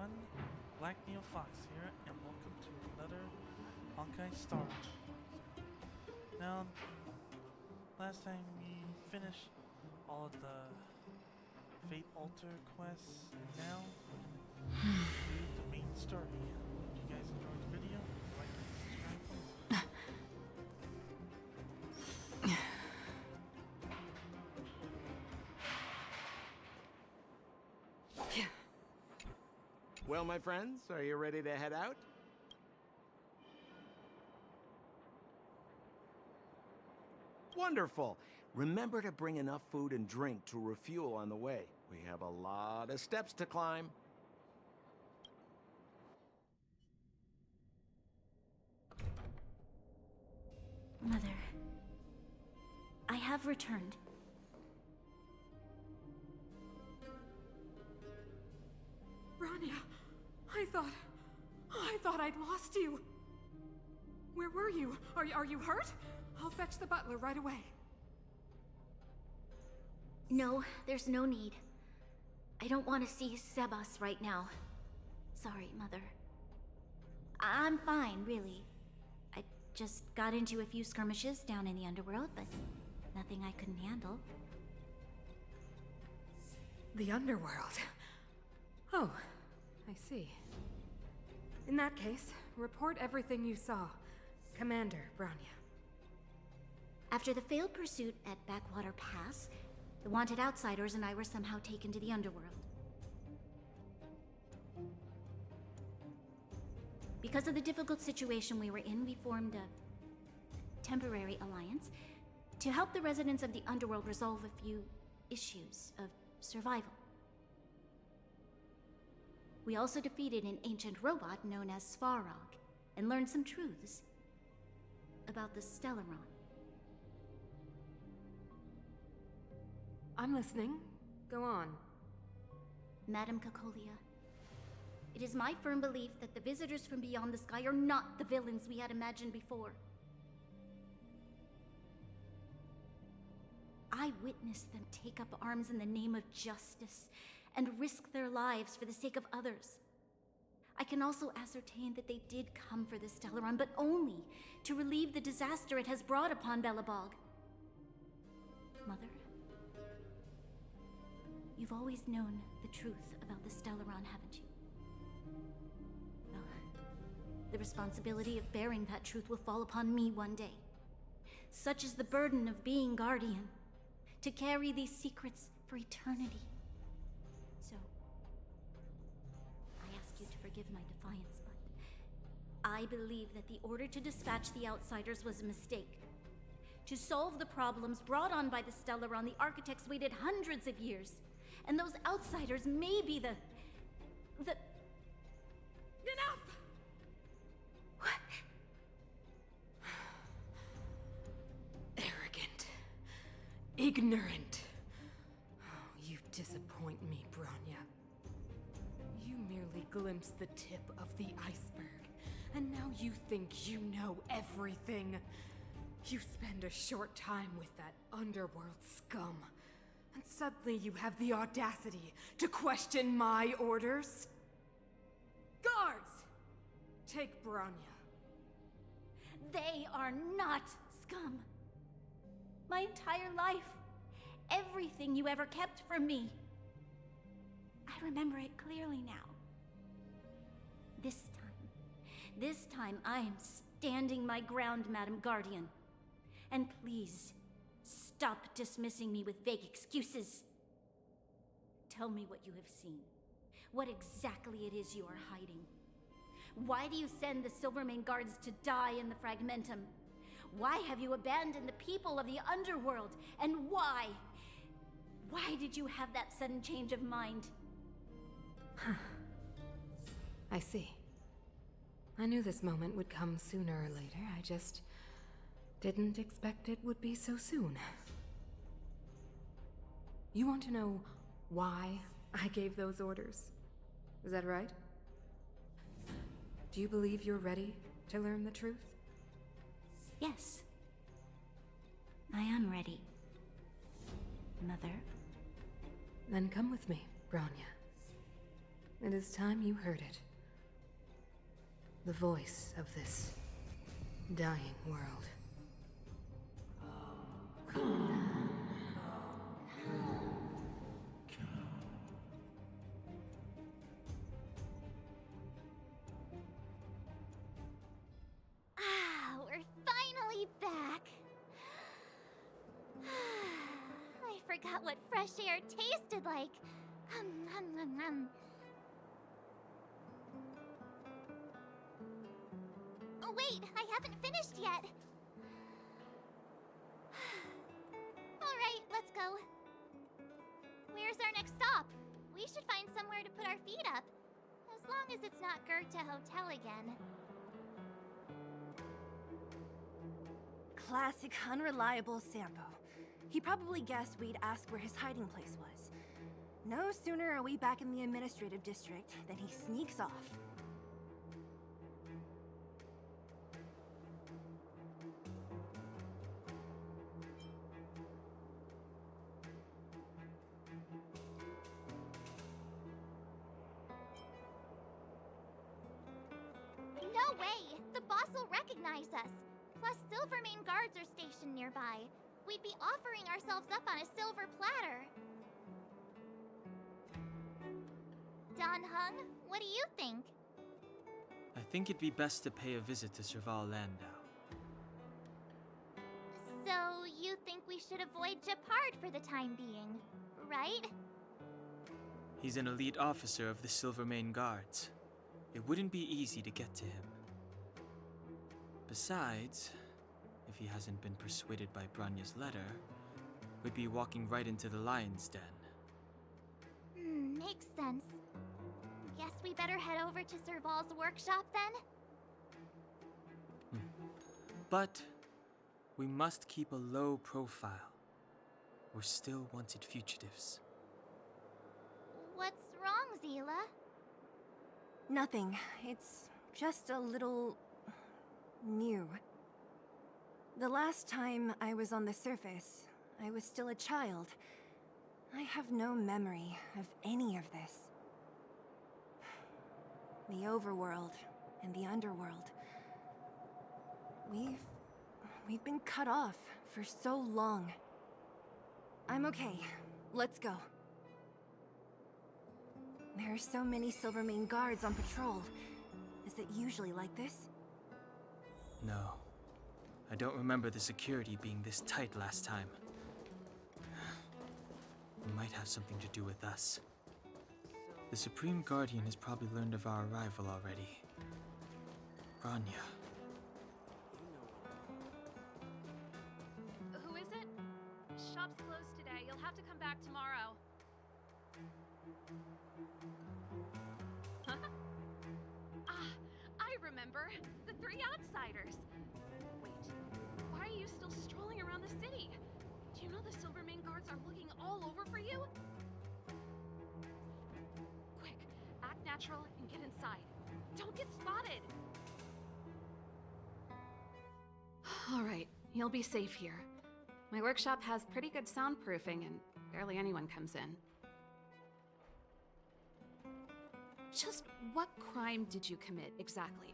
everyone, Black Neo Fox here, and welcome to another Honkai Star. Now, last time we finished all of the Fate Altar quests, and now we do the main story. If you guys enjoyed the video, like and subscribe. Well, my friends, are you ready to head out? Wonderful! Remember to bring enough food and drink to refuel on the way. We have a lot of steps to climb. Mother, I have returned. Rania, I thought I'd lost you. Where were you? Are you hurt? I'll fetch the butler right away. No, there's no need. I don't want to see Sebas right now. Sorry, Mother. I'm fine, really. I just got into a few skirmishes down in the underworld, but nothing I couldn't handle. The underworld? Oh, I see. In that case, report everything you saw. Commander Branya. After the failed pursuit at Backwater Pass, the wanted outsiders and I were somehow taken to the underworld. Because of the difficult situation we were in, we formed a temporary alliance to help the residents of the underworld resolve a few issues of survival. We also defeated an ancient robot known as Svarog and learned some truths about the Stellaron. I'm listening. Go on. Madam Kakolia, it is my firm belief that the visitors from beyond the sky are not the villains we had imagined before. I witnessed them take up arms in the name of justice and risk their lives for the sake of others. I can also ascertain that they did come for the Stellaron, but only to relieve the disaster it has brought upon Belobog. Mother, you've always known the truth about the Stellaron, haven't you? Well, the responsibility of bearing that truth will fall upon me one day. Such is the burden of being Guardian, to carry these secrets for eternity. So, I ask you to forgive my defiance, but I believe that the order to dispatch the outsiders was a mistake. To solve the problems brought on by the Stellaron, the architects waited hundreds of years. And those outsiders may be the... Enough! What? Arrogant. Ignorant. Oh, you disappoint me, Branya. You merely glimpsed the tip of the iceberg, and now you think you know everything. You spend a short time with that underworld scum, and suddenly you have the audacity to question my orders? Guards! Take Branya. They are not scum. My entire life, everything you ever kept from me. I remember it clearly now. This time I am standing my ground, Madam Guardian. And please, stop dismissing me with vague excuses. Tell me what you have seen. What exactly it is you are hiding. Why do you send the Silvermane guards to die in the Fragmentum? Why have you abandoned the people of the underworld? And why? Why did you have that sudden change of mind? I see. I knew this moment would come sooner or later. I just didn't expect it would be so soon. You want to know why I gave those orders? Is that right? Do you believe you're ready to learn the truth? Yes. I am ready. Mother? Then come with me, Branya. It is time you heard it. The voice of this dying world. Ah, we're finally back. I forgot what fresh air tasted like. Oh, wait, I haven't finished yet. All right, let's go. Where's our next stop? We should find somewhere to put our feet up. As long as it's not Goethe Hotel again. Classic unreliable Sampo. He probably guessed we'd ask where his hiding place was. No sooner are we back in the administrative district than he sneaks off. No way! The boss will recognize us. Plus, Silvermane guards are stationed nearby. We'd be offering ourselves up on a silver platter. Don Hung, what do you think? I think it'd be best to pay a visit to Serval Landau. So, you think we should avoid Gepard for the time being, right? He's an elite officer of the Silvermane Guards. It wouldn't be easy to get to him. Besides, if he hasn't been persuaded by Branya's letter, we'd be walking right into the lion's den. Makes sense. Guess we better head over to Serval's workshop then? But we must keep a low profile. We're still wanted fugitives. What's wrong, Zila? Nothing. It's just a little... new. The last time I was on the surface, I was still a child. I have no memory of any of this. The overworld and the underworld. We've been cut off for so long. I'm okay. Let's go. There are so many Silvermane guards on patrol. Is it usually like this? No. I don't remember the security being this tight last time. It might have something to do with us. The Supreme Guardian has probably learned of our arrival already. Branya. Who is it? Shop's closed today. You'll have to come back tomorrow. I remember. The three outsiders. Wait, why are you still strolling around the city? Do you know the Silvermane guards are looking all over for you? Quick, act natural and get inside. Don't get spotted! All right, you'll be safe here. My workshop has pretty good soundproofing and barely anyone comes in. Just what crime did you commit, exactly?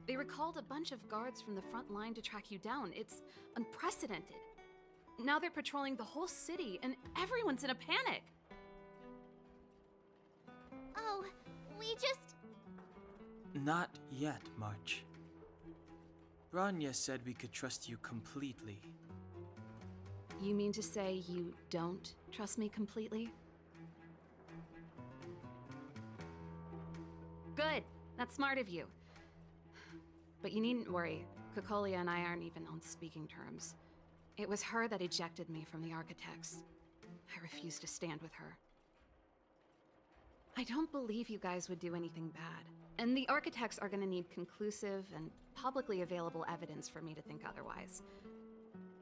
They recalled a bunch of guards from the front line to track you down. It's unprecedented. Now they're patrolling the whole city, and everyone's in a panic. Oh, we just... Not yet, March. Branya said we could trust you completely. You mean to say you don't trust me completely? Good. That's smart of you. But you needn't worry. Kokolia and I aren't even on speaking terms. It was her that ejected me from the Architects. I refuse to stand with her. I don't believe you guys would do anything bad. And the Architects are gonna need conclusive and publicly available evidence for me to think otherwise.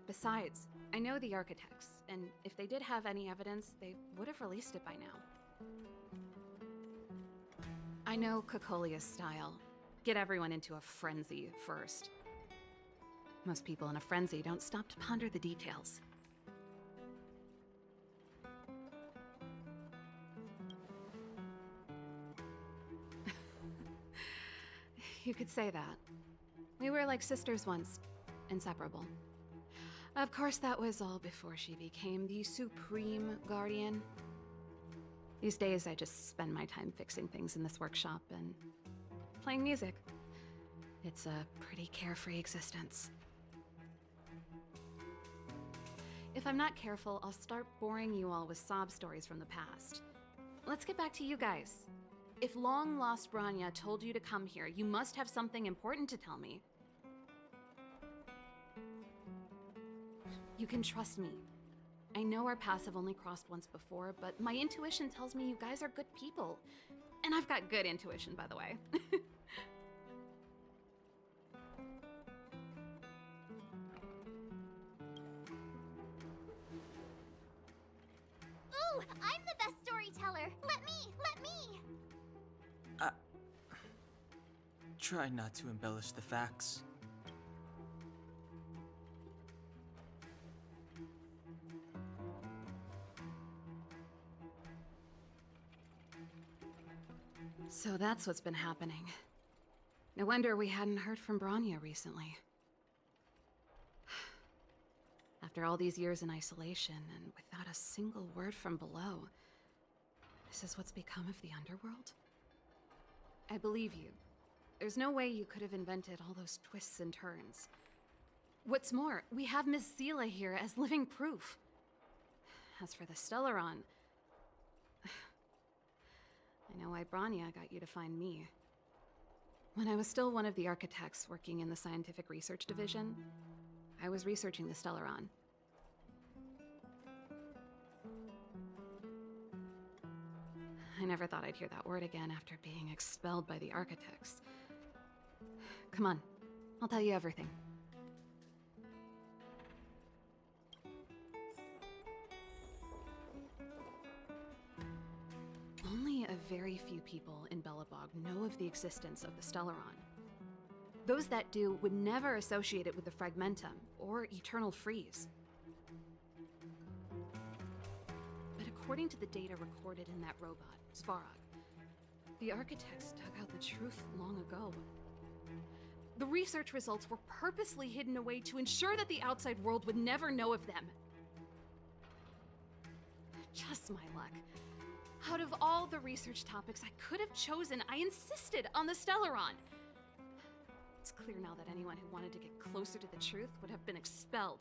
Besides, I know the Architects, and if they did have any evidence, they would have released it by now. I know Kokolia's style. Get everyone into a frenzy first. Most people in a frenzy don't stop to ponder the details. You could say that. We were like sisters once, inseparable. Of course, that was all before she became the Supreme Guardian. These days, I just spend my time fixing things in this workshop and playing music. It's a pretty carefree existence. If I'm not careful, I'll start boring you all with sob stories from the past. Let's get back to you guys. If long-lost Branya told you to come here, you must have something important to tell me. You can trust me. I know our paths have only crossed once before, but my intuition tells me you guys are good people. And I've got good intuition, by the way. Ooh, I'm the best storyteller. Let me. Try not to embellish the facts. So that's what's been happening. No wonder we hadn't heard from Branya recently. After all these years in isolation, and without a single word from below, this is what's become of the underworld? I believe you. There's no way you could have invented all those twists and turns. What's more, we have Miss Seela here as living proof. As for the Stellaron, I know why Branya got you to find me. When I was still one of the architects working in the scientific research division, I was researching the Stellaron. I never thought I'd hear that word again after being expelled by the architects. Come on, I'll tell you everything. Only a very few people in Belobog know of the existence of the Stellaron. Those that do would never associate it with the Fragmentum or Eternal Freeze. But according to the data recorded in that robot, Svarog, the architects dug out the truth long ago. The research results were purposely hidden away to ensure that the outside world would never know of them. Just my luck. Out of all the research topics I could have chosen, I insisted on the Stellaron. It's clear now that anyone who wanted to get closer to the truth would have been expelled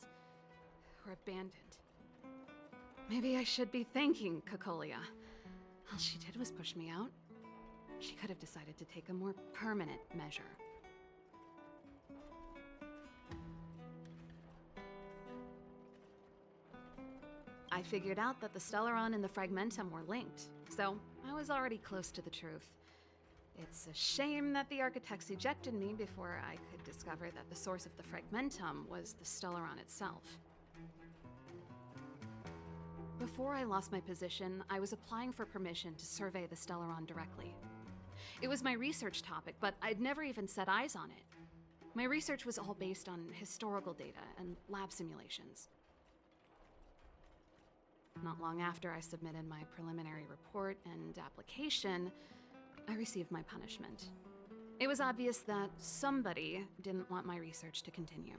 or abandoned. Maybe I should be thanking Cocolia. All she did was push me out. She could have decided to take a more permanent measure. I figured out that the Stellaron and the Fragmentum were linked, so I was already close to the truth. It's a shame that the architects ejected me before I could discover that the source of the Fragmentum was the Stellaron itself. Before I lost my position, I was applying for permission to survey the Stellaron directly. It was my research topic, but I'd never even set eyes on it. My research was all based on historical data and lab simulations. Not long after I submitted my preliminary report and application, I received my punishment. It was obvious that somebody didn't want my research to continue.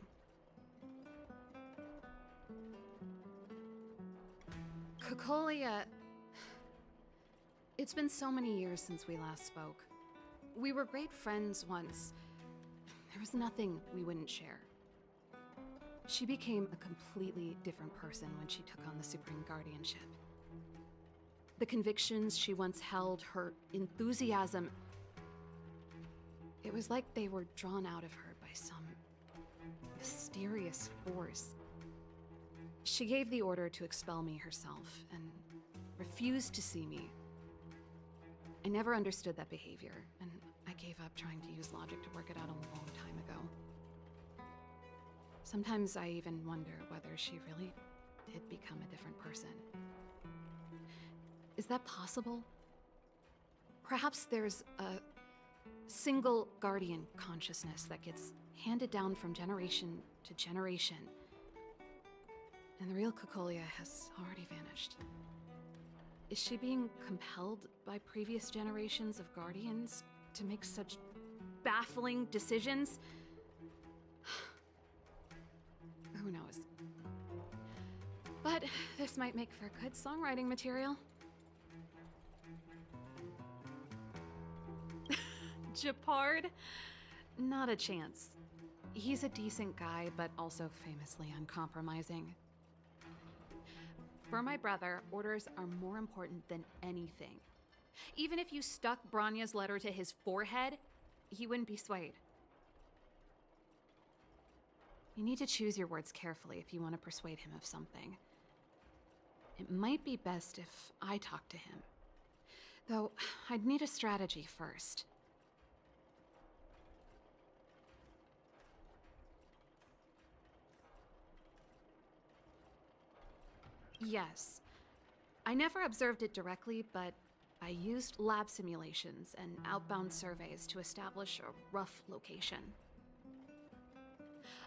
Cocolia... It's been so many years since we last spoke. We were great friends once. There was nothing we wouldn't share. She became a completely different person when she took on the Supreme Guardianship. The convictions she once held, her enthusiasm, it was like they were drawn out of her by some mysterious force. She gave the order to expel me herself and refused to see me. I never understood that behavior, and I gave up trying to use logic to work it out a long time ago. Sometimes I even wonder whether she really did become a different person. Is that possible? Perhaps there's a single guardian consciousness that gets handed down from generation to generation, and the real Cocolia has already vanished. Is she being compelled by previous generations of guardians to make such baffling decisions. Who knows? But this might make for good songwriting material. Japard? Not a chance. He's a decent guy, but also famously uncompromising. For my brother, orders are more important than anything. Even if you stuck Bronya's letter to his forehead, he wouldn't be swayed. You need to choose your words carefully if you want to persuade him of something. It might be best if I talk to him. Though, I'd need a strategy first. Yes. I never observed it directly, but I used lab simulations and outbound surveys to establish a rough location.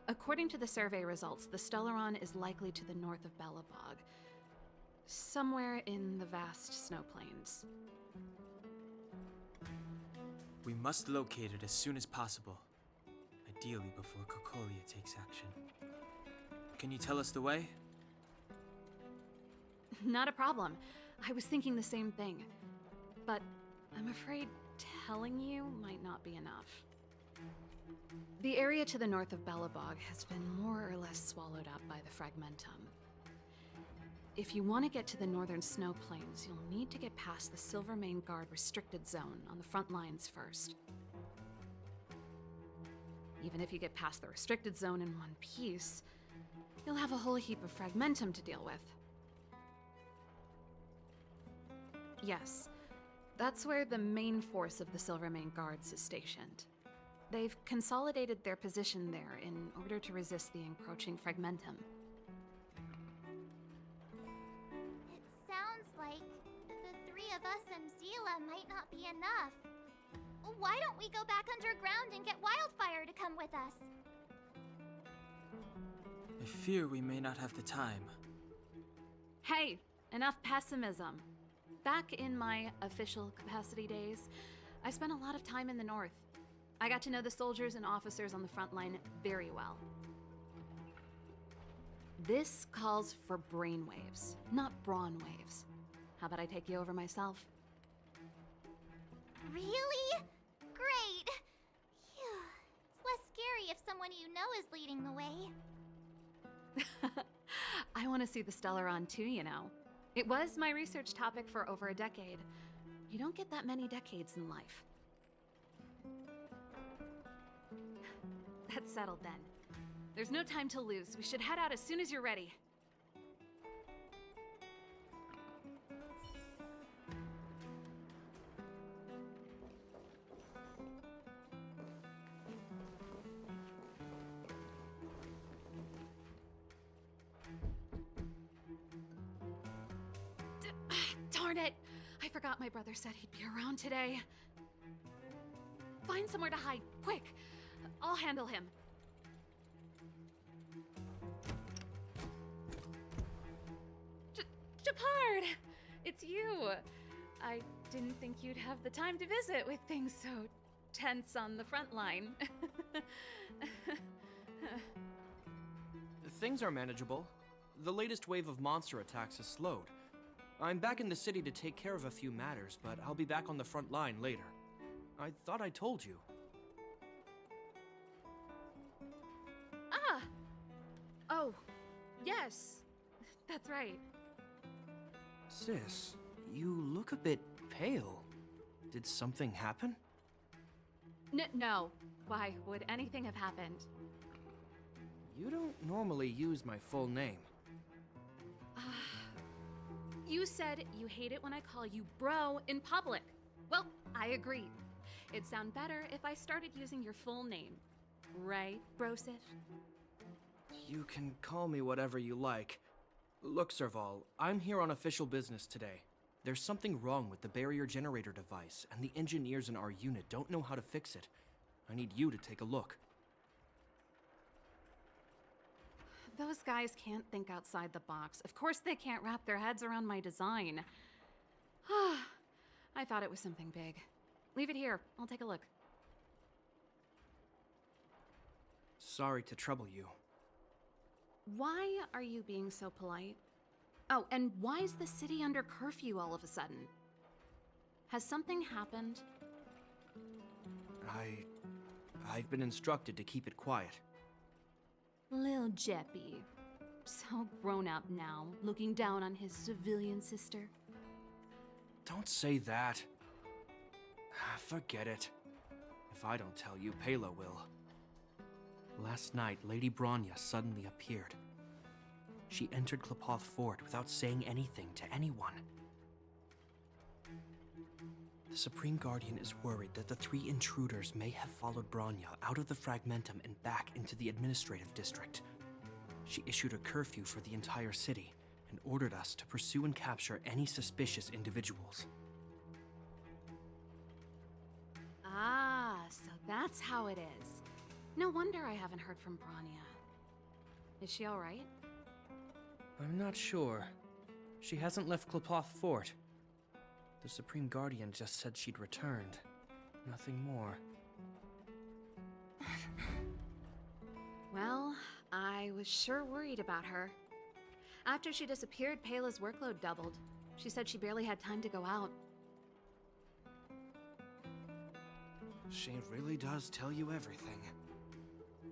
According to the survey results, the Stellaron is likely to the north of Belobog, somewhere in the vast snow plains. We must locate it as soon as possible, ideally before Cocolia takes action. Can you tell us the way? Not a problem. I was thinking the same thing. But I'm afraid telling you might not be enough. The area to the north of Belobog has been more or less swallowed up by the Fragmentum. If you want to get to the northern snow plains, you'll need to get past the Silvermane Guard restricted zone on the front lines first. Even if you get past the restricted zone in one piece, you'll have a whole heap of Fragmentum to deal with. Yes, that's where the main force of the Silvermane Guards is stationed. They've consolidated their position there in order to resist the encroaching Fragmentum. It sounds like the three of us and Zila might not be enough. Why don't we go back underground and get Wildfire to come with us? I fear we may not have the time. Hey, enough pessimism. Back in my official capacity days, I spent a lot of time in the north. I got to know the soldiers and officers on the front line very well. This calls for brainwaves, not brawn waves. How about I take you over myself? Really? Great! Phew. It's less scary if someone you know is leading the way. I want to see the Stellaron too, you know. It was my research topic for over a decade. You don't get that many decades in life. That's settled then. There's no time to lose. We should head out as soon as you're ready. Darn it! I forgot my brother said he'd be around today. Find somewhere to hide, quick! I'll handle him. Japard! It's you! I didn't think you'd have the time to visit with things so tense on the front line. Things are manageable. The latest wave of monster attacks has slowed. I'm back in the city to take care of a few matters, but I'll be back on the front line later. I thought I told you. Ah! Oh, yes. That's right. Sis, you look a bit pale. Did something happen? No. Why would anything have happened? You don't normally use my full name. You said you hate it when I call you bro in public. Well, I agree. It'd sound better if I started using your full name. Right, Brosif? You can call me whatever you like. Look, Serval, I'm here on official business today. There's something wrong with the barrier generator device, and the engineers in our unit don't know how to fix it. I need you to take a look. Those guys can't think outside the box. Of course they can't wrap their heads around my design. I thought it was something big. Leave it here. I'll take a look. Sorry to trouble you. Why are you being so polite? Oh, and why is the city under curfew all of a sudden? Has something happened? I've been instructed to keep it quiet. Lil Jeppy. So grown up now, looking down on his civilian sister. Don't say that. Forget it. If I don't tell you, Pela will. Last night, Lady Bronya suddenly appeared. She entered Klepoth Fort without saying anything to anyone. The Supreme Guardian is worried that the 3 intruders may have followed Bronya out of the Fragmentum and back into the administrative district. She issued a curfew for the entire city and ordered us to pursue and capture any suspicious individuals. Ah, so that's how it is. No wonder I haven't heard from Bronya. Is she alright? I'm not sure. She hasn't left Klepoth Fort. The Supreme Guardian just said she'd returned. Nothing more. Well, I was sure worried about her. After she disappeared, Pela's workload doubled. She said she barely had time to go out. She really does tell you everything.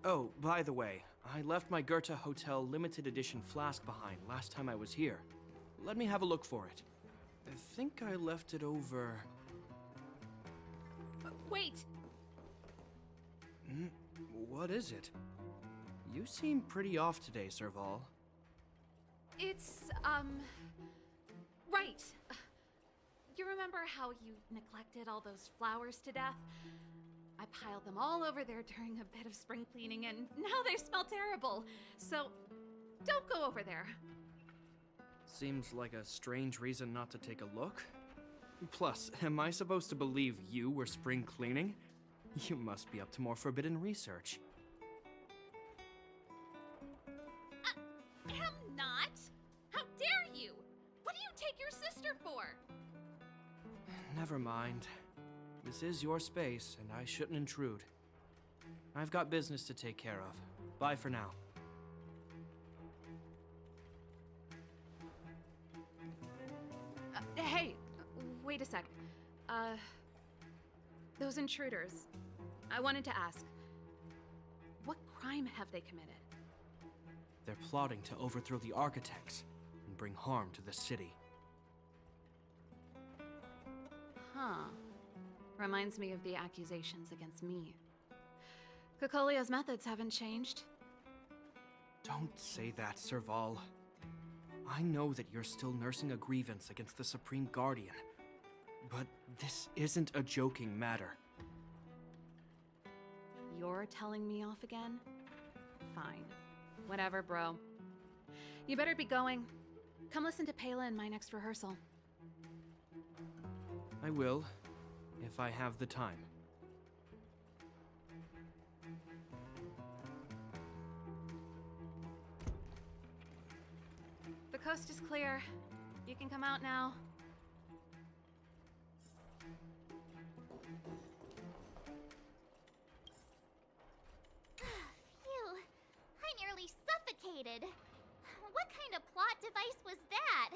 Oh, by the way, I left my Goethe Hotel limited edition flask behind last time I was here. Let me have a look for it. I think I left it over... Wait! What is it? You seem pretty off today, Serval. It's, right. You remember how you neglected all those flowers to death? I piled them all over there during a bit of spring cleaning, and now they smell terrible. So, don't go over there. Seems like a strange reason not to take a look. Plus, am I supposed to believe you were spring cleaning? You must be up to more forbidden research. Am not! How dare you! What do you take your sister for? Never mind. This is your space, and I shouldn't intrude. I've got business to take care of. Bye for now. Hey, wait a sec. Those intruders. I wanted to ask, what crime have they committed? They're plotting to overthrow the architects and bring harm to the city. Huh. Reminds me of the accusations against me. Cocolia's methods haven't changed. Don't say that, Serval. I know that you're still nursing a grievance against the Supreme Guardian, but this isn't a joking matter. You're telling me off again? Fine. Whatever, bro. You better be going. Come listen to Pela in my next rehearsal. I will, if I have the time. The coast is clear. You can come out now. Phew, I nearly suffocated. What kind of plot device was that?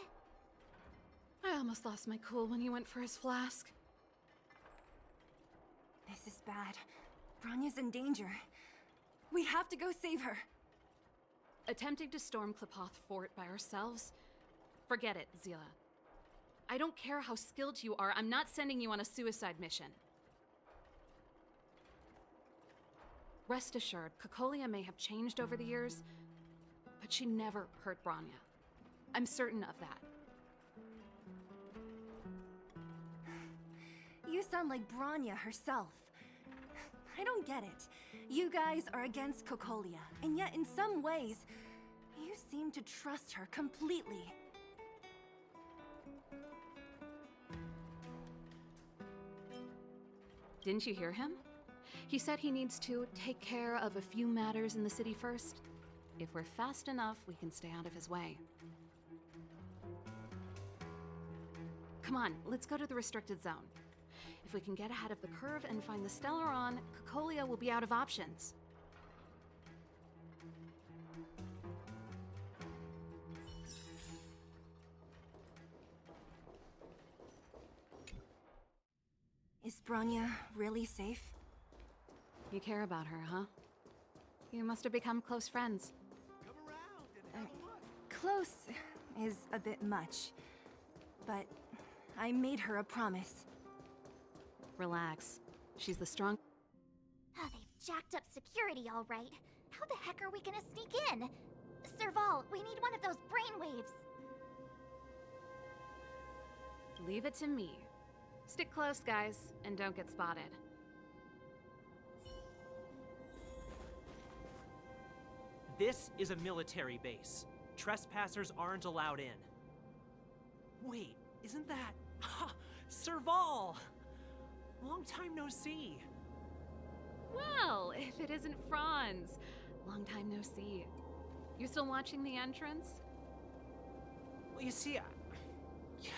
I almost lost my cool when he went for his flask. This is bad. Bronya's in danger. We have to go save her. Attempting to storm Klepoth Fort by ourselves? Forget it, Zila. I don't care how skilled you are, I'm not sending you on a suicide mission. Rest assured, Cocolia may have changed over the years, but she never hurt Bronya. I'm certain of that. You sound like Bronya herself. I don't get it. You guys are against Cocolia, and yet in some ways, you seem to trust her completely. Didn't you hear him? He said he needs to take care of a few matters in the city first. If we're fast enough, we can stay out of his way. Come on, let's go to the restricted zone. If we can get ahead of the curve and find the Stellaron, Cocolia will be out of options. Is Bronya really safe? You care about her, huh? You must have become close friends. Close is a bit much, but I made her a promise. Relax. She's the strong. Oh, they've jacked up security all right. How the heck are we gonna sneak in? Serval, we need one of those brainwaves. Leave it to me. Stick close, guys, and don't get spotted. This is a military base. Trespassers aren't allowed in. Wait, isn't that... Ha! Serval! Long time no see. Well, if it isn't Franz. Long time no see. You still watching the entrance? Well, you see,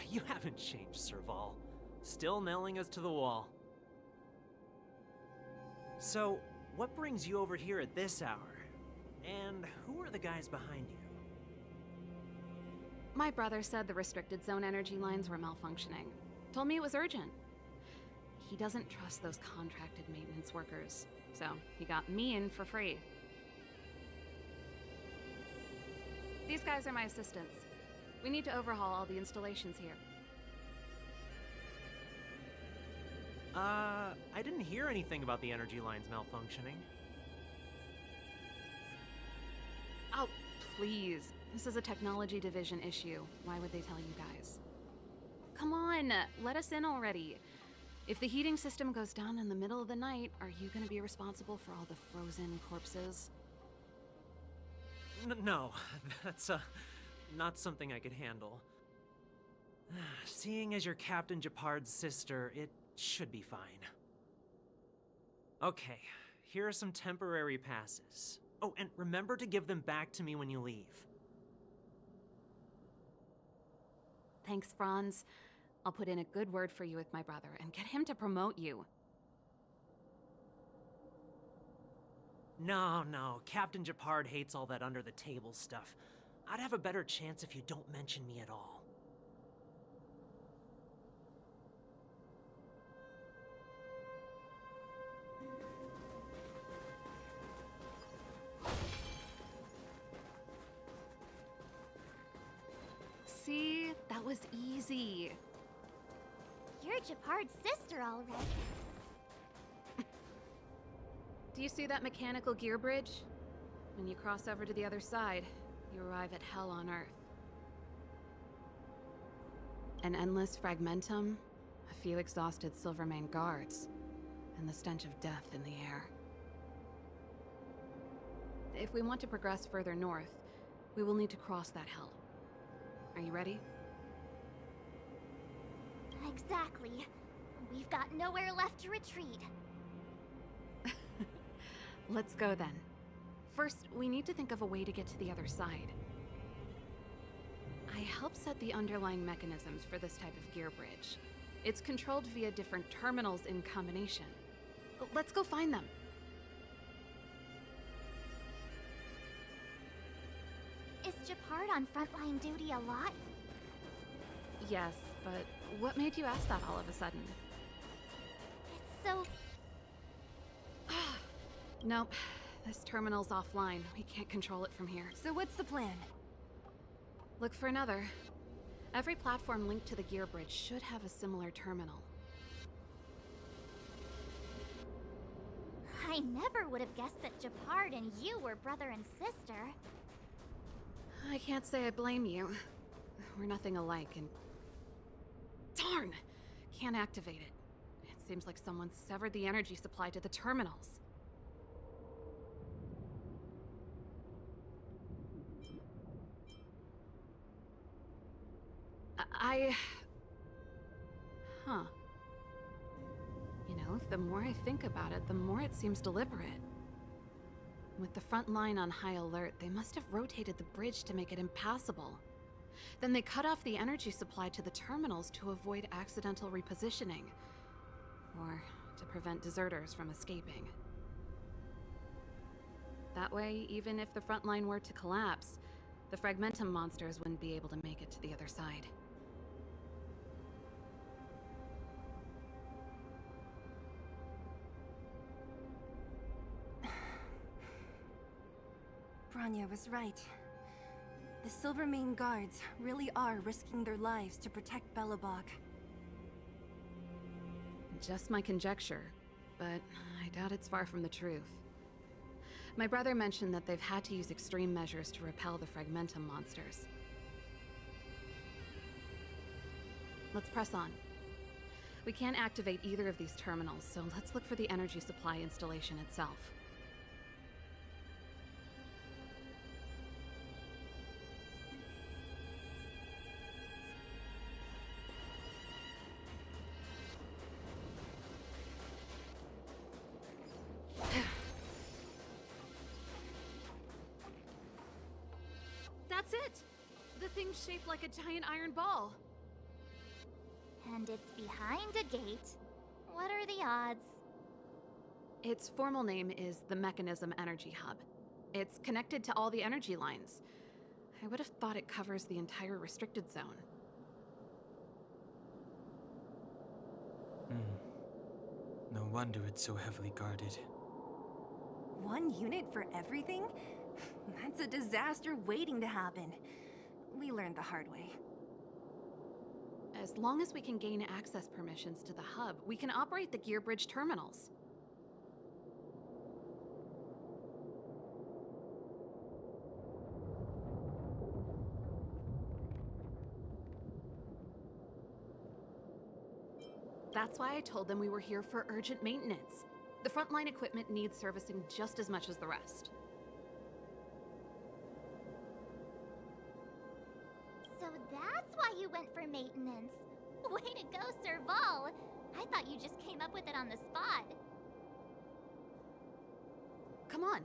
you haven't changed, Serval. Still nailing us to the wall. So, what brings you over here at this hour? And who are the guys behind you? My brother said the restricted zone energy lines were malfunctioning. Told me it was urgent. He doesn't trust those contracted maintenance workers, so he got me in for free. These guys are my assistants. We need to overhaul all the installations here. I didn't hear anything about the energy lines malfunctioning. Oh, please. This is a technology division issue. Why would they tell you guys? Come on, let us in already. If the heating system goes down in the middle of the night, are you gonna be responsible for all the frozen corpses? No, that's, not something I could handle. Seeing as you're Captain Japard's sister, it should be fine. Okay, here are some temporary passes. Oh, and remember to give them back to me when you leave. Thanks, Franz. I'll put in a good word for you with my brother and get him to promote you. No, Captain Japard hates all that under-the-table stuff. I'd have a better chance if you don't mention me at all. See? That was easy. You're Japard's sister, all right. Do you see that mechanical gear bridge? When you cross over to the other side, you arrive at Hell on Earth. An endless fragmentum, a few exhausted Silvermane guards, and the stench of death in the air. If we want to progress further north, we will need to cross that hell. Are you ready? Exactly. We've got nowhere left to retreat. Let's go then. First, we need to think of a way to get to the other side. I helped set the underlying mechanisms for this type of gear bridge. It's controlled via different terminals in combination. Let's go find them. Is Japard on frontline duty a lot? Yes, but what made you ask that all of a sudden? It's so... Nope. This terminal's offline. We can't control it from here. So what's the plan? Look for another. Every platform linked to the gear bridge should have a similar terminal. I never would have guessed that Japard and you were brother and sister. I can't say I blame you. We're nothing alike, and... Darn! Can't activate it. It seems like someone severed the energy supply to the terminals. Huh. You know, the more I think about it, the more it seems deliberate. With the front line on high alert, they must have rotated the bridge to make it impassable. Then they cut off the energy supply to the terminals to avoid accidental repositioning. Or to prevent deserters from escaping. That way, even if the front line were to collapse, the Fragmentum monsters wouldn't be able to make it to the other side. Bronya was right. The Silvermane guards really are risking their lives to protect Belobog. Just my conjecture, but I doubt it's far from the truth. My brother mentioned that they've had to use extreme measures to repel the Fragmentum monsters. Let's press on. We can't activate either of these terminals, so let's look for the energy supply installation itself. That's it! The thing's shaped like a giant iron ball. And it's behind a gate. What are the odds? Its formal name is the Mechanism Energy Hub. It's connected to all the energy lines. I would have thought it covers the entire restricted zone. No wonder it's so heavily guarded. One unit for everything? That's a disaster waiting to happen. We learned the hard way. As long as we can gain access permissions to the hub, we can operate the gear bridge terminals. That's why I told them we were here for urgent maintenance. The frontline equipment needs servicing just as much as the rest. So that's why you went for maintenance. Way to go, Serval! I thought you just came up with it on the spot. Come on,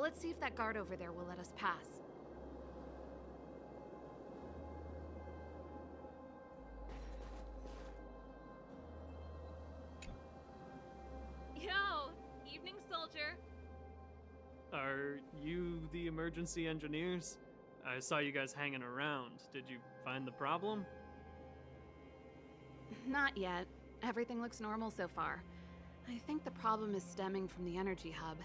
let's see if that guard over there will let us pass. Yo, evening, soldier. Are you the emergency engineers? I saw you guys hanging around. Did you find the problem? Not yet. Everything looks normal so far. I think the problem is stemming from the energy hub.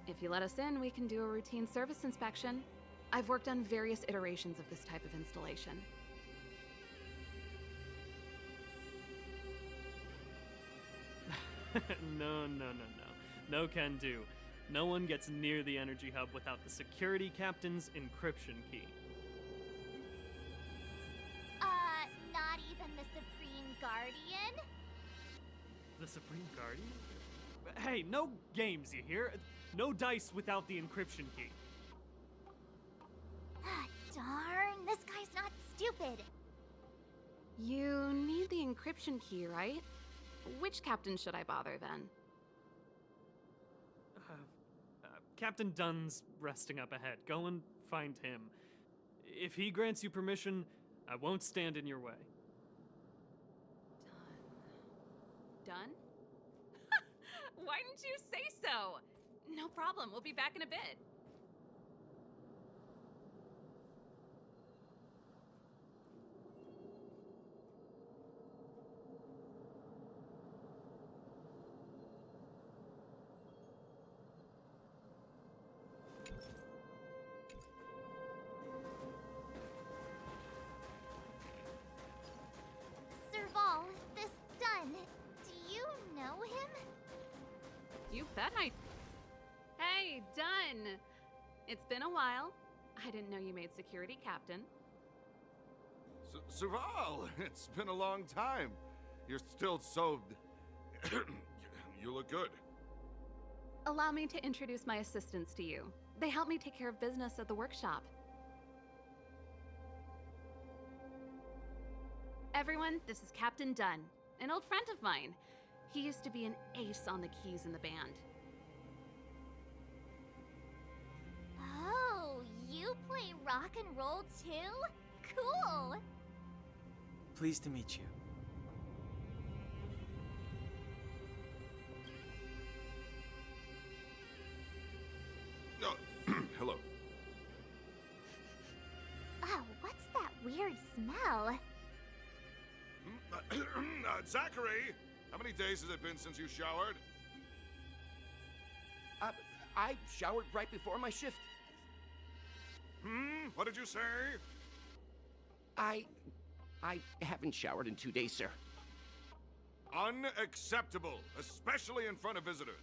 If you let us in, we can do a routine service inspection. I've worked on various iterations of this type of installation. No. No can do. No one gets near the energy hub without the security captain's encryption key. Not even the Supreme Guardian? The Supreme Guardian? Hey, no games, you hear? No dice without the encryption key. Darn, this guy's not stupid. You need the encryption key, right? Which captain should I bother then? Captain Dunn's resting up ahead. Go and find him. If he grants you permission, I won't stand in your way. Done? Why didn't you say so? No problem, we'll be back in a bit. Serval, this Dunn, do you know him? You bet I... Hey, Dunn! It's been a while. I didn't know you made security captain. Serval, it's been a long time. You're still so... You look good. Allow me to introduce my assistants to you. They help me take care of business at the workshop. Everyone, this is Captain Dunn, an old friend of mine. He used to be an ace on the keys in the band. Oh, you play rock and roll too? Cool! Pleased to meet you. Hello. Oh, what's that weird smell? Zachary! How many days has it been since you showered? I showered right before my shift. What did you say? I haven't showered in 2 days, sir. Unacceptable, especially in front of visitors.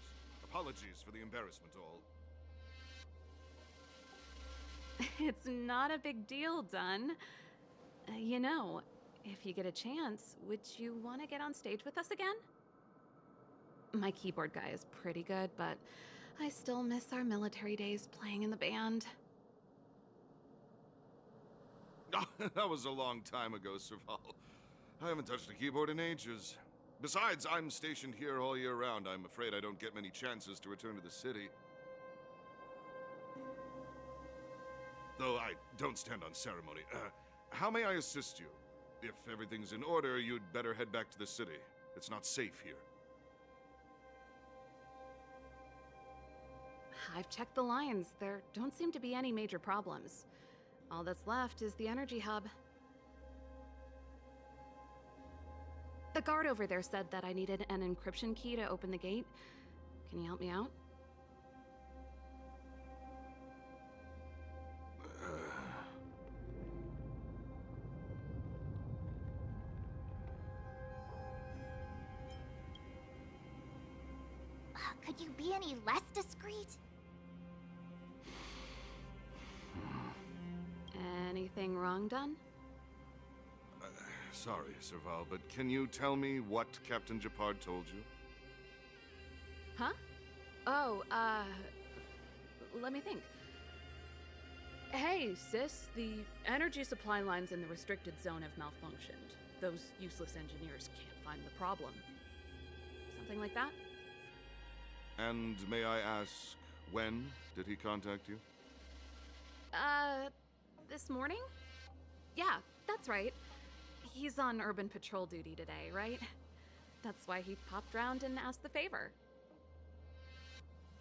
Apologies for the embarrassment, all. It's not a big deal, Dunn. You know, if you get a chance, would you want to get on stage with us again? My keyboard guy is pretty good, but I still miss our military days playing in the band. That was a long time ago, Serval. I haven't touched a keyboard in ages. Besides, I'm stationed here all year round. I'm afraid I don't get many chances to return to the city. Though I don't stand on ceremony. How may I assist you? If everything's in order, you'd better head back to the city. It's not safe here. I've checked the lines. There don't seem to be any major problems. All that's left is the energy hub. The guard over there said that I needed an encryption key to open the gate. Can you help me out? Could you be any less discreet? Anything wrong done? Sorry, Serval, but can you tell me what Captain Gepard told you? Huh? Oh, let me think. Hey, sis, the energy supply lines in the restricted zone have malfunctioned. Those useless engineers can't find the problem. Something like that? And may I ask, when did he contact you? This morning? Yeah, that's right. He's on urban patrol duty today, right? That's why he popped round and asked the favor.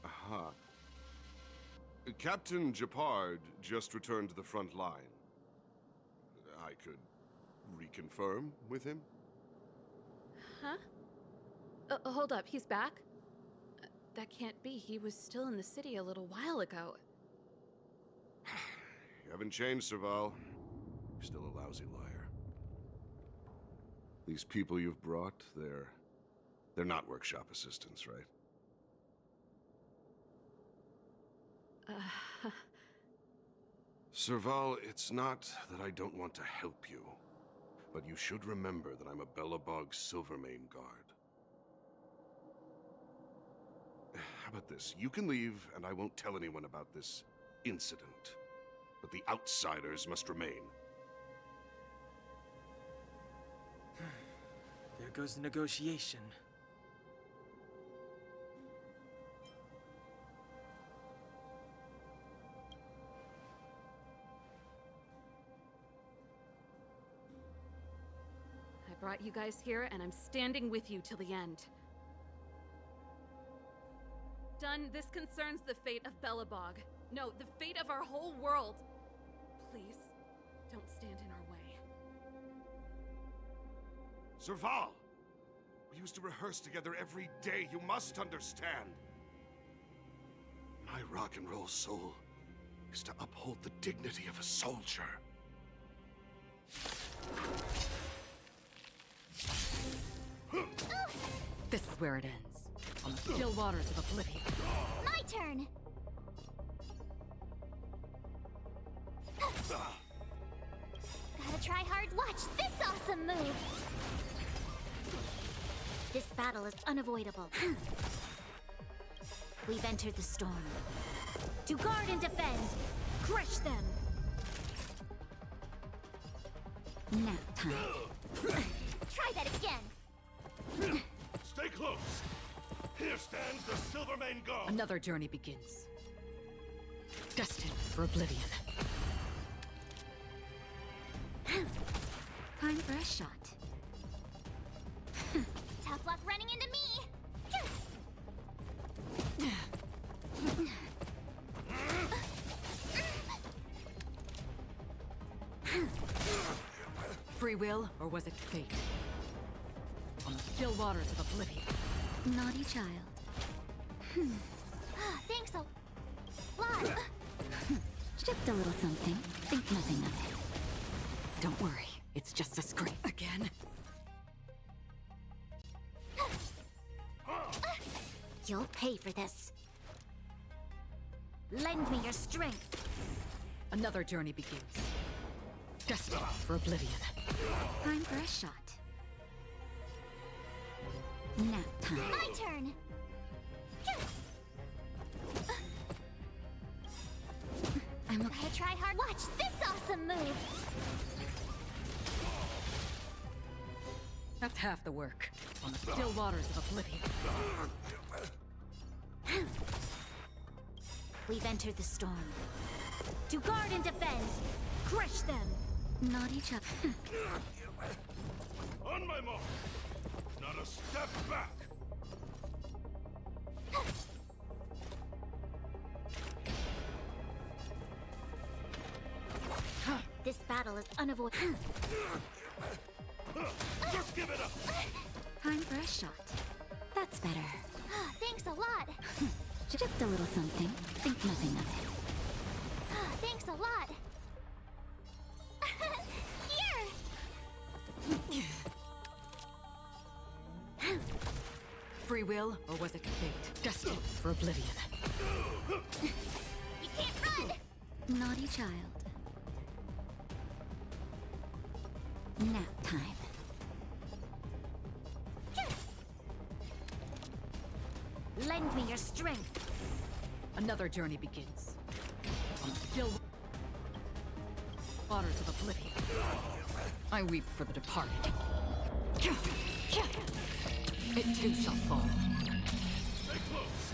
Aha. Captain Gepard just returned to the front line. I could reconfirm with him? Huh? Hold up, he's back? That can't be. He was still in the city a little while ago. You haven't changed, Serval. You're still a lousy liar. These people you've brought, they're not workshop assistants, right? Serval, it's not that I don't want to help you, but you should remember that I'm a Belobog Silvermane guard. How about this? You can leave, and I won't tell anyone about this incident. But the outsiders must remain. There goes the negotiation. I brought you guys here, and I'm standing with you till the end. Dunn, this concerns the fate of Belobog. No, the fate of our whole world. Please, don't stand in our way. Serval! We used to rehearse together every day, you must understand. My rock and roll soul is to uphold the dignity of a soldier. This is where it ends. On the still waters of oblivion. My turn! Gotta try hard. Watch this awesome move! This battle is unavoidable. We've entered the storm. To guard and defend! Crush them! Nap time. Try that again! Stay close! Here stands the Silvermane Guard! Another journey begins. Destined for oblivion. Time for a shot. Tough luck running into me! Free will, or was it fate? On the still waters of oblivion. Naughty child. Thanks, lot. Just a little something. Think nothing of it. Don't worry, it's just a scrape. Again? You'll pay for this. Lend me your strength. Another journey begins. Destined for oblivion. Time for a shot. Nap time. My turn. I'm okay. Gotta try hard. Watch this awesome move. That's half the work. On the still waters of oblivion. We've entered the storm. To guard and defend. Crush them. Not each other. On my mark! Not a step back! This battle is unavoidable. Just give it up! Time for a shot. That's better. Thanks a lot. Just a little something. Think nothing of it. Thanks a lot. Here! Free will, or was it fate? Destined for oblivion. You can't run! Naughty child. Nap time. Lend me your strength. Another journey begins. On the still waters of oblivion. I weep for the departed. It too shall fall. Stay close!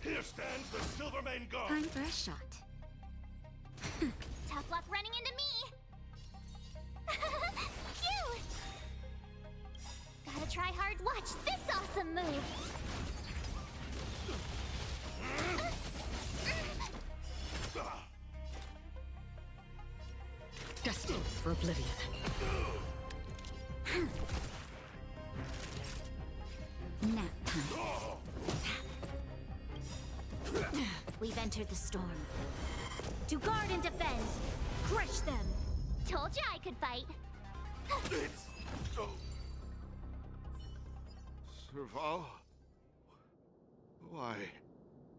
Here stands the Silvermane Guard! Time for a shot. Tough luck running into me! Cute! Gotta try hard. Watch this awesome move! Destined for oblivion. Nap time. We've entered the storm. To guard and defend. Crush them. Told you I could fight. It's so... Serval? Why?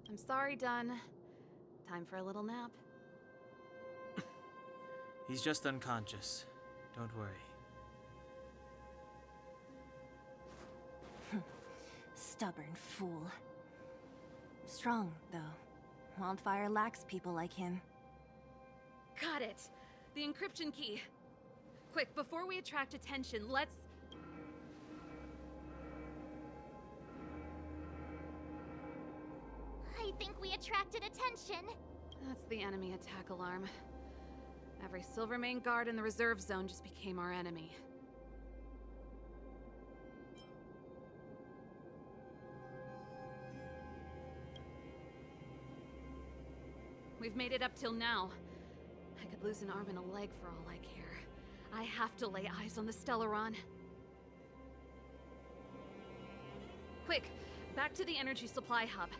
I'm sorry, Dunn. Time for a little nap. He's just unconscious. Don't worry. Stubborn fool. Strong, though. Wildfire lacks people like him. Got it. The encryption key. Quick, before we attract attention, let's... I think we attracted attention. That's the enemy attack alarm. Every Silvermane guard in the reserve zone just became our enemy. We've made it up till now. I could lose an arm and a leg for all I care. I have to lay eyes on the Stellaron. Quick, back to the energy supply hub.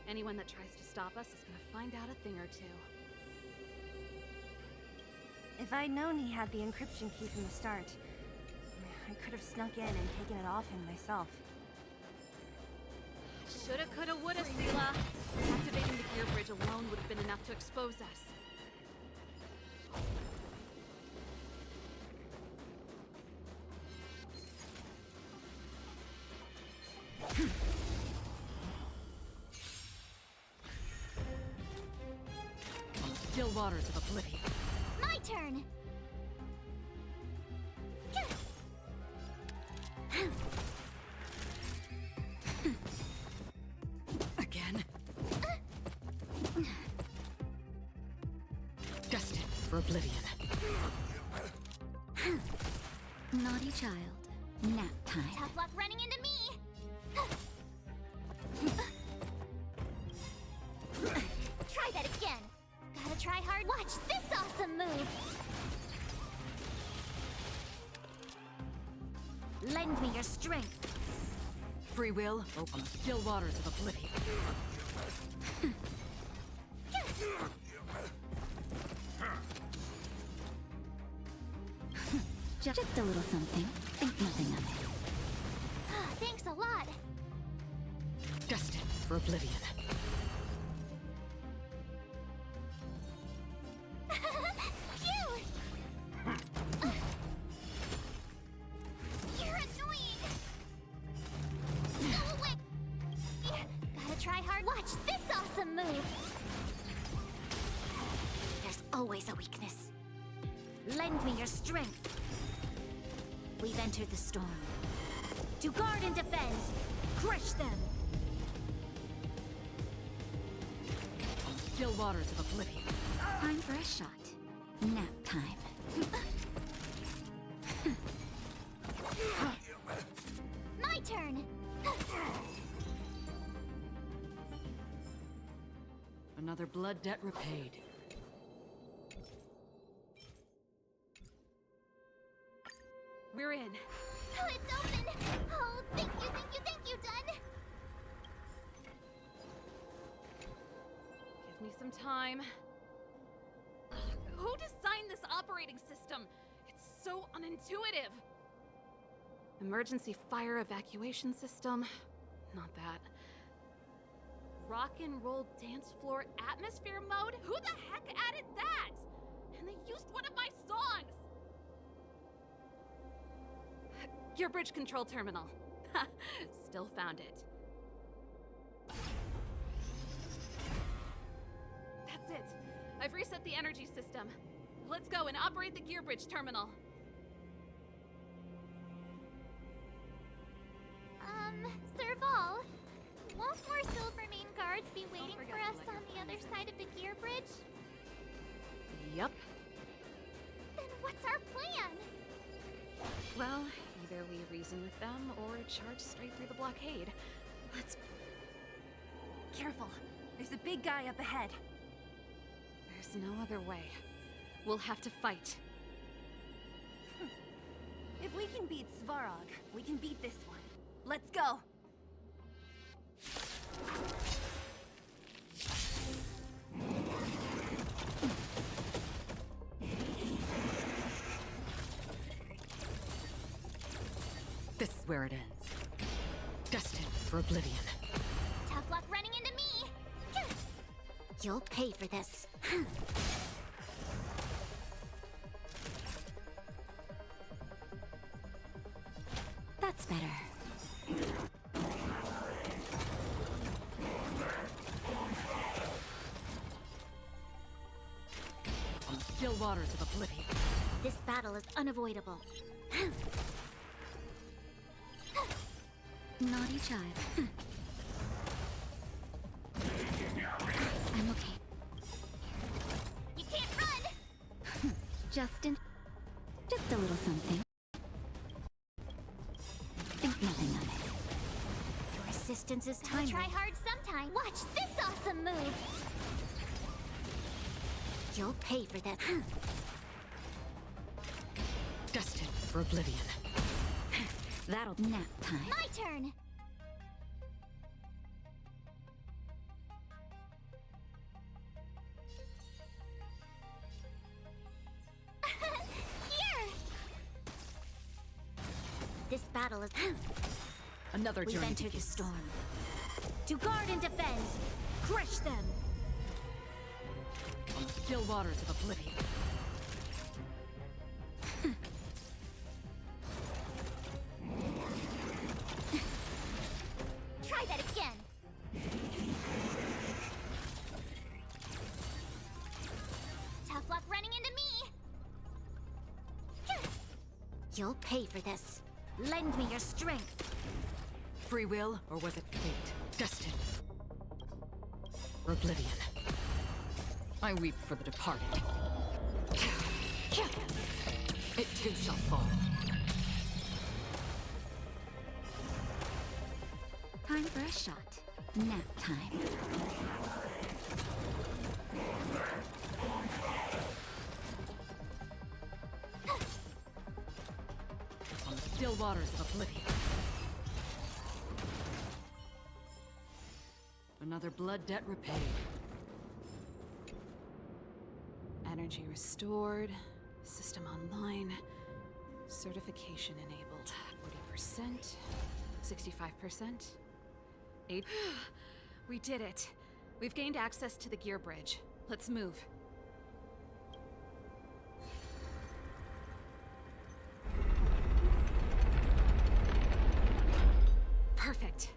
Anyone that tries to stop us is gonna find out a thing or two. If I'd known he had the encryption key from the start, I could have snuck in and taken it off him myself. Shoulda, coulda, woulda, Seela. Activating the gear bridge alone would have been enough to expose us. Still waters of oblivion. My turn! Again? Destined for oblivion. Naughty child. Nap time. Tough luck running into me! Try that again! Gotta try hard. Watch this awesome move! Lend me your strength. Free will, open the still waters of oblivion. Just a little something. Think nothing of it. Thanks a lot. Destined for oblivion. Phew! You're annoying. Go away. Gotta try hard. Watch this awesome move. There's always a weakness. Lend me your strength. We've entered the storm. To guard and defend. Crush them. Still waters of oblivion. Time for a shot. Nap time. My turn. Another blood debt repaid. We're in. Oh, it's open. Oh, thank you, Dun. Give me some time. Who designed this operating system? It's so unintuitive. Emergency fire evacuation system? Not that. Rock and roll dance floor atmosphere mode? Who the heck added that? And they used one of my songs! Gear bridge control terminal. Ha! Still found it. That's it. I've reset the energy system. Let's go and operate the gear bridge terminal. Serval, won't more Silvermane guards be waiting for us on the other side of the gear bridge? Yup. Then what's our plan? Well, either we reason with them or charge straight through the blockade. Let's... Careful. There's a big guy up ahead. There's no other way. We'll have to fight. If we can beat Svarog, we can beat this one. Let's go! This is where it ends. Destined for oblivion. Tough luck running into me! You'll pay for this. That's better. On the still waters of oblivion. This battle is unavoidable. Naughty child. I'm okay. You can't run! Just a little something. Think nothing of it. Your assistance is timely. Try hard sometime. Watch this awesome move! You'll pay for that. Destined for oblivion. That'll nap time. My turn! Here! This battle is... Another We've journey entered the begins. storm. To guard and defend! Crush them! On the still waters of oblivion. Try that again! Tough luck running into me! You'll pay for this. Lend me your strength. Free will, or was it fate? Destined for oblivion. I weep for the departed. It too shall fall. Time for a shot. Nap time. On the still waters of oblivion. Another blood debt repaid. energy restored. System online. Certification enabled. 40%. 65%. 8. We did it. We've gained access to the gear bridge. Let's move. Perfect.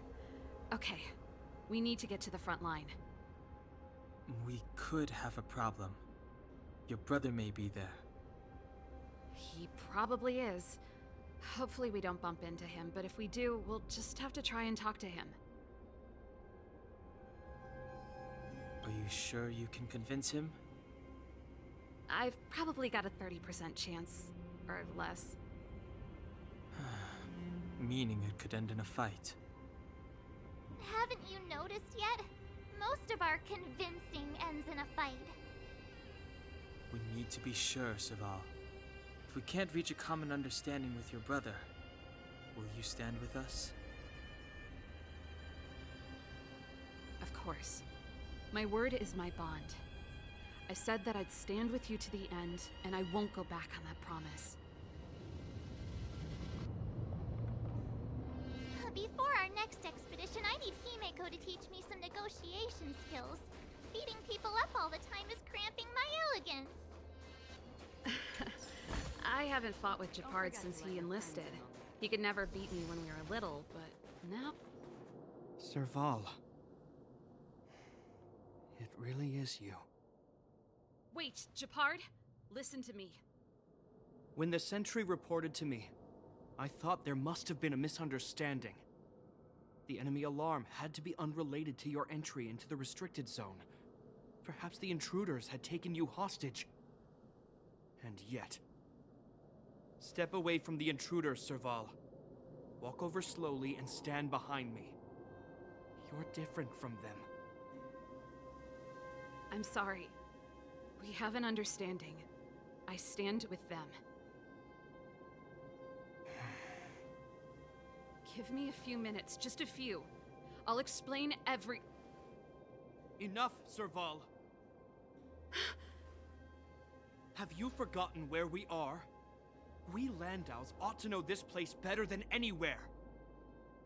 Okay. We need to get to the front line. We could have a problem. Your brother may be there. He probably is. Hopefully we don't bump into him, but if we do, we'll just have to try and talk to him. Are you sure you can convince him? I've probably got a 30% chance, or less. Meaning it could end in a fight. Haven't you noticed yet? Most of our convincing ends in a fight. We need to be sure, Serval. If we can't reach a common understanding with your brother, will you stand with us? Of course. My word is my bond. I said that I'd stand with you to the end, and I won't go back on that promise. Before our next expedition, I need Himeko to teach me some negotiation skills. Beating people up all the time is cramping my elegance. I haven't fought with Japard since he enlisted. He could never beat me when we were little, but now... Serval. It really is you. Wait, Japard? Listen to me. When the sentry reported to me, I thought there must have been a misunderstanding. The enemy alarm had to be unrelated to your entry into the restricted zone. Perhaps the intruders had taken you hostage. And yet... Step away from the intruders, Serval. Walk over slowly and stand behind me. You're different from them. I'm sorry. We have an understanding. I stand with them. Give me a few minutes, just a few. I'll explain every... Enough, Serval. Have you forgotten where we are? We Landaus ought to know this place better than anywhere.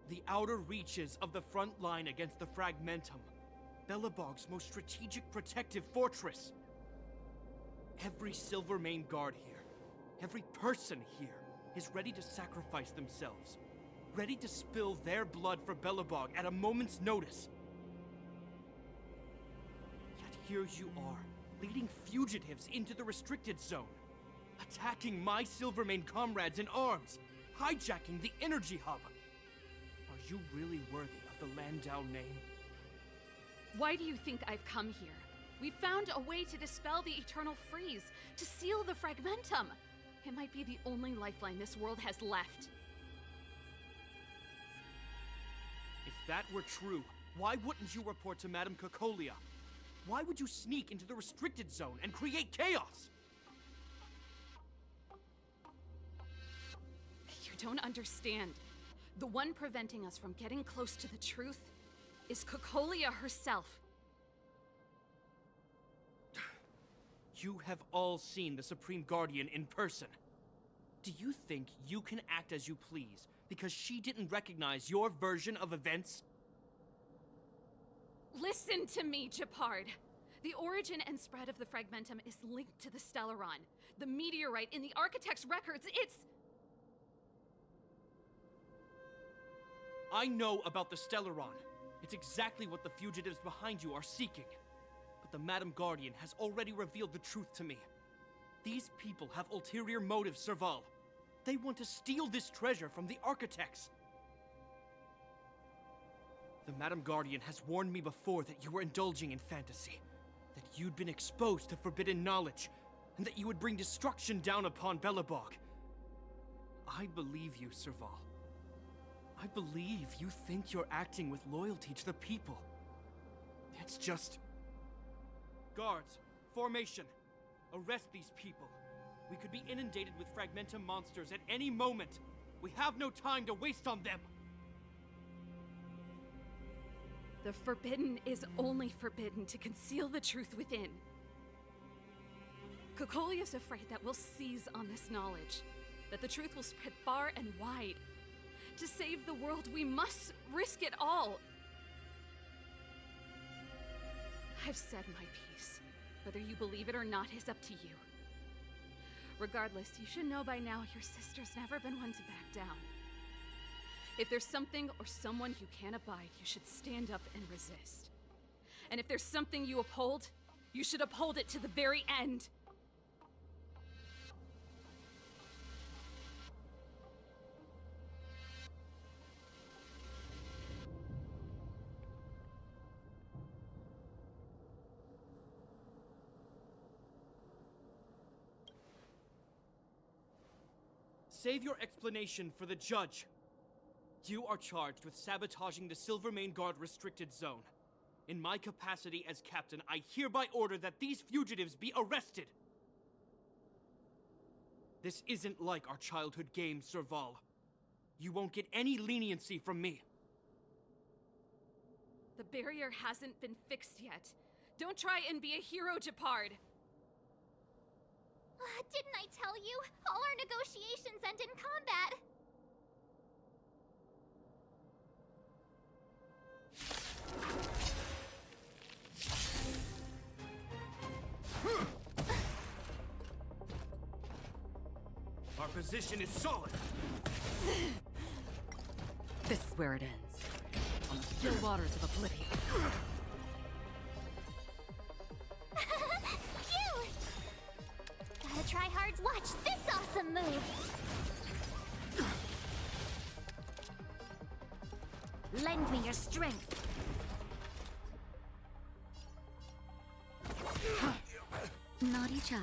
The outer reaches of the front line against the Fragmentum. Belobog's most strategic protective fortress. Every Silvermane guard here, every person here, is ready to sacrifice themselves. Ready to spill their blood for Belobog at a moment's notice. Yet here you are, leading fugitives into the restricted zone. Attacking my Silvermane comrades in arms. Hijacking the energy hub. Are you really worthy of the Landau name? Why do you think I've come here? We found a way to dispel the eternal freeze, to seal the Fragmentum. It might be the only lifeline this world has left. If that were true, why wouldn't you report to Madame Cocolia? Why would you sneak into the restricted zone and create chaos? You don't understand. The one preventing us from getting close to the truth is Cocolia herself. You have all seen the Supreme Guardian in person. Do you think you can act as you please because she didn't recognize your version of events? Listen to me, Japard. The origin and spread of the Fragmentum is linked to the Stellaron. The meteorite in the Architect's records, it's... I know about the Stellaron. It's exactly what the fugitives behind you are seeking. But the Madam Guardian has already revealed the truth to me. These people have ulterior motives, Serval. They want to steal this treasure from the Architects. The Madam Guardian has warned me before that you were indulging in fantasy. That you'd been exposed to forbidden knowledge. And that you would bring destruction down upon Belobog. I believe you, Serval. I believe you think you're acting with loyalty to the people. It's just... Guards, formation. Arrest these people. We could be inundated with Fragmentum monsters at any moment. We have no time to waste on them. The forbidden is only forbidden to conceal the truth within. Kokoli is afraid that we'll seize on this knowledge, that the truth will spread far and wide. To save the world, we must risk it all. I've said my piece. Whether you believe it or not is up to you. Regardless, you should know by now your sister's never been one to back down. If there's something or someone you can't abide, you should stand up and resist. And if there's something you uphold, you should uphold it to the very end. Save your explanation for the judge. You are charged with sabotaging the Silvermane Guard restricted zone. In my capacity as captain, I hereby order that these fugitives be arrested. This isn't like our childhood game, Serval. You won't get any leniency from me. The barrier hasn't been fixed yet. Don't try and be a hero, Japard. Didn't I tell you? All our negotiations end in combat. Our position is solid. This is where it ends. On the still waters of oblivion. Phew! Gotta try hard to watch this awesome move! Lend me your strength. Naughty child.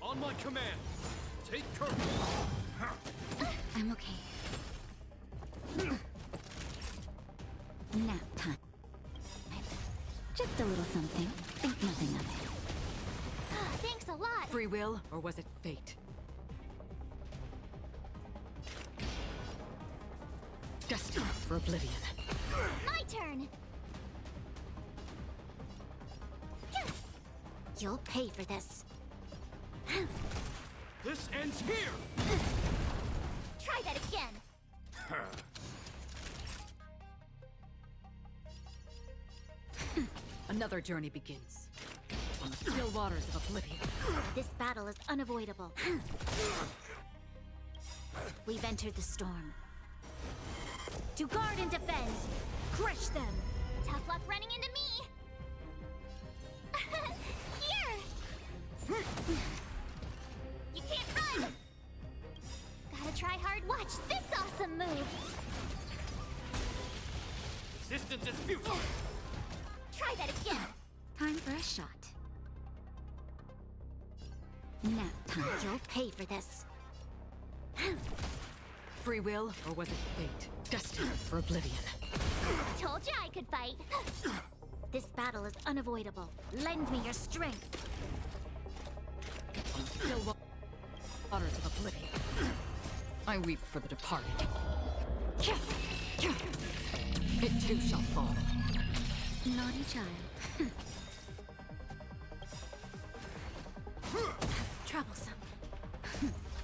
On my command, take courage. I'm okay. Nap time. Just a little something. Think nothing of it. Thanks a lot. Free will, or was it fate? Destined for oblivion. My turn. You'll pay for this. This ends here! Try that again. Another journey begins. On the still waters of oblivion. This battle is unavoidable. We've entered the storm. To guard and defend! Crush them! Tough luck running into me! Here! You can't run! Gotta try hard. Watch this awesome move! Resistance is futile! Try that again! Time for a shot. Nap time. You'll pay for this. Free will, or was it fate? Destined for oblivion. Told you I could fight. This battle is unavoidable. Lend me your strength. On the still waters of oblivion. I weep for the departed. It too shall fall. Naughty child. Troublesome.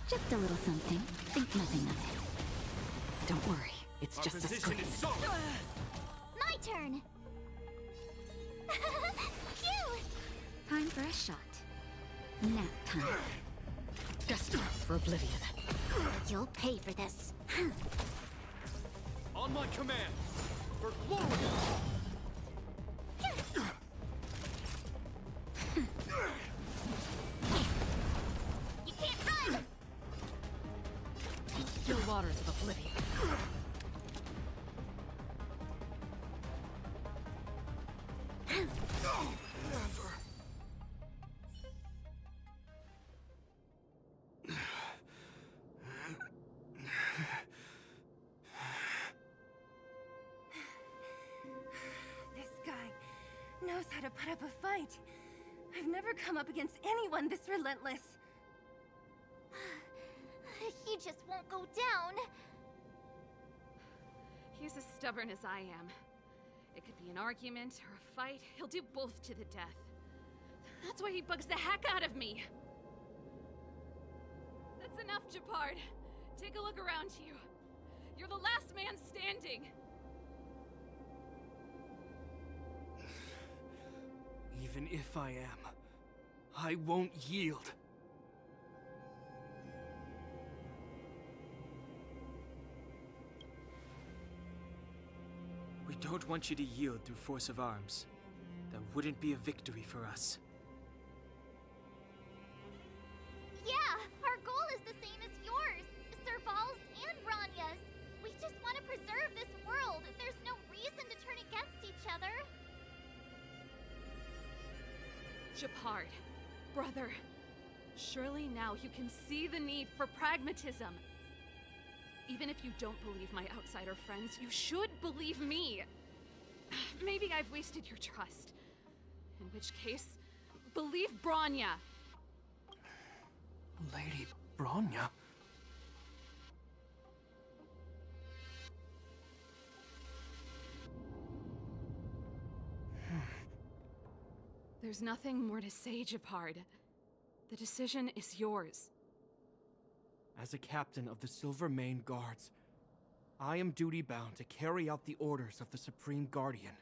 Just a little something. Think nothing of it. Don't worry, it's Our just a position scream. is solid! My turn! Phew! Time for a shot. Nap time. Destined for oblivion. You'll pay for this. On my command! For glory! You can't run! On the still waters of oblivion. This guy knows how to put up a fight. I've never come up against anyone this relentless. He just won't go down. He's as stubborn as I am. It could be an argument or a fight. He'll do both to the death. That's why he bugs the heck out of me. That's enough, Japard. Take a look around you. You're the last man standing. Even if I am, I won't yield. We don't want you to yield through force of arms. That wouldn't be a victory for us. Yeah, our goal is the same as yours, Serval's and Branya's. We just want to preserve this world. There's no reason to turn against each other. Japard, brother, surely now you can see the need for pragmatism. Even if you don't believe my outsider friends, you should believe me. Maybe I've wasted your trust. In which case, believe Bronya. Lady Bronya? There's nothing more to say, Japard. The decision is yours. As a captain of the Silvermane Guards, I am duty-bound to carry out the orders of the Supreme Guardian.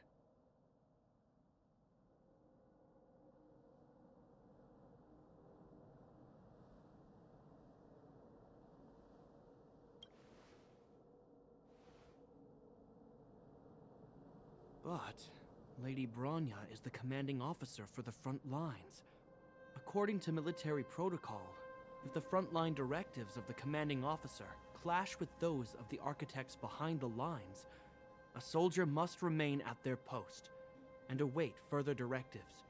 But Lady Bronya is the commanding officer for the front lines. According to military protocol, if the frontline directives of the commanding officer clash with those of the architects behind the lines, a soldier must remain at their post and await further directives.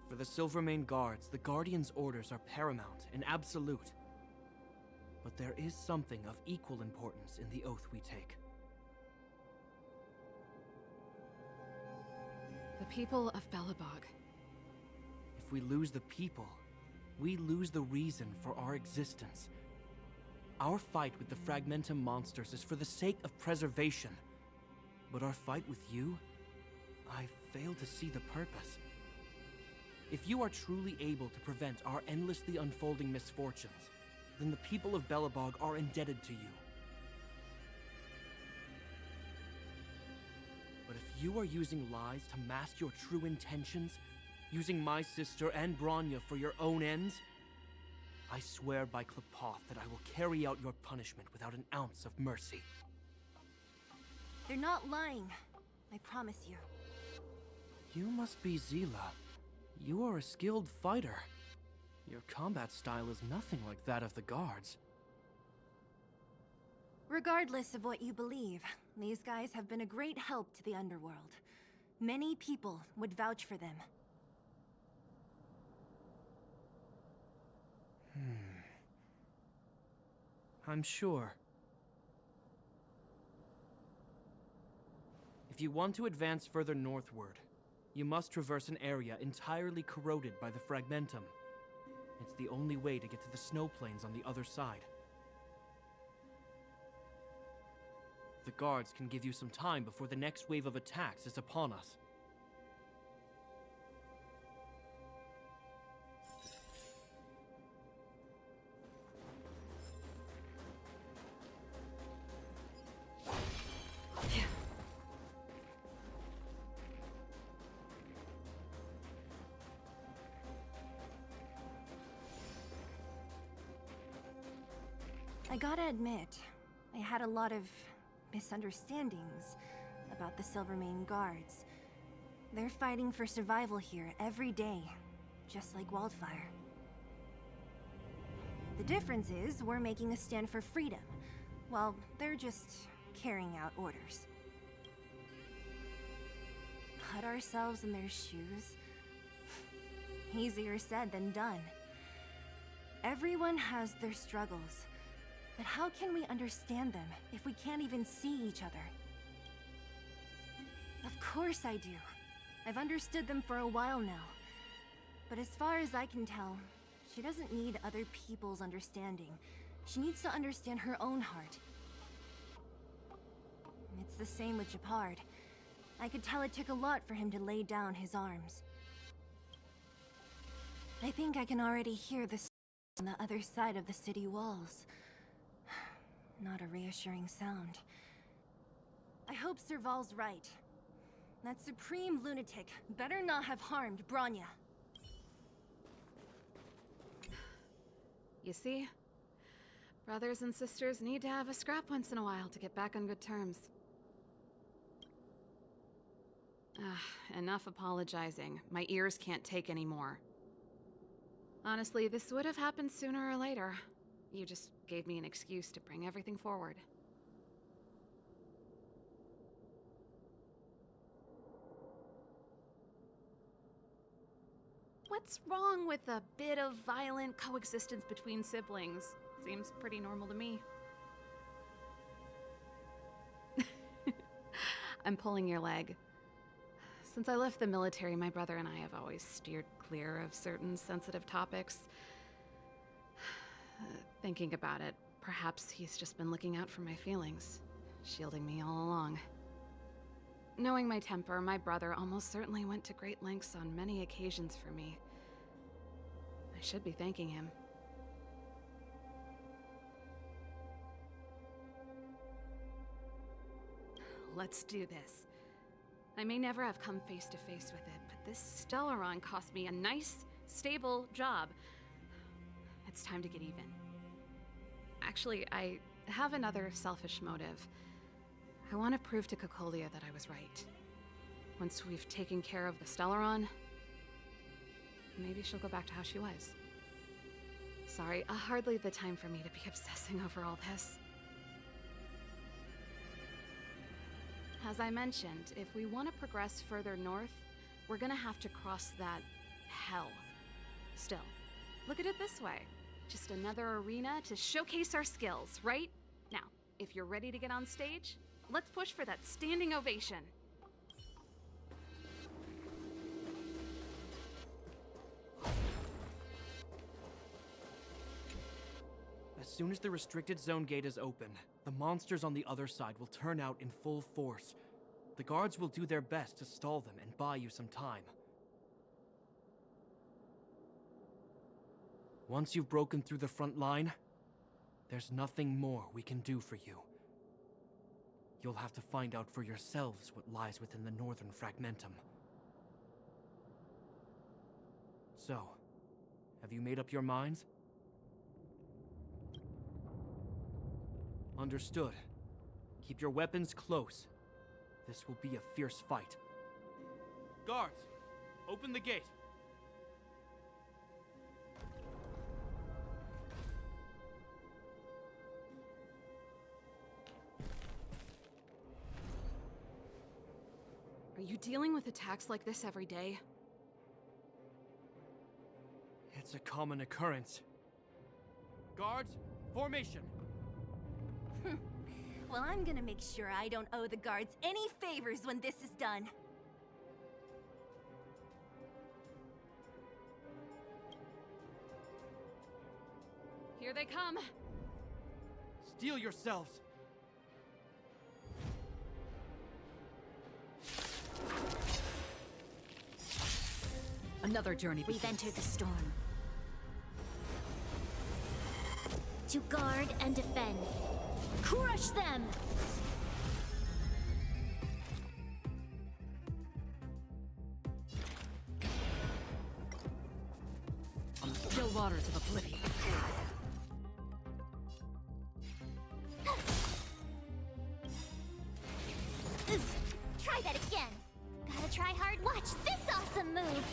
For the Silvermane Guards, the Guardian's orders are paramount and absolute. But there is something of equal importance in the oath we take. The people of Belobog. If we lose the people, we lose the reason for our existence. Our fight with the Fragmentum monsters is for the sake of preservation. But our fight with you, I fail to see the purpose. If you are truly able to prevent our endlessly unfolding misfortunes, then the people of Belobog are indebted to you. But if you are using lies to mask your true intentions, using my sister and Bronya for your own ends, I swear by Klepoth that I will carry out your punishment without an ounce of mercy. They're not lying. I promise you. You must be Zila. You are a skilled fighter. Your combat style is nothing like that of the guards. Regardless of what you believe, these guys have been a great help to the underworld. Many people would vouch for them. I'm sure. If you want to advance further northward, you must traverse an area entirely corroded by the Fragmentum. It's the only way to get to the snow plains on the other side. The guards can give you some time before the next wave of attacks is upon us. I gotta admit, I had a lot of misunderstandings about the Silvermane Guards. They're fighting for survival here every day, just like Wildfire. The difference is we're making a stand for freedom, while they're just carrying out orders. Put ourselves in their shoes? Easier said than done. Everyone has their struggles. But how can we understand them if we can't even see each other? Of course I do. I've understood them for a while now. But as far as I can tell, she doesn't need other people's understanding. She needs to understand her own heart. It's the same with Japard. I could tell it took a lot for him to lay down his arms. I think I can already hear the on the other side of the city walls. Not a reassuring sound. I hope Serval's right. That supreme lunatic better not have harmed Bronya. You see? Brothers and sisters need to have a scrap once in a while to get back on good terms. Enough apologizing. My ears can't take any more. Honestly, this would have happened sooner or later. You just gave me an excuse to bring everything forward. What's wrong with a bit of violent coexistence between siblings? Seems pretty normal to me. I'm pulling your leg. Since I left the military, my brother and I have always steered clear of certain sensitive topics. Thinking about it, perhaps he's just been looking out for my feelings, shielding me all along. Knowing my temper, my brother almost certainly went to great lengths on many occasions for me. I should be thanking him. Let's do this. I may never have come face to face with it, but this Stellaron cost me a nice, stable job. It's time to get even. Actually, I have another selfish motive. I want to prove to Cocolia that I was right. Once we've taken care of the Stellaron, maybe she'll go back to how she was. Sorry, hardly the time for me to be obsessing over all this. As I mentioned, if we want to progress further north, we're gonna have to cross that hell. Still, look at it this way. Just another arena to showcase our skills, right? Now, if you're ready to get on stage, let's push for that standing ovation. As soon as the restricted zone gate is open, the monsters on the other side will turn out in full force. The guards will do their best to stall them and buy you some time. Once you've broken through the front line, there's nothing more we can do for you. You'll have to find out for yourselves what lies within the northern fragmentum. So, have you made up your minds? Understood. Keep your weapons close. This will be a fierce fight. Guards, open the gate. Are you dealing with attacks like this every day? It's a common occurrence. Guards, formation! Well, I'm gonna make sure I don't owe the guards any favors when this is done. Here they come! Steel yourselves! Another journey begins. We've entered the storm. To guard and defend. Crush them! On the still waters of oblivion. Try that again. Gotta try hard. Watch this awesome move.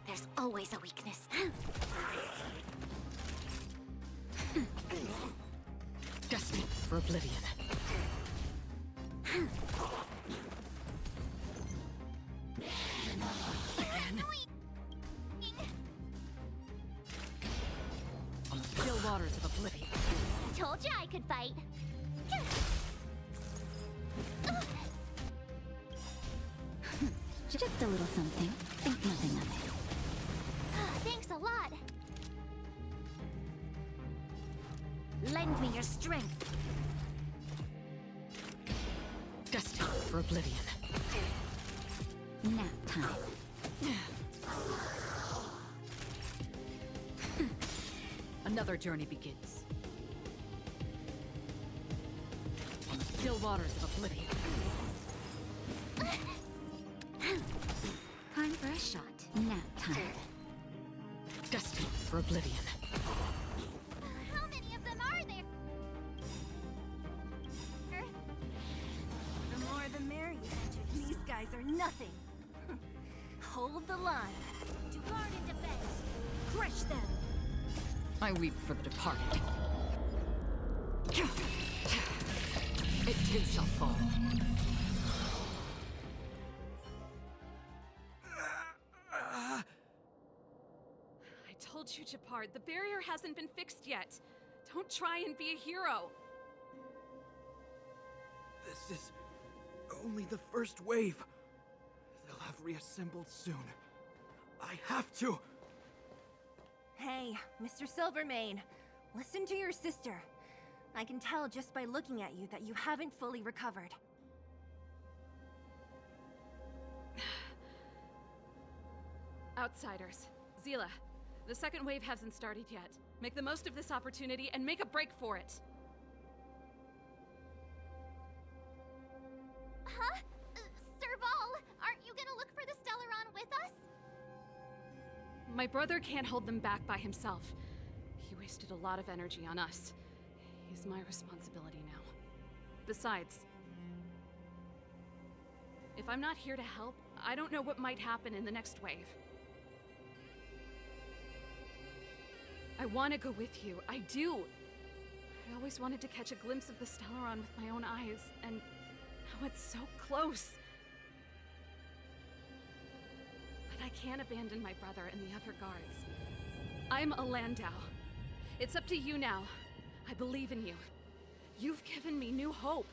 There's always a weakness. Destined for oblivion. Again. On the still waters of oblivion. Told you I could fight. Just a little something. Think nothing of it. Thanks a lot. Lend me your strength. Destined for oblivion. Nap time. Another journey begins. On the still waters of oblivion. Time for a shot. Nap time. Destined for oblivion. How many of them are there? The more the merrier. These guys are nothing. Hold the line. To guard and defend. Crush them. I weep for the departed. It too shall fall. I told you, Japard, the barrier hasn't been fixed yet. Don't try and be a hero. This is only the first wave. They'll have reassembled soon. I have to. Hey, Mr. Silvermane, listen to your sister. I can tell just by looking at you that you haven't fully recovered. Outsiders. Zila, the second wave hasn't started yet. Make the most of this opportunity and make a break for it. Huh? Serval, aren't you gonna look for the Stellaron with us? My brother can't hold them back by himself. He wasted a lot of energy on us. He's my responsibility now. Besides, if I'm not here to help, I don't know what might happen in the next wave. I want to go with you. I do. I always wanted to catch a glimpse of the Stellaron with my own eyes, and now it's so close. But I can't abandon my brother and the other guards. I'm a Landau. It's up to you now. I believe in you. You've given me new hope.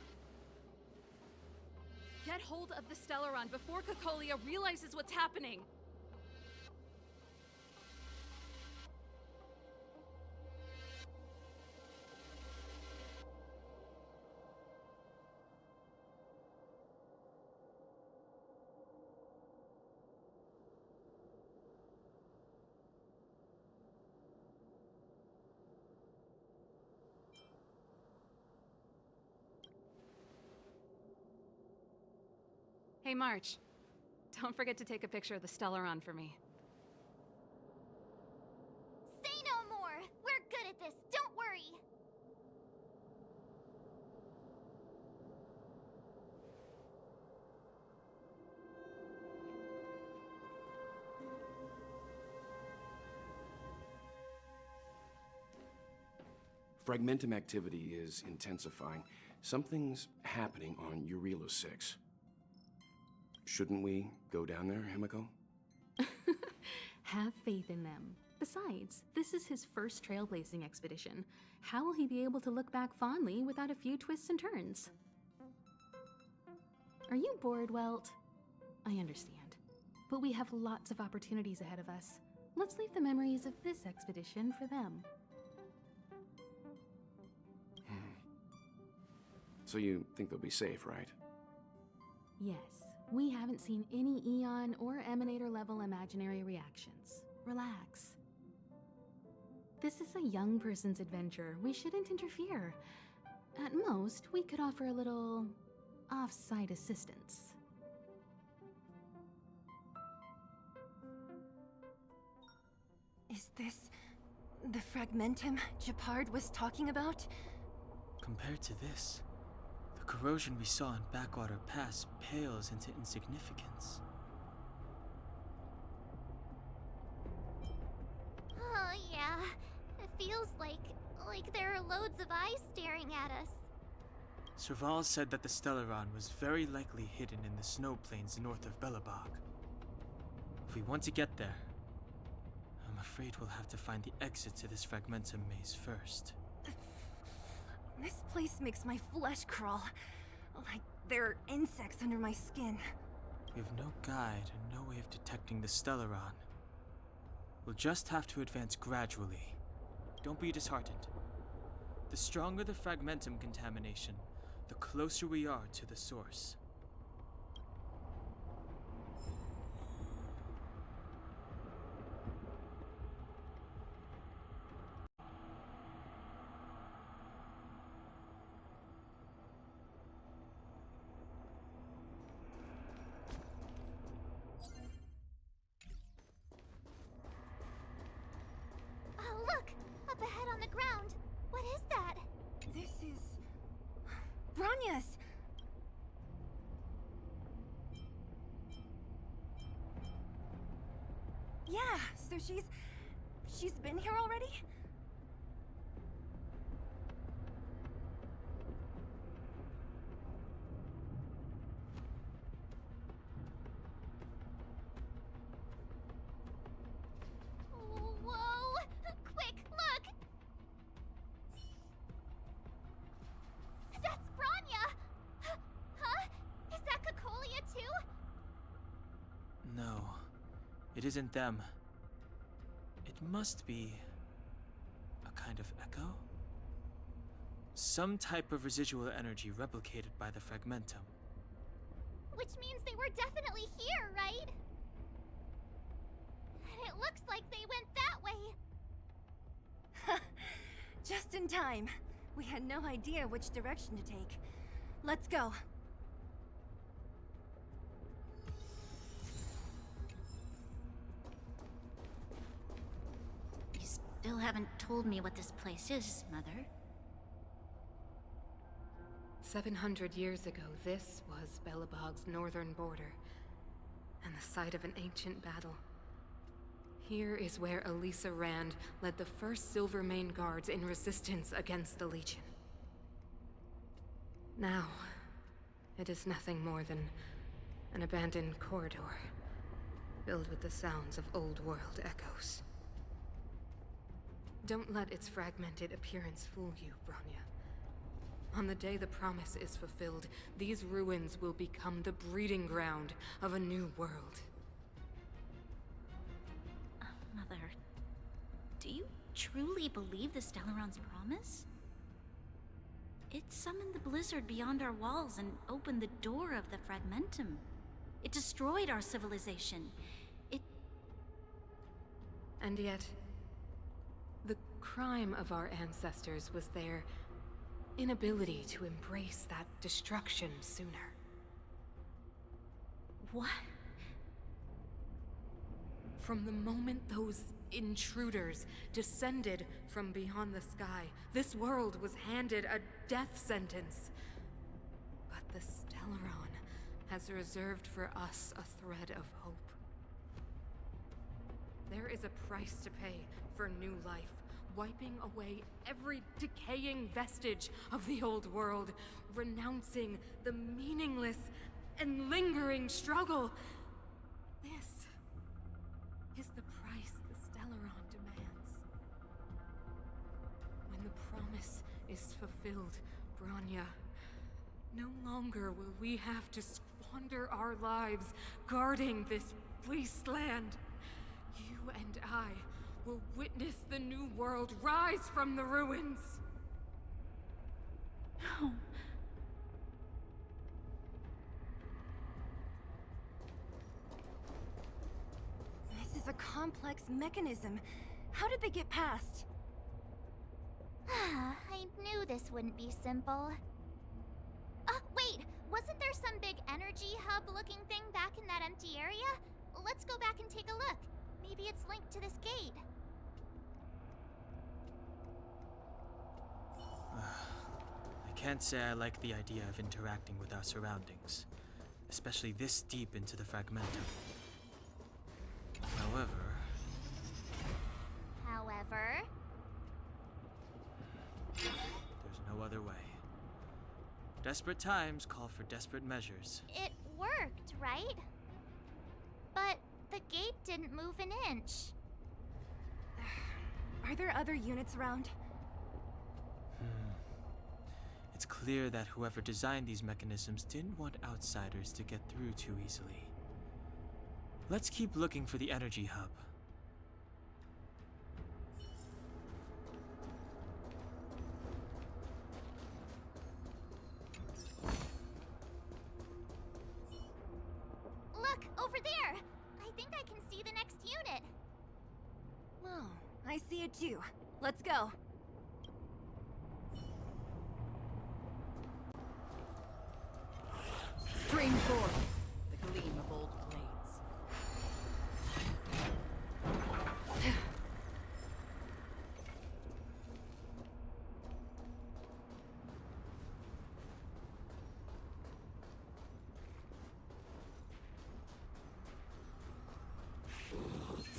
Get hold of the Stellaron before Cocolia realizes what's happening. Hey, March. Don't forget to take a picture of the Stellaron for me. Say no more! We're good at this, don't worry! Fragmentum activity is intensifying. Something's happening on Eurilo 6. Shouldn't we go down there, Himiko? Have faith in them. Besides, this is his first trailblazing expedition. How will he be able to look back fondly without a few twists and turns? Are you bored, Welt? I understand. But we have lots of opportunities ahead of us. Let's leave the memories of this expedition for them. So you think they'll be safe, right? Yes. We haven't seen any Eon or Emanator level imaginary reactions. Relax. This is a young person's adventure. We shouldn't interfere. At most, we could offer a little off-site assistance. Is this the Fragmentum Japard was talking about? Compared to this, the corrosion we saw in Backwater Pass pales into insignificance. Oh, yeah. It feels like there are loads of eyes staring at us. Serval said that the Stellaron was very likely hidden in the snow plains north of Belobog. If we want to get there, I'm afraid we'll have to find the exit to this Fragmentum maze first. This place makes my flesh crawl. Like there are insects under my skin. We have no guide and no way of detecting the Stellaron. We'll just have to advance gradually. Don't be disheartened. The stronger the fragmentum contamination, the closer we are to the source. Oh, look! Up ahead on the ground! What is that? This is... Bronya's! Yeah, so she's been here already? Whoa! Quick, look! That's Bronya! Huh? Is that Cocolia too? No, it isn't them. It must be a kind of echo? Some type of residual energy replicated by the fragmentum. Which means they were definitely here, right? And it looks like they went that way. Just in time. We had no idea which direction to take. Let's go. You still haven't told me what this place is, Mother. 700 years ago, this was Belobog's northern border, and the site of an ancient battle. Here is where Elisa Rand led the first Silvermane Guards in resistance against the Legion. Now, it is nothing more than an abandoned corridor, filled with the sounds of old-world echoes. Don't let its fragmented appearance fool you, Bronya. On the day the promise is fulfilled, these ruins will become the breeding ground of a new world. Mother, do you truly believe the Stellaron's promise? It summoned the blizzard beyond our walls and opened the door of the fragmentum. It destroyed our civilization. And yet, the crime of our ancestors was their inability to embrace that destruction sooner. What? From the moment those intruders descended from beyond the sky, this world was handed a death sentence. But the Stellaron has reserved for us a thread of hope. There is a price to pay for new life, wiping away every decaying vestige of the old world, renouncing the meaningless and lingering struggle. This is the price the Stellaron demands. When the promise is fulfilled, Bronya, no longer will we have to squander our lives guarding this wasteland. You and I will witness the new world rise from the ruins. No. This is a complex mechanism. How did they get past? I knew this wouldn't be simple. Wait! Wasn't there some big energy hub-looking thing back in that empty area? Let's go back and take a look. Maybe it's linked to this gate. I can't say I like the idea of interacting with our surroundings, especially this deep into the fragmentum. However, there's no other way. Desperate times call for desperate measures. it worked, right? But the gate didn't move an inch. Are there other units around? It's clear that whoever designed these mechanisms didn't want outsiders to get through too easily. Let's keep looking for the energy hub. Look, over there! I think I can see the next unit. Oh, I see it too. Let's go. Stream forth, the gleam of old blades.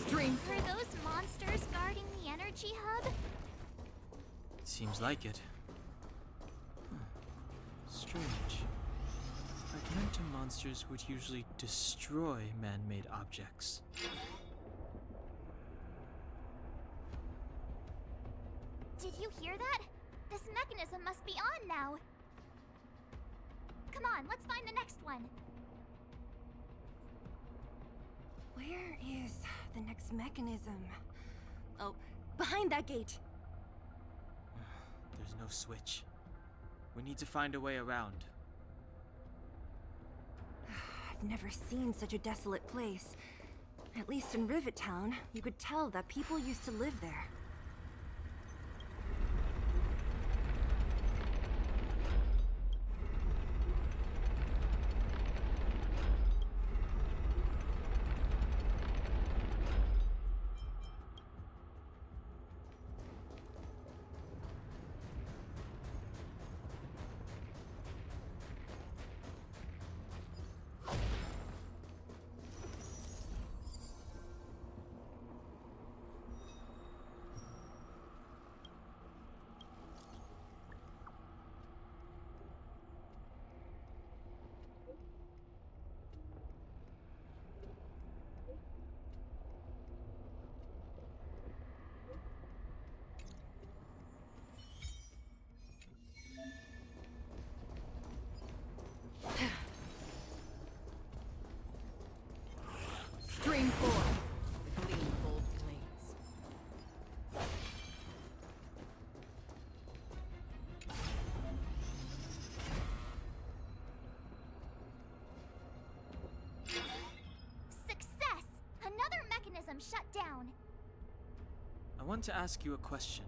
Stream Were those monsters guarding the energy hub? It seems like it. Strange. Fragmentum monsters would usually destroy man-made objects. Did you hear that? This mechanism must be on now. Come on, let's find the next one. Where is the next mechanism? Oh, behind that gate. There's no switch. We need to find a way around. I've never seen such a desolate place. At least in Rivet Town, you could tell that people used to live there. Stream forth, the gleam of old blades. Success! Another mechanism shut down. I want to ask you a question.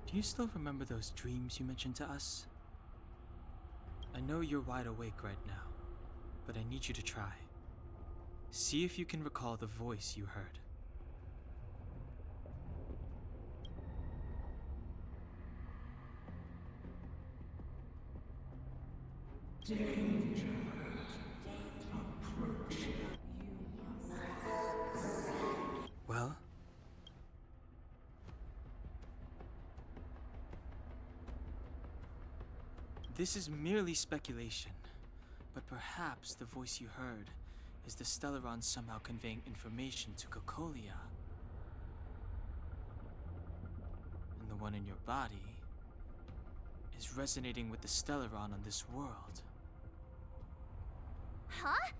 Do you still remember those dreams you mentioned to us? I know you're wide awake right now, but I need you to try. See if you can recall the voice you heard. Well? This is merely speculation, but perhaps the voice you heard is the Stellaron somehow conveying information to Cocolia. And the one in your body is resonating with the Stellaron on this world. Huh?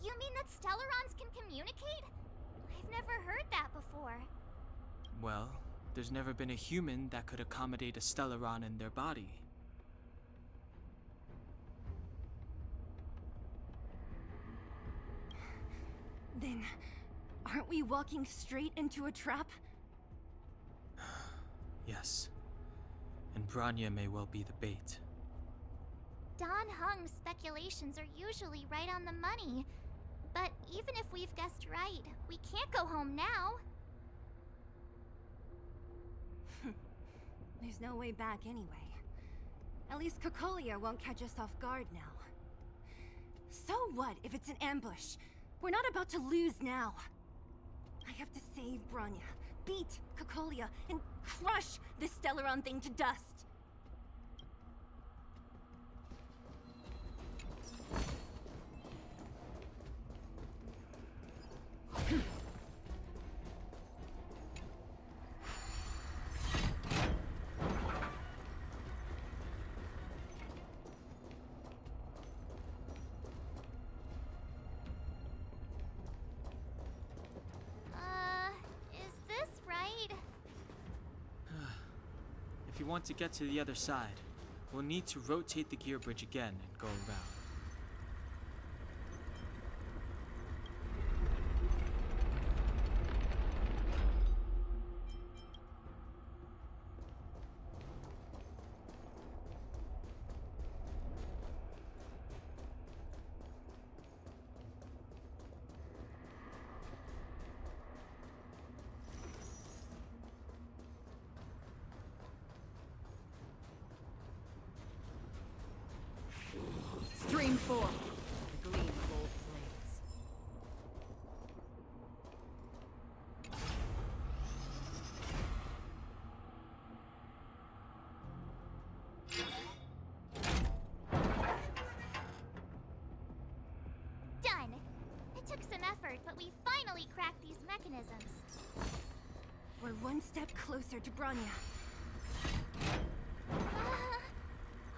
You mean that Stellarons can communicate? I've never heard that before. Well, there's never been a human that could accommodate a Stellaron in their body. Then, aren't we walking straight into a trap? Yes. And Branya may well be the bait. Don Hung's speculations are usually right on the money. But even if we've guessed right, we can't go home now. There's no way back anyway. At least Cocolia won't catch us off guard now. So what if it's an ambush? We're not about to lose now. I have to save Branya, beat Cocolia, and crush this Stellaron thing to dust. want to get to the other side, we'll need to rotate the gear bridge again and go around. Stream 4. The gleam of old blades. Done. It took some effort, but we finally cracked these mechanisms. We're one step closer to Bronya.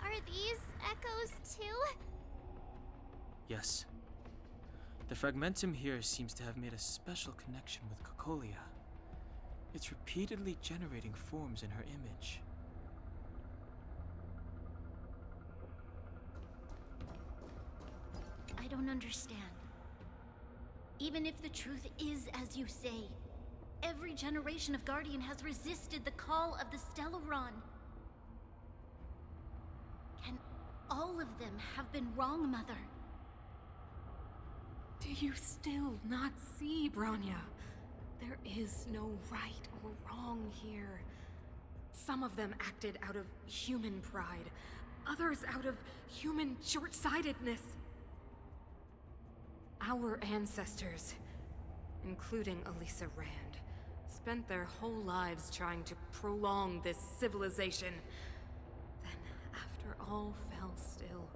Are these echoes too? Yes. The fragmentum here seems to have made a special connection with Cocolia. It's repeatedly generating forms in her image. I don't understand. Even if the truth is as you say, every generation of Guardian has resisted the call of the Stellaron. Can all of them have been wrong, Mother? Do you still not see, Bronya? There is no right or wrong here. Some of them acted out of human pride, others out of human short-sightedness. Our ancestors, including Elisa Rand, spent their whole lives trying to prolong this civilization. Then, after all fell still,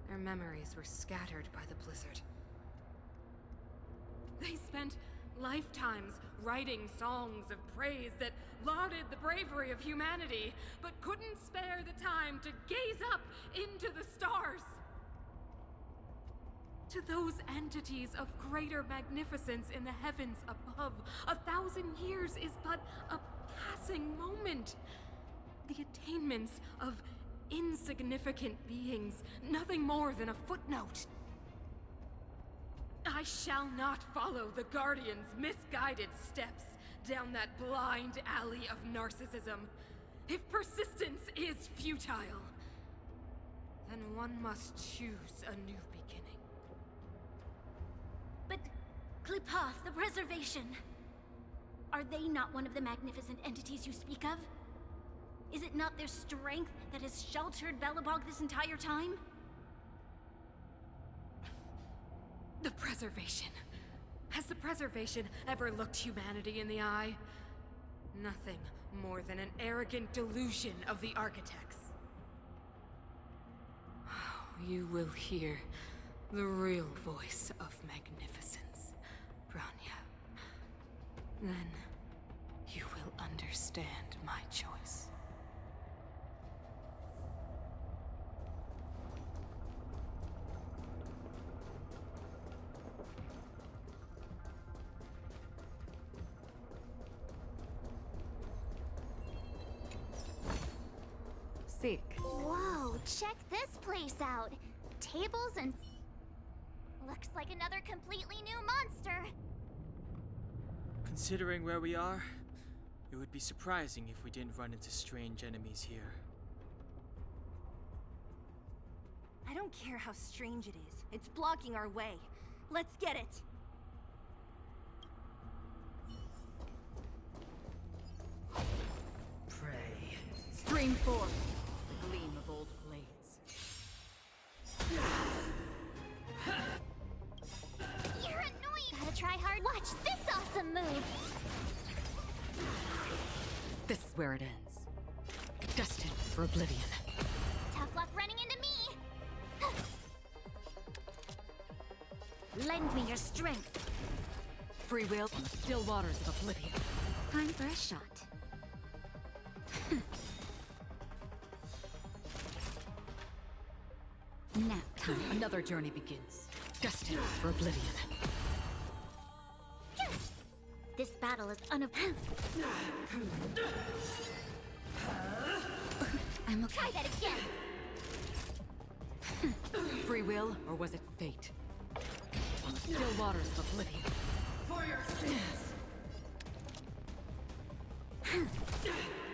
their memories were scattered by the blizzard. They spent lifetimes writing songs of praise that lauded the bravery of humanity, but couldn't spare the time to gaze up into the stars. To those entities of greater magnificence in the heavens above, 1,000 years is but a passing moment. The attainments of insignificant beings, nothing more than a footnote. I shall not follow the Guardian's misguided steps down that blind alley of narcissism. If persistence is futile, then one must choose a new beginning. But Klipoth, the Preservation, are they not one of the magnificent entities you speak of? Is it not their strength that has sheltered Belobog this entire time? The Preservation. Has the Preservation ever looked humanity in the eye? Nothing more than an arrogant delusion of the architects. You will hear the real voice of magnificence, Bronya. Then you will understand my choice. Seek. Whoa, check this place out. Tables and... Looks like another completely new monster. Considering where we are, it would be surprising if we didn't run into strange enemies here. I don't care how strange it is. It's blocking our way. Let's get it. Pray. Stream 4. The gleam of old blades. You're annoying! Gotta try hard. Watch this awesome move! This is where it ends. Destined for oblivion. Tough luck running into me! Lend me your strength. Free will on the still waters of oblivion. Time for a shot. Nap time. Another journey begins. Destined for oblivion. This battle is I'm okay. Try that again! Free will, or was it fate? On the still waters of oblivion. For your sins!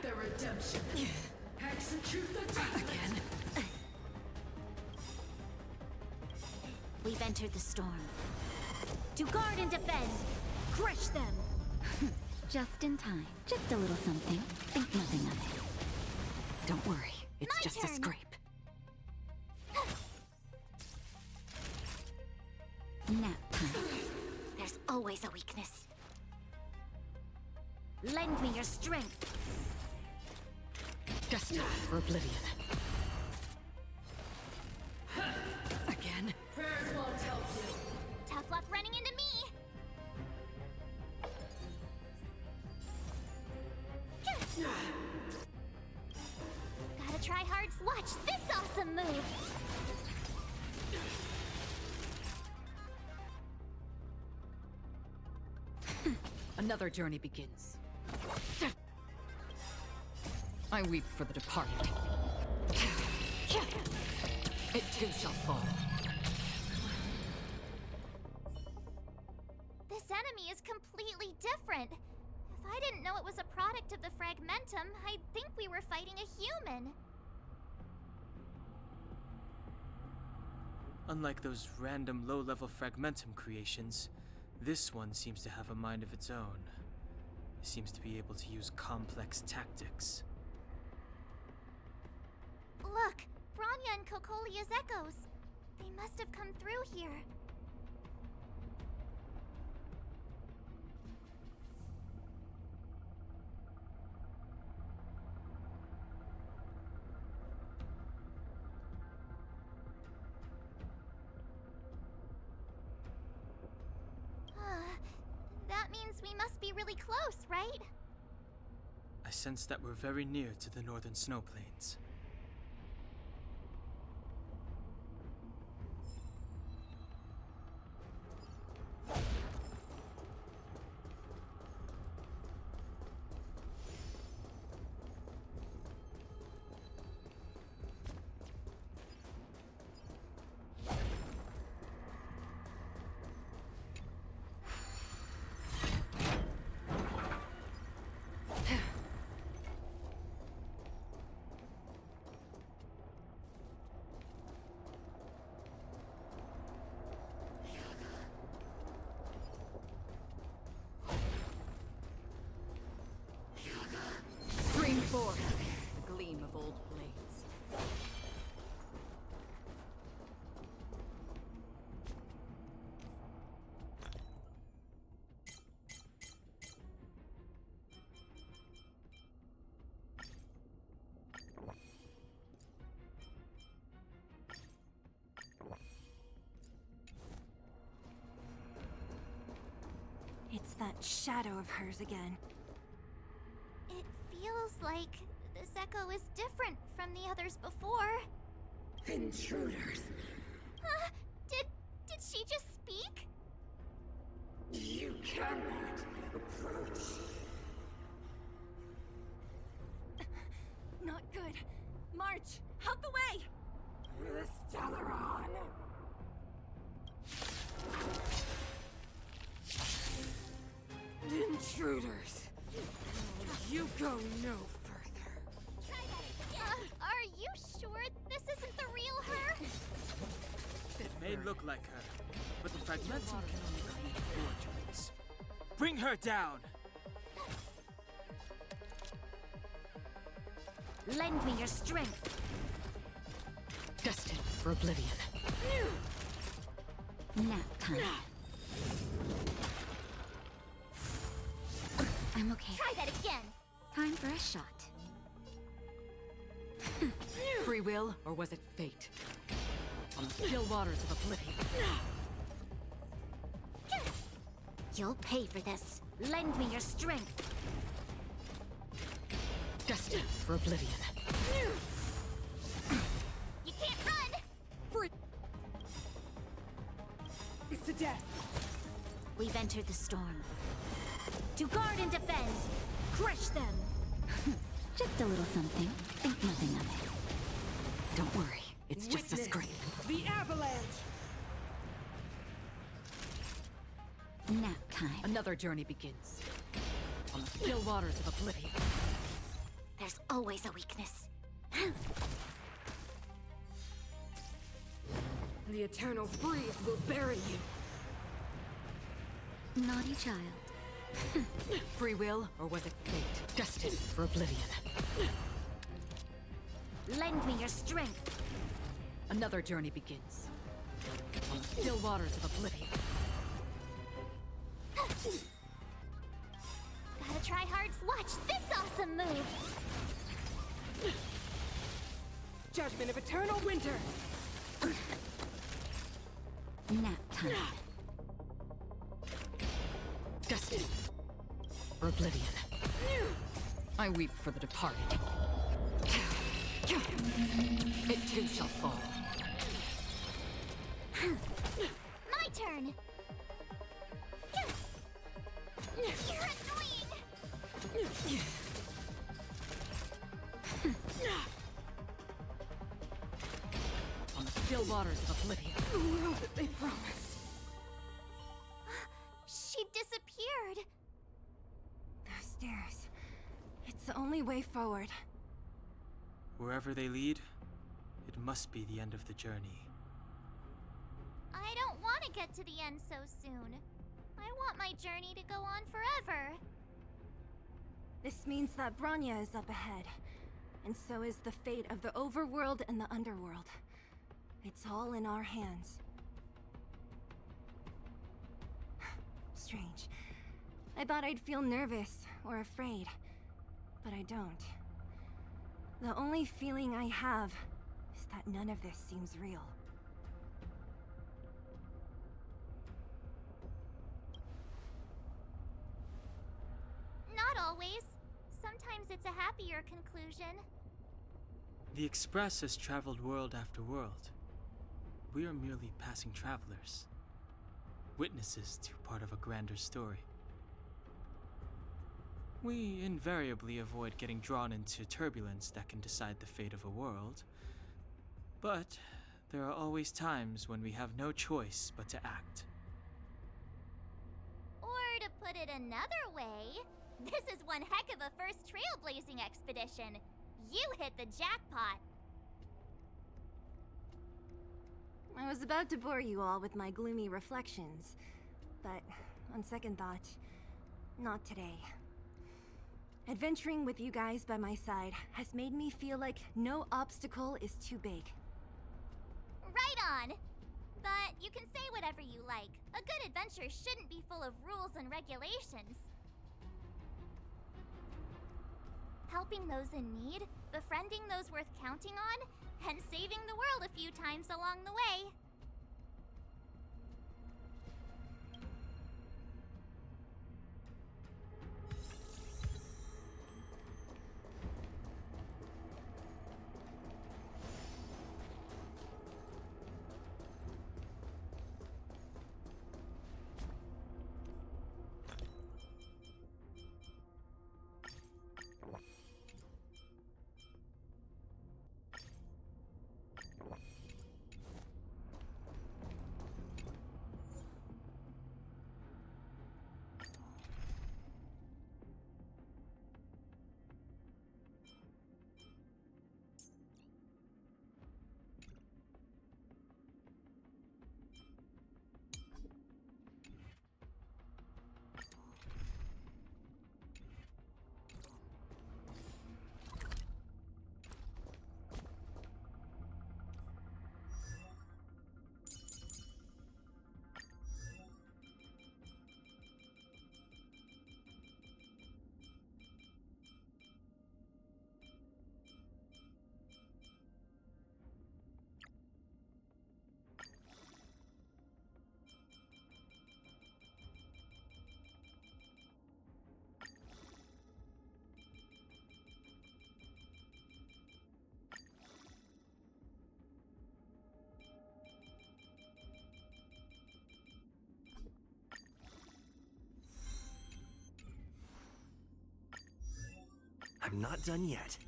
The redemption. Execute the judgment. Again. We've entered the storm. To guard and defend! Crush them! Just in time. Just a little something. Think nothing of it. Don't worry, it's My just turn. a scrape. Nap time. There's always a weakness. Lend me your strength. Destined for oblivion. Again? Prayers won't help you. Tough luck running into me. Gotta try hard. Watch this awesome move. Another journey begins. I weep for the departed. It too shall fall. This enemy is completely different. If I didn't know it was a product of the Fragmentum, I'd think we were fighting a human. Unlike those random low-level Fragmentum creations, this one seems to have a mind of its own. It seems to be able to use complex tactics. Look, Bronya and Kokolia's echoes. They must have come through here. That means we must be really close, right? I sense that we're very near to the northern snow plains. Stream forth, the gleam of old blades. It's that shadow of hers again. It feels like this echo is different from the others before. Intruders! Did she just speak? You cannot approach. Not good. March, out the way! The Stellaron! Intruders! You go no further. Try that again. Are you sure this isn't the real her? It may look like her, but the Fragmentum can only create forgeries. Bring her down! Lend me your strength. Destined for oblivion. Nap time. I'm okay. Try that again. Time for a shot. Free will, or was it fate? On the still waters of oblivion. You'll pay for this. Lend me your strength. Destined for oblivion. You can't run! It's to death! We've entered the storm. To guard and defend! Crush them! Just a little something. Think nothing of it. Don't worry, it's just a scrape. The avalanche! Nap time. Another journey begins. On the still waters of oblivion. There's always a weakness. The eternal freeze will bury you. Naughty child. Free will, or was it fate? Destined for oblivion. Lend me your strength. Another journey begins. On the still waters of oblivion. Gotta try hard. Watch this awesome move. Judgment of eternal winter. Nap time. Destined for oblivion. I weep for the departed. It too shall fall. My turn. You're annoying. On the still waters of oblivion. Who wrote it, they promised? She disappeared. Those stairs. It's the only way forward. Wherever they lead, it must be the end of the journey. I don't want to get to the end so soon. I want my journey to go on forever. This means that Bronya is up ahead. And so is the fate of the overworld and the underworld. It's all in our hands. Strange. I thought I'd feel nervous or afraid, but I don't. The only feeling I have is that none of this seems real. Not always. Sometimes it's a happier conclusion. The Express has traveled world after world. We are merely passing travelers, witnesses to part of a grander story. We invariably avoid getting drawn into turbulence that can decide the fate of a world. But there are always times when we have no choice but to act. Or to put it another way, this is one heck of a first trailblazing expedition. You hit the jackpot. I was about to bore you all with my gloomy reflections, but on second thought, not today. Adventuring with you guys by my side has made me feel like no obstacle is too big. Right on! But you can say whatever you like. A good adventure shouldn't be full of rules and regulations. Helping those in need, befriending those worth counting on, and saving the world a few times along the way. I'm not done yet.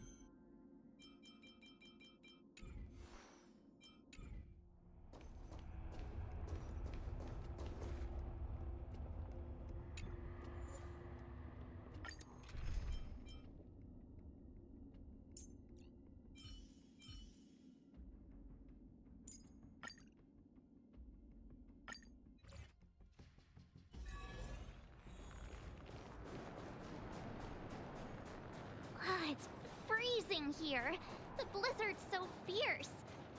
It's freezing here. The blizzard's so fierce.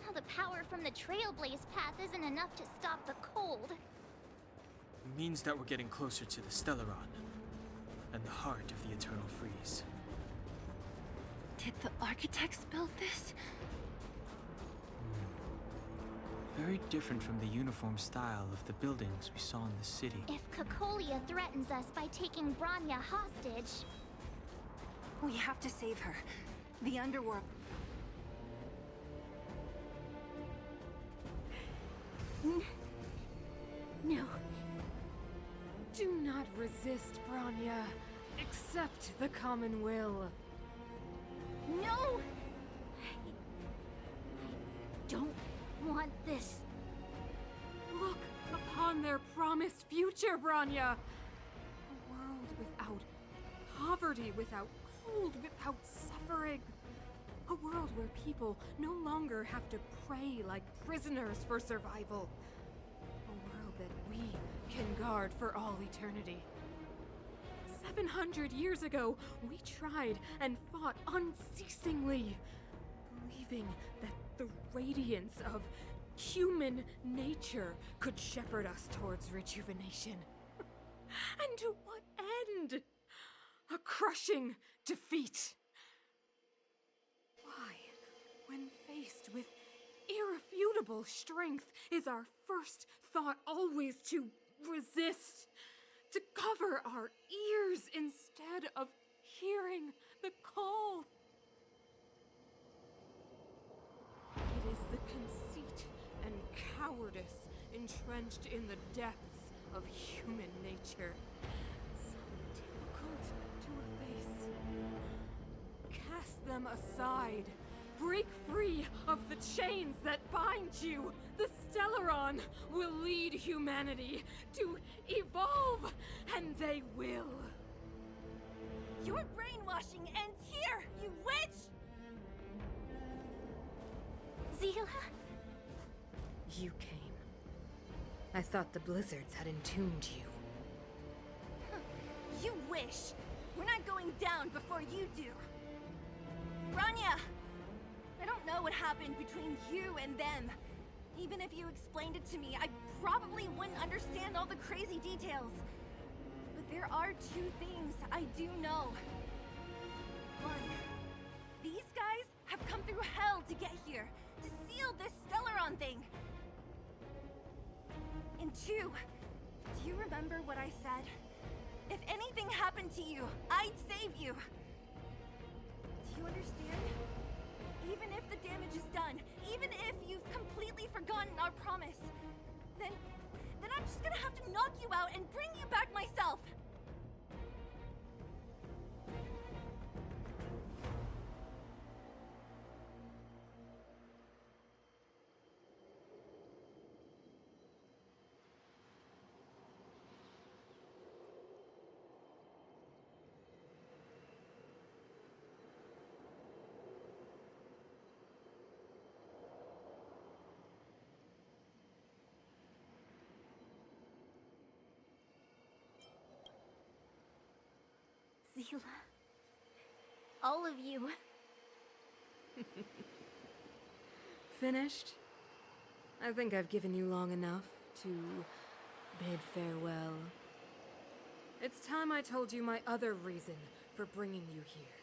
Now the power from the Trailblaze path isn't enough to stop the cold. It means that we're getting closer to the Stellaron, and the heart of the Eternal Freeze. Did the architects build this? Very different from the uniform style of the buildings we saw in the city. If Cocolia threatens us by taking Bronya hostage... We have to save her. The underworld... No. Do not resist, Bronya. Accept the common will. No! I don't want this. Look upon their promised future, Bronya! A world without poverty, without cold, without suffering. A world where people no longer have to pray like prisoners for survival. A world that we can guard for all eternity. 700 years ago, we tried and fought unceasingly, believing that the radiance of human nature could shepherd us towards rejuvenation. And to what end? A crushing defeat. Why, when faced with irrefutable strength, is our first thought always to resist? To cover our ears instead of hearing the call? It is the conceit and cowardice entrenched in the depths of human nature. So difficult to efface. Cast them aside. Break free of the chains that bind you. The Stellaron will lead humanity to evolve, and they will. Your brainwashing ends here, you witch! Zila? You came. I thought the blizzards had entombed you. You wish. We're not going down before you do. Bronya! I don't know what happened between you and them. Even if you explained it to me, I probably wouldn't understand all the crazy details. But there are two things I do know. One, these guys have come through hell to get here, to seal this Stellaron thing. And two, do you remember what I said? If anything happened to you, I'd save you. Do you understand? Even if the damage is done, even if you've completely forgotten our promise, then I'm just gonna have to knock you out and bring you back myself. Zila. All of you. Finished? I think I've given you long enough to bid farewell. It's time I told you my other reason for bringing you here,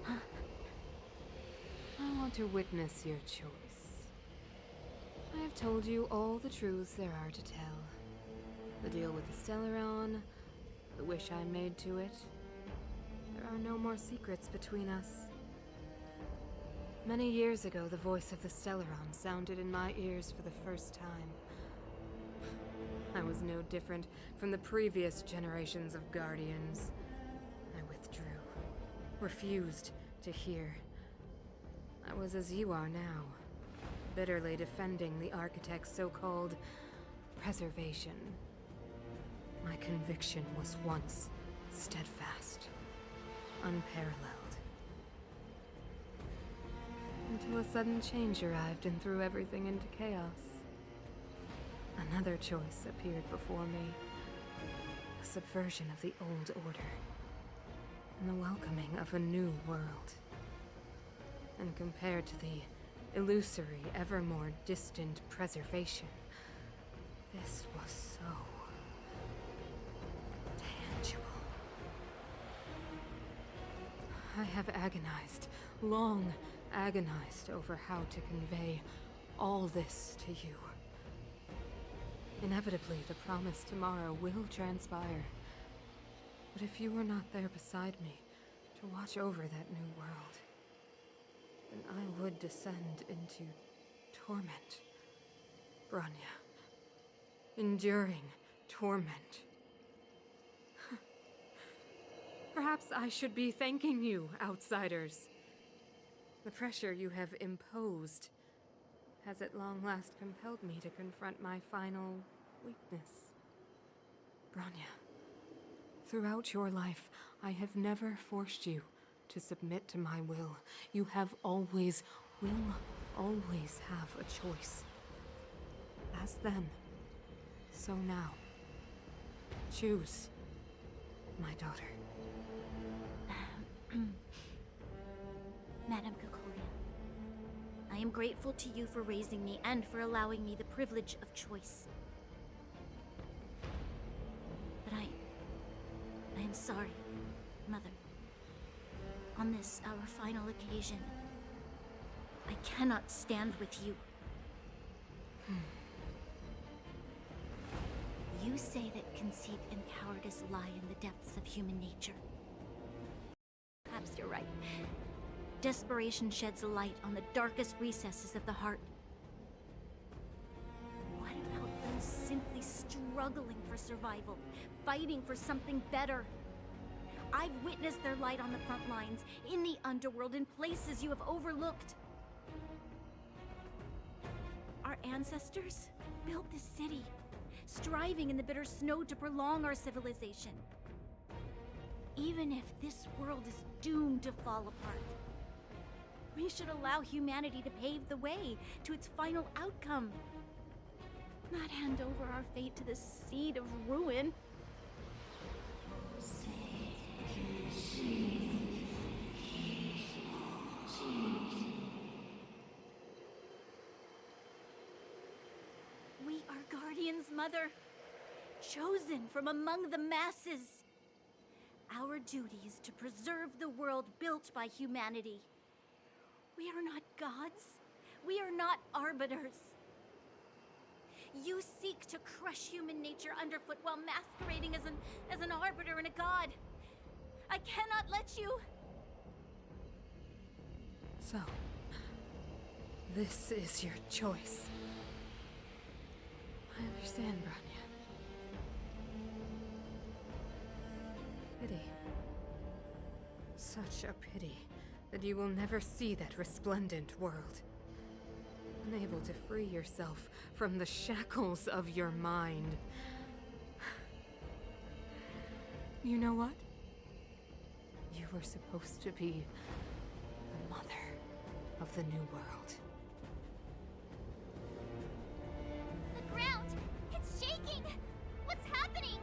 Bronya. I want to witness your choice. I have told you all the truths there are to tell. The deal with the Stellaron, the wish I made to it. There are no more secrets between us. Many years ago, the voice of the Stellaron sounded in my ears for the first time. I was no different from the previous generations of Guardians. I refused to hear. I was as you are now, bitterly defending the architect's so-called preservation. My conviction was once steadfast, unparalleled. Until a sudden change arrived and threw everything into chaos. Another choice appeared before me. The subversion of the old order. And the welcoming of a new world. And compared to the illusory, ever more distant preservation, this was so tangible. I have agonized, long agonized over how to convey all this to you. Inevitably, the promised tomorrow will transpire. But if you were not there beside me to watch over that new world, then I would descend into torment. Bronya. Enduring torment. Perhaps I should be thanking you, outsiders. The pressure you have imposed has at long last compelled me to confront my final weakness. Bronya, throughout your life, I have never forced you to submit to my will. You have always, will always have a choice. As then, so now. Choose, my daughter. Madame Kokoria, I am grateful to you for raising me and for allowing me the privilege of choice. But I am sorry, Mother. On this, our final occasion, I cannot stand with you. You say that conceit and cowardice lie in the depths of human nature. Perhaps you're right. Desperation sheds a light on the darkest recesses of the heart. What about those simply struggling for survival, fighting for something better? I've witnessed their light on the front lines, in the underworld, in places you have overlooked. Our ancestors built this city, striving in the bitter snow to prolong our civilization. Even if this world is doomed to fall apart, we should allow humanity to pave the way to its final outcome. Not hand over our fate to the seed of ruin. We are guardians, Mother, chosen from among the masses. Our duty is to preserve the world built by humanity. We are not gods. We are not arbiters. You seek to crush human nature underfoot while masquerading as an arbiter and a god. I cannot let you. So, this is your choice. I understand, Bronya. Pity. Such a pity that you will never see that resplendent world. Unable to free yourself from the shackles of your mind. You know what? You were supposed to be the mother of the new world. The ground! It's shaking! What's happening?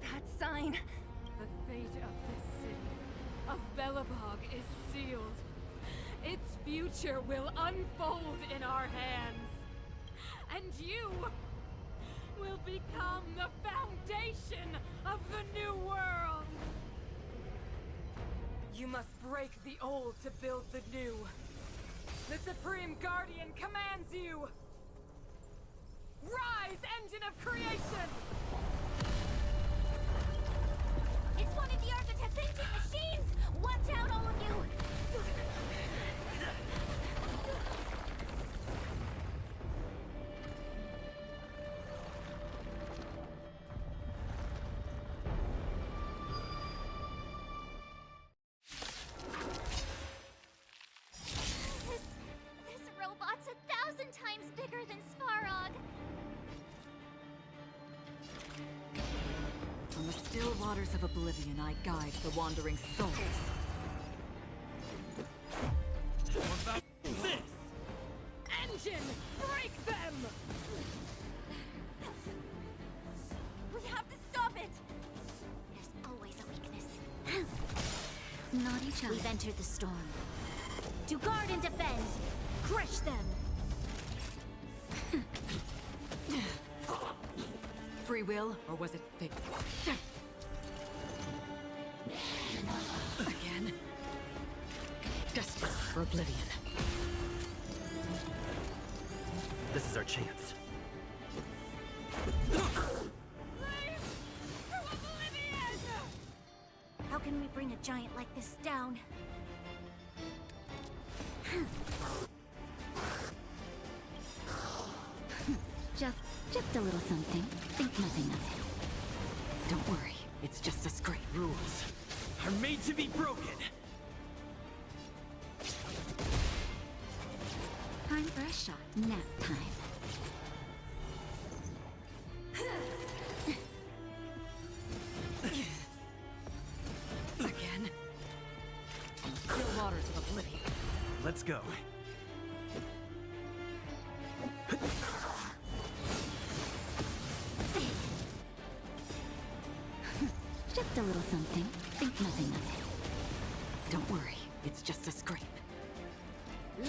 That sign. The fate of this city, of Belobog, is sealed. Its future will unfold in our hands. And you will become the foundation of the new world. You must break the old to build the new. The Supreme Guardian commands you. Rise, engine of creation! It's one of the architect's ancient machines! Watch out, all of you! still waters of oblivion I guide the wandering souls. What about this? Engine! Break them! We have to stop it! There's always a weakness. Naughty child. We've entered the storm. To guard and defend! Crush them! Free will, or was it fate? Again? Destined for oblivion. This is our chance. How can we bring a giant like this down? Just a little something. Think nothing of it. Don't worry, it's just a scrape. Rules are made to be broken. Time for a shot. Nap time. Again? Still waters of oblivion. Let's go. Just a little something. Think nothing of it. Don't worry, it's just a scrape.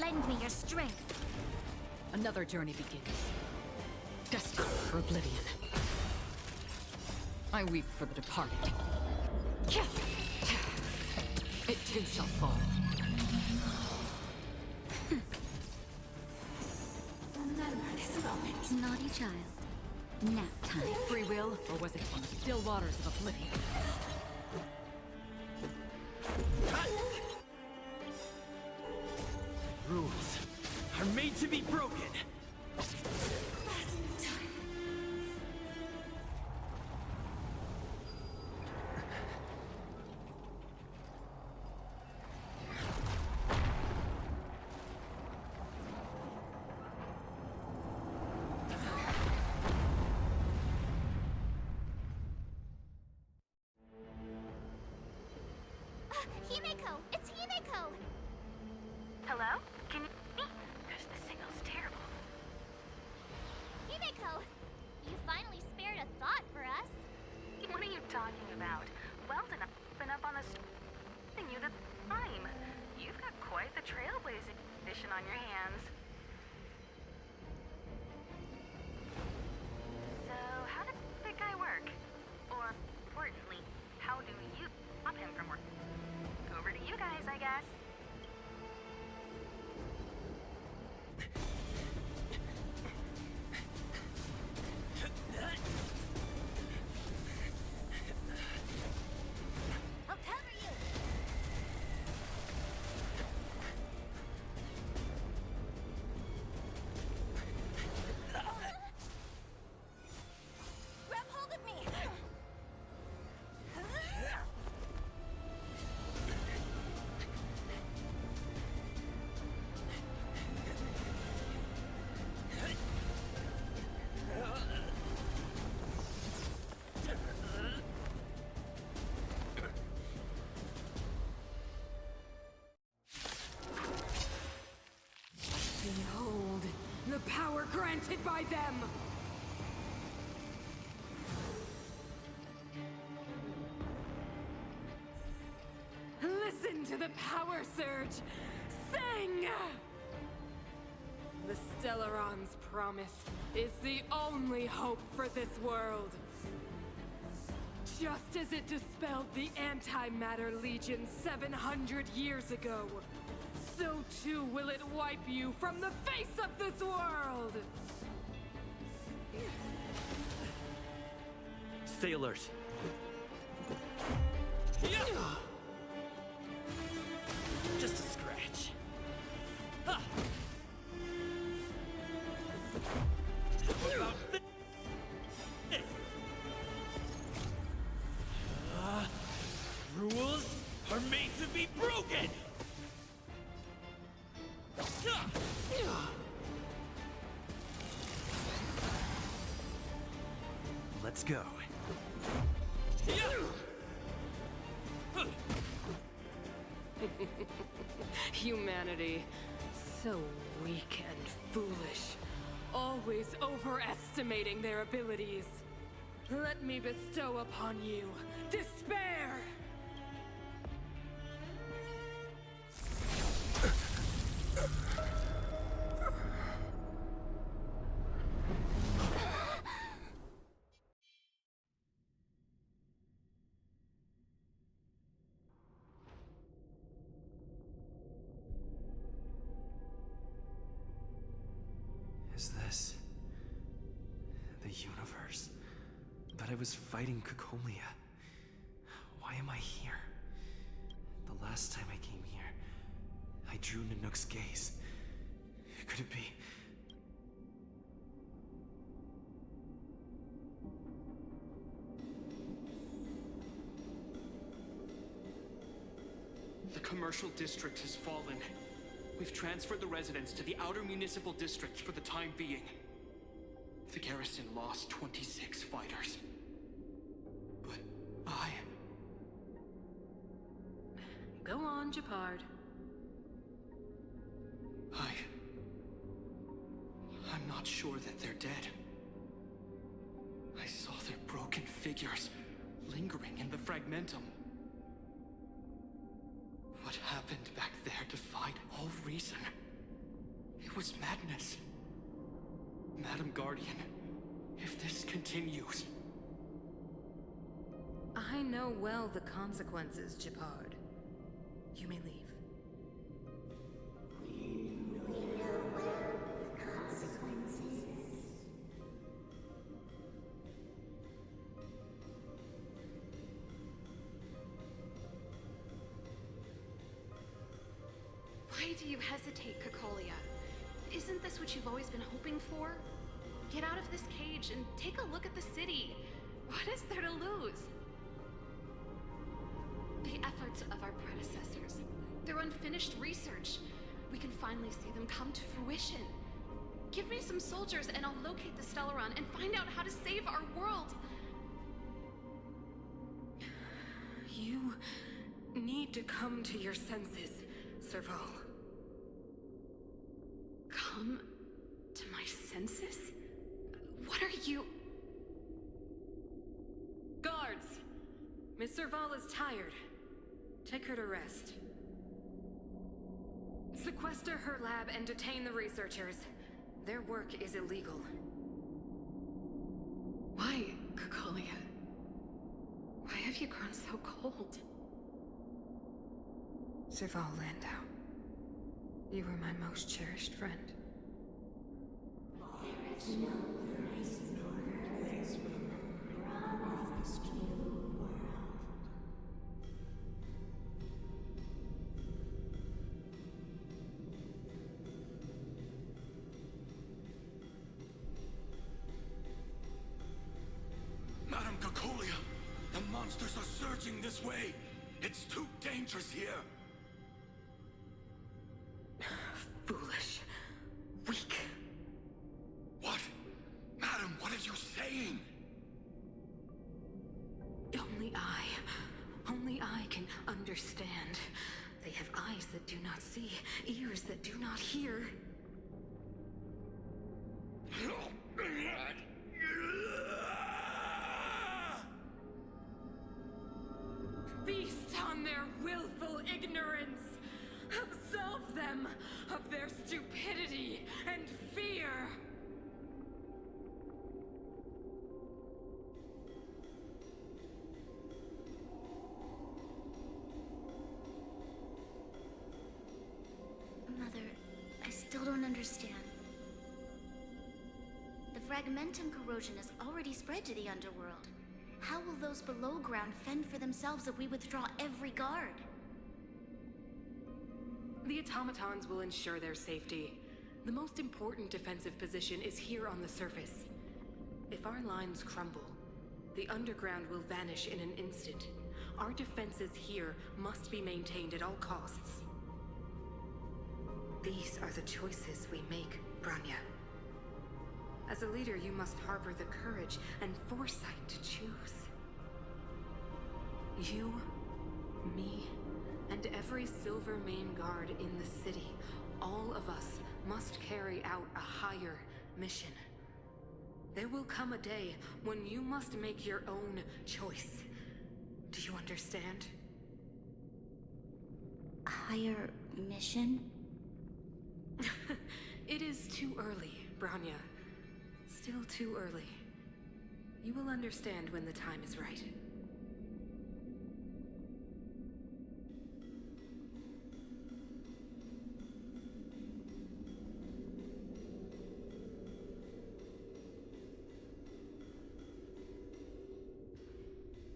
Lend me your strength. Another journey begins. Destined for oblivion. I weep for the departed. It too shall fall. Naughty child. Nap time. Free will, or was it on the still waters of oblivion? Rules are made to be broken. Himeko! It's Himeko! Hello? Can you hear me? Gosh, the signal's terrible. Himeko! You finally spared a thought for us. What are you talking about? Weldon, I've been up on the and you the time. You've got quite the trailblazing mission on your hands. So, how did that guy work? Or, importantly, how do you stop him from working? Over to you guys, I guess. I'll cover you! Grab hold of me! Behold, the power granted by them! Listen to the power surge! Sing! The Stellaron's promise is the only hope for this world. Just as it dispelled the Antimatter Legion 700 years ago, so too will it wipe you from the face of this world! Stay alert. Just a scratch. Ha! What about this? Rules are made to be broken! Let's go. Humanity. So weak and foolish. Always overestimating their abilities. Let me bestow upon you despair! Is this the universe? But I was fighting Cocolia. Why am I here? The last time I came here, I drew Nanook's gaze. Could it be? The commercial district has fallen. We've transferred the residents to the outer municipal districts for the time being. The garrison lost 26 fighters. But Go on, Japard. I'm not sure that they're dead. I saw their broken figures lingering in the fragmentum. What happened back there defied all reason. It was madness. Madam Guardian, if this continues... I know well the consequences, Japard. You may leave. Why do you hesitate, Cocolia? Isn't this what you've always been hoping for? Get out of this cage and take a look at the city. What is there to lose? The efforts of our predecessors, their unfinished research. We can finally see them come to fruition. Give me some soldiers and I'll locate the Stellaron and find out how to save our world. You need to come to your senses, Serval. Come to my senses? What are you... Guards! Miss Serval is tired. Take her to rest. Sequester her lab and detain the researchers. Their work is illegal. Why, Cocolia? Why have you grown so cold? Serval Landau. You were my most cherished friend. There is no grace nor grace from this new world. Madam Cocolia, the monsters are surging this way. It's too dangerous here. Foolish. Weak. What? Madam, what are you saying? Only I can understand. They have eyes that do not see, ears that do not hear. Feast on their willful ignorance! Absolve them of their stupidity and fear! Mother, I still don't understand. The fragmentum corrosion has already spread to the underworld. How will those below ground fend for themselves if we withdraw every guard? The automatons will ensure their safety. The most important defensive position is here on the surface. If our lines crumble, the underground will vanish in an instant. Our defenses here must be maintained at all costs. These are the choices we make, Bronya. As a leader, you must harbor the courage and foresight to choose. You, me, and every Silvermane guard in the city, all of us must carry out a higher mission. There will come a day when you must make your own choice. Do you understand? A higher mission? It is too early, Bronya. Still too early. You will understand when the time is right.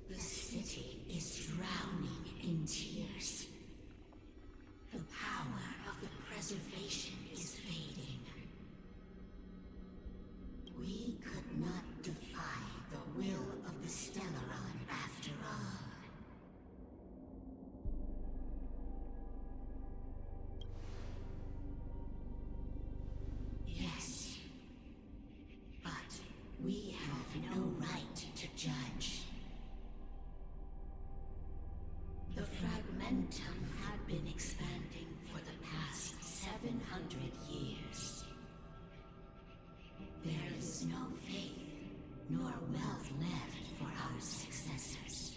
The city is drowning in tears. The power of the preservation is fading. We could not defy the will of the Stellaron after all. Yes, but we have no right to judge. The Fragmentum had been expanding for the past 700 years. There is no faith nor wealth left for our successors.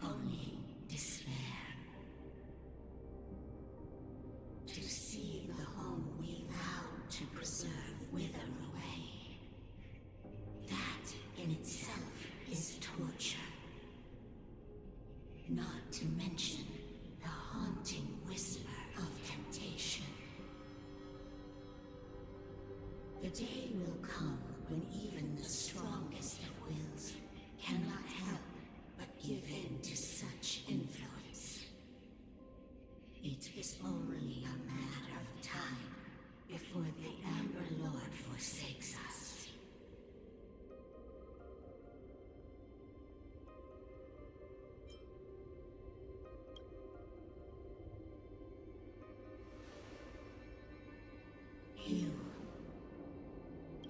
Only despair. To see the home we vowed to preserve wither away. That in itself is torture. Not to mention the haunting whisper of temptation. The day will come when even the strongest of wills cannot help but give in to such influence. It is only a matter of time before the Amber Lord forsakes us.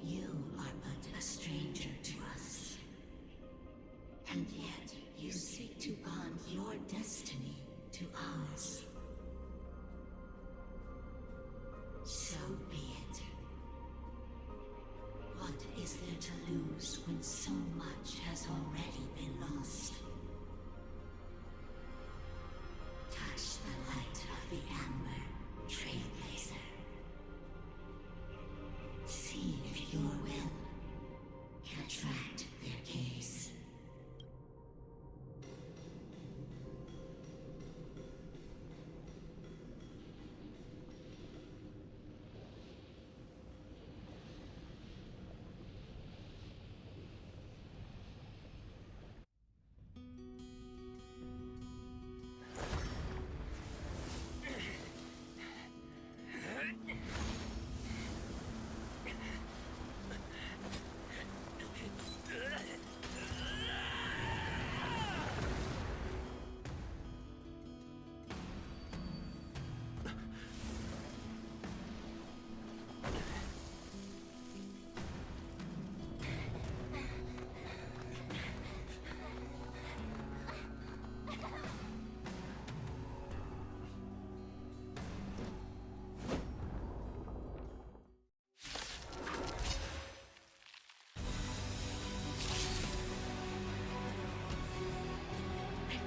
You are but a stranger to us. And yet you seek to bond your destiny to ours. So be it. What is there to lose when so much has already been lost? Touch the light of the Amber, Trailblazer. See if your will can attract their gaze.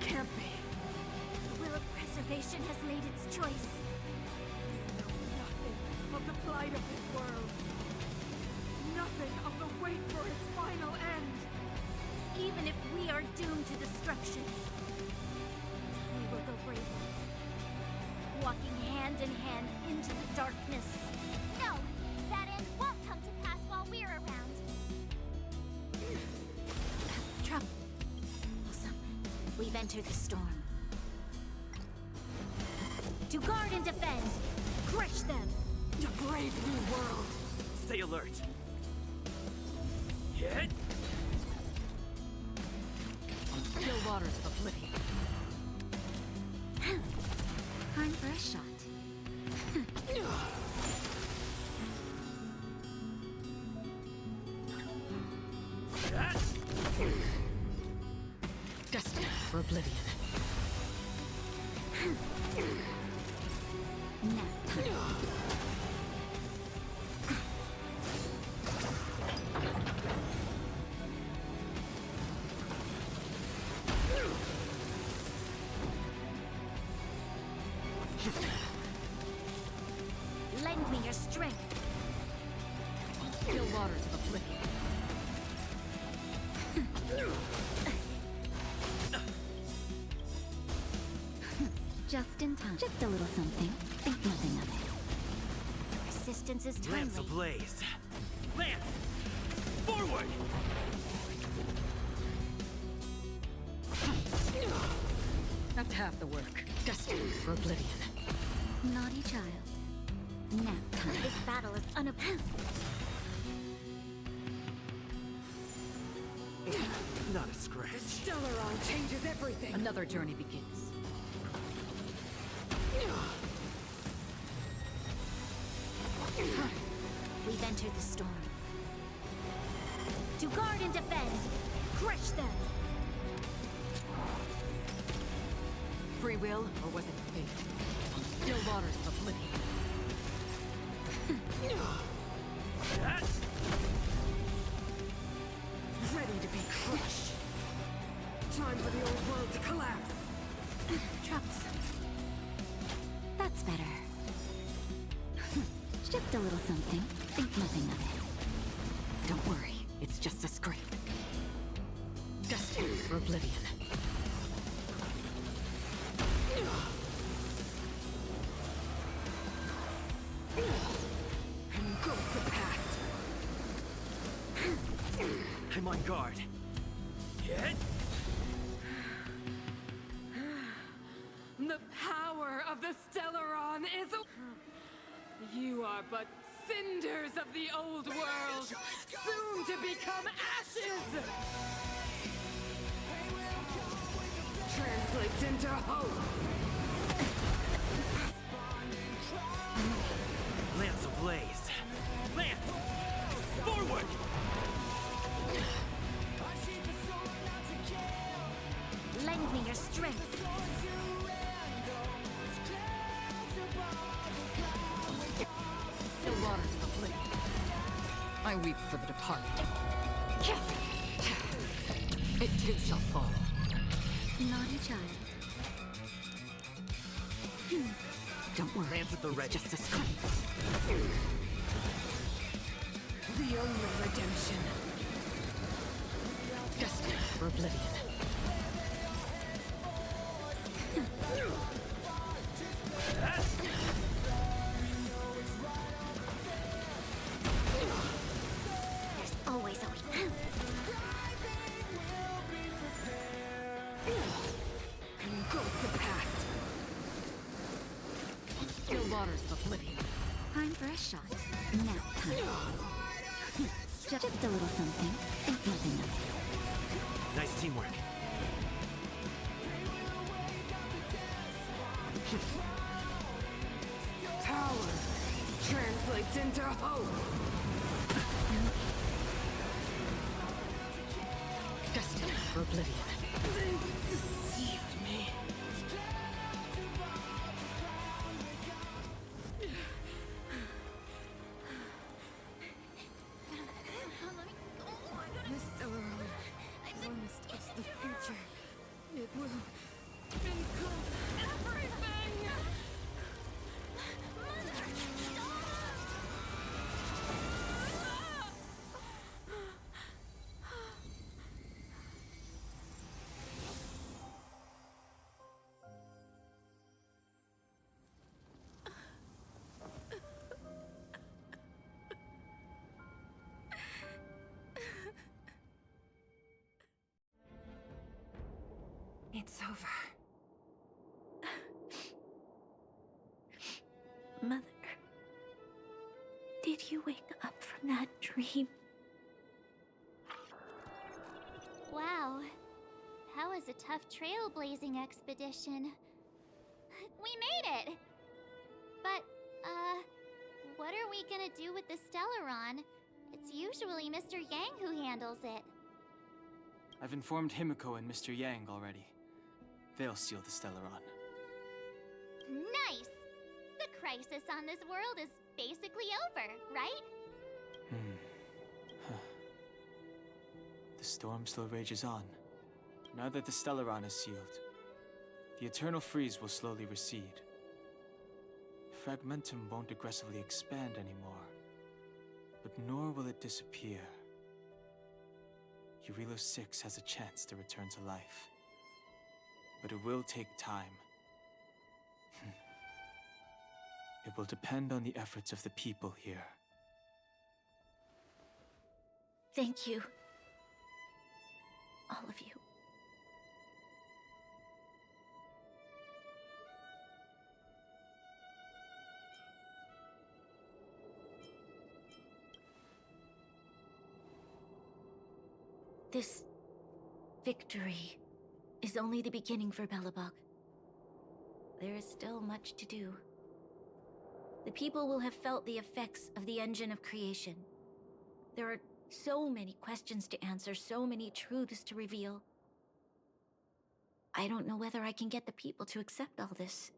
Can't be. The will of preservation has made its choice. Nothing of the plight of this world. Nothing of the wait for its final end. Even if we are doomed to destruction, we will go bravely, walking hand in hand into the darkness. No, that end won't come to pass while we're around. Trouble. Awesome. We've entered the storm. To guard and defend, crush them. To brave new world. Stay alert. Hit! On still waters of oblivion. Time for a shot. Destined for oblivion. Nap time. Lend me your strength. Still waters of oblivion. Just in time. Just a little something. Think nothing of it. Resistance is timely. Lamps ablaze. Lance! Forward! That's half the work. Destined for oblivion. Naughty child. Nap time. This battle is Not a scratch. The Stellaron changes everything. Another journey begins. We've entered the storm. To guard and defend. Crush them. Free will, or was it fate? Still waters of oblivion. Ready to be crushed. Time for the old world to collapse. Troublesome. That's better. Just a little something. Think nothing of it. Don't worry, it's just a scrape. Destined for oblivion. Engulf the past. I'm on guard. Hit! The power of the Stellaron is a... You are but cinders of the old world, soon to become ashes! Translates into hope! Lance ablaze. Lance! Forward! Lend me your strength. The waters of oblivion. I weep for the departed. It too shall fall. Naughty child. Don't worry. Lance at the ready. Just a scrape. The only redemption. Destined for oblivion. There's always a way. Engulf the past. Still waters of oblivion. Time for a shot. Nap time. Just a little something. Think nothing of it. Nice teamwork. Power translates into hope. Destined for oblivion. They deceived me. This Stellaron promised us the future. It will engulf everything. It's over. Mother, did you wake up from that dream? Wow. That was a tough trailblazing expedition. We made it! But, what are we gonna do with the Stellaron? It's usually Mr. Yang who handles it. I've informed Himiko and Mr. Yang already. They'll seal the Stellaron. Nice! The crisis on this world is basically over, right? The storm still rages on. Now that the Stellaron is sealed, the eternal freeze will slowly recede. Fragmentum won't aggressively expand anymore, but nor will it disappear. Eurilo 6 has a chance to return to life, but it will take time. It will depend on the efforts of the people here. Thank you. All of you. This victory is only the beginning for Belobog. There is still much to do. The people will have felt the effects of the engine of creation. There are so many questions to answer, so many truths to reveal. I don't know whether I can get the people to accept all this.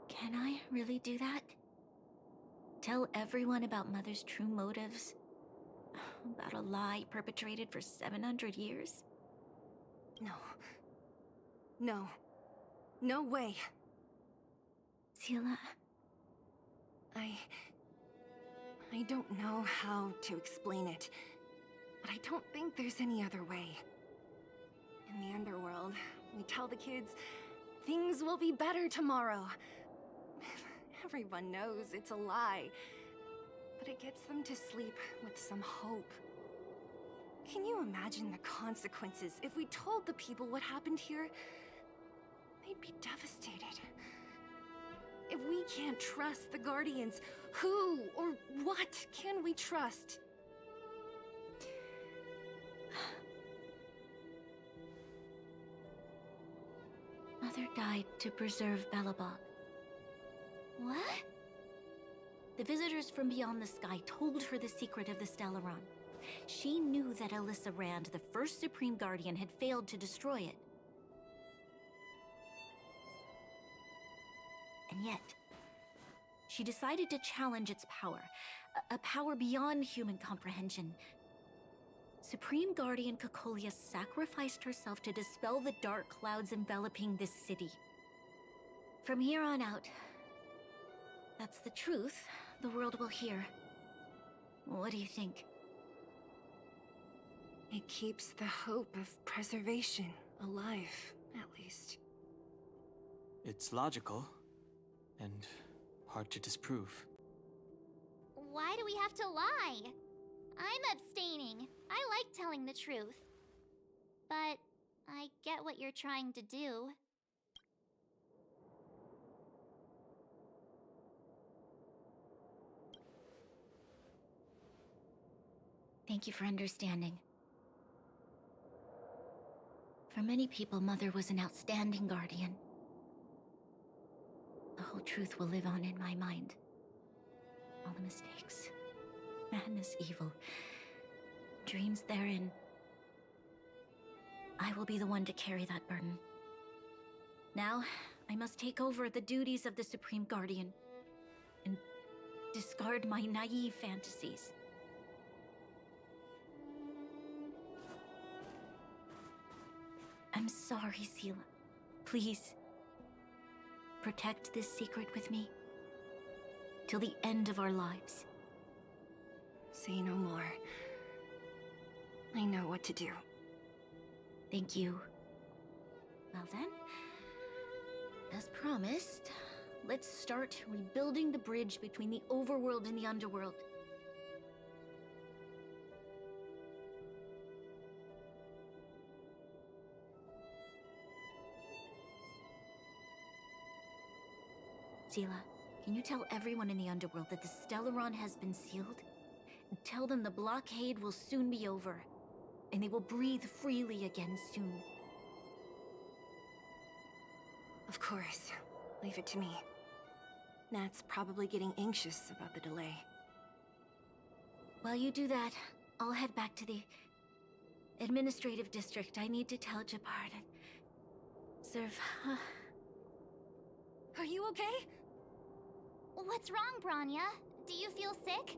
Can I really do that? Tell everyone about Mother's true motives? About a lie perpetrated for 700 years? No. No. No way. Seele. I don't know how to explain it, but I don't think there's any other way. In the underworld, we tell the kids, things will be better tomorrow. Everyone knows it's a lie, but it gets them to sleep with some hope. Can you imagine the consequences if we told the people what happened here? They'd be devastated. If we can't trust the Guardians, who or what can we trust? Mother died to preserve Belobog. What? The visitors from beyond the sky told her the secret of the Stellaron. She knew that Alyssa Rand, the first Supreme Guardian, had failed to destroy it. And yet, she decided to challenge its power, a power beyond human comprehension. Supreme Guardian Cocolia sacrificed herself to dispel the dark clouds enveloping this city. From here on out, that's the truth the world will hear. What do you think? It keeps the hope of preservation alive, at least. It's logical, and hard to disprove. Why do we have to lie? I'm abstaining. I like telling the truth. But I get what you're trying to do. Thank you for understanding. For many people, Mother was an outstanding guardian. The whole truth will live on in my mind. All the mistakes, madness, evil, dreams therein. I will be the one to carry that burden. Now, I must take over the duties of the Supreme Guardian and discard my naive fantasies. I'm sorry, Seele. Please, protect this secret with me till the end of our lives. Say no more. I know what to do. Thank you. Well then, as promised, let's start rebuilding the bridge between the overworld and the underworld. Seele, can you tell everyone in the underworld that the Stellaron has been sealed? And tell them the blockade will soon be over, and they will breathe freely again soon. Of course. Leave it to me. Nat's probably getting anxious about the delay. While you do that, I'll head back to the administrative district. I need to tell Jabbar that... Are you okay? What's wrong, Branya? Do you feel sick?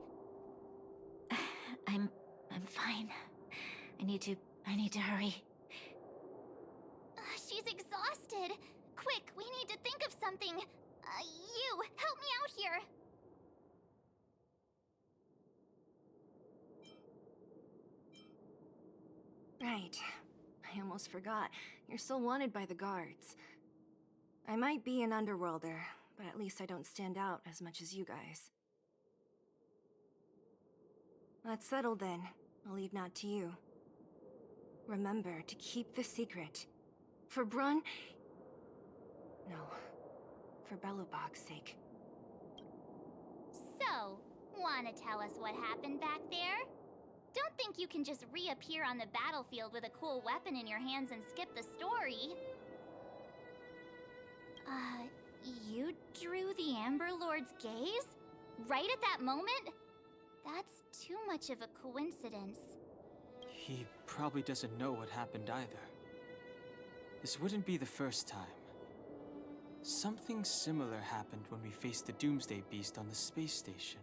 I'm fine. I need to hurry. She's exhausted. Quick, we need to think of something. You, help me out here. Right. I almost forgot. You're still wanted by the guards. I might be an underworlder, but at least I don't stand out as much as you guys. That's settled then. I'll leave Nat to you. Remember to keep the secret. For Brun... No. For Belobog's sake. So, wanna tell us what happened back there? Don't think you can just reappear on the battlefield with a cool weapon in your hands and skip the story. You drew the Amber Lord's gaze? Right at that moment? That's too much of a coincidence. He probably doesn't know what happened either. This wouldn't be the first time. Something similar happened when we faced the Doomsday Beast on the space station.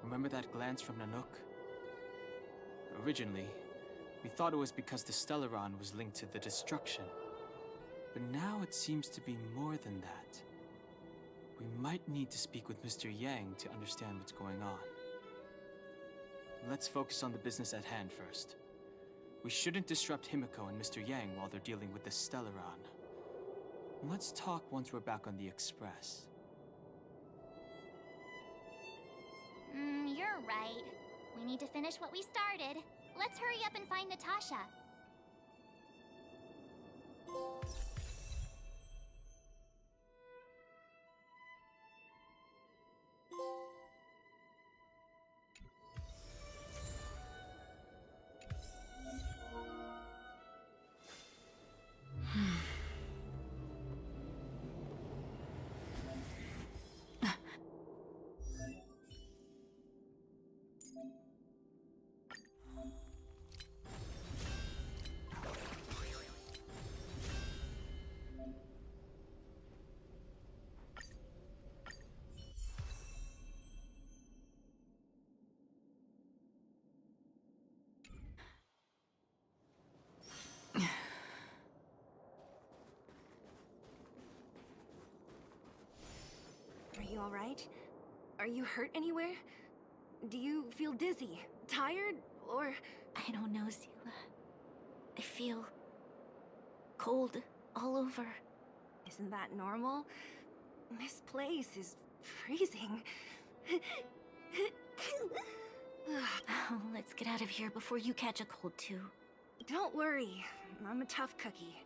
Remember that glance from Nanook? Originally, we thought it was because the Stellaron was linked to the destruction. But now it seems to be more than that. We might need to speak with Mr. Yang to understand what's going on. Let's focus on the business at hand first. We shouldn't disrupt Himiko and Mr. Yang while they're dealing with the Stellaron. Let's talk once we're back on the Express. You're right. We need to finish what we started. Let's hurry up and find Natasha. Are you alright? Are you hurt anywhere? Do you feel dizzy, tired, or... I don't know, Zila. I feel... cold all over. Isn't that normal? This place is freezing. Oh, let's get out of here before you catch a cold too. Don't worry, I'm a tough cookie.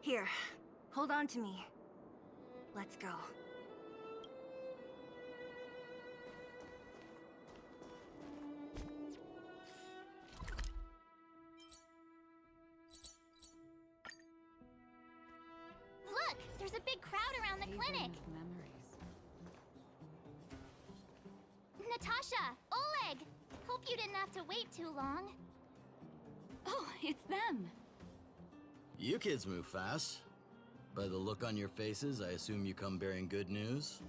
Here, hold on to me. Let's go. Look, there's a big crowd around the clinic. Natasha, Oleg! Hope you didn't have to wait too long. Oh, it's them. You kids move fast. By the look on your faces, I assume you come bearing good news?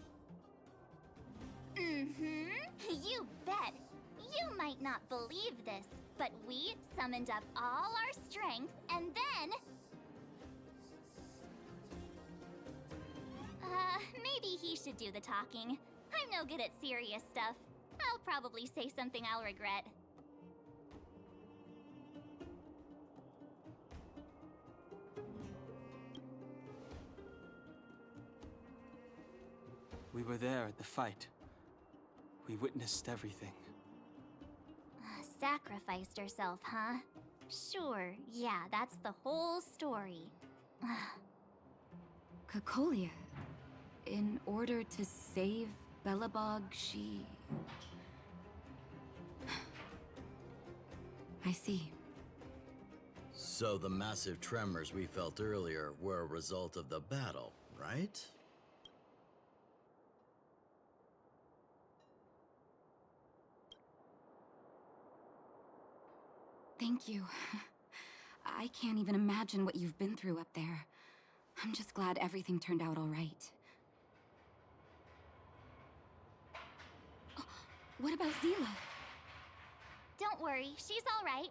You bet. You might not believe this, but we summoned up all our strength and then... maybe he should do the talking. I'm no good at serious stuff. I'll probably say something I'll regret. We were there at the fight. We witnessed everything. Sacrificed herself, huh? Sure, yeah, that's the whole story. Cocolia, in order to save Belobog, she... I see. So the massive tremors we felt earlier were a result of the battle, right? Thank you. I can't even imagine what you've been through up there. I'm just glad everything turned out all right. Oh, what about Zila? Don't worry, she's all right.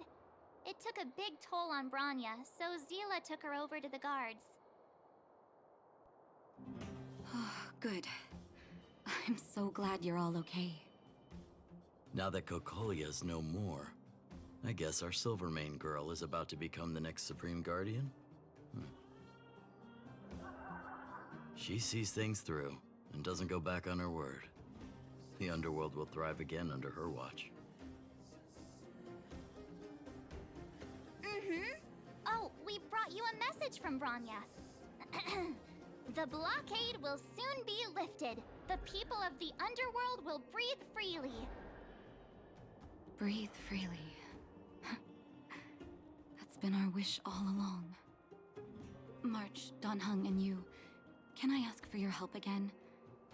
It took a big toll on Branya, so Zila took her over to the guards. Good. I'm so glad you're all okay. Now that Cocolia's no more, I guess our Silvermane girl is about to become the next Supreme Guardian? She sees things through and doesn't go back on her word. The underworld will thrive again under her watch. Oh, we brought you a message from Branya. The blockade will soon be lifted. The people of the underworld will breathe freely. Breathe freely. That's been our wish all along. March, Donhung, and you, can I ask for your help again?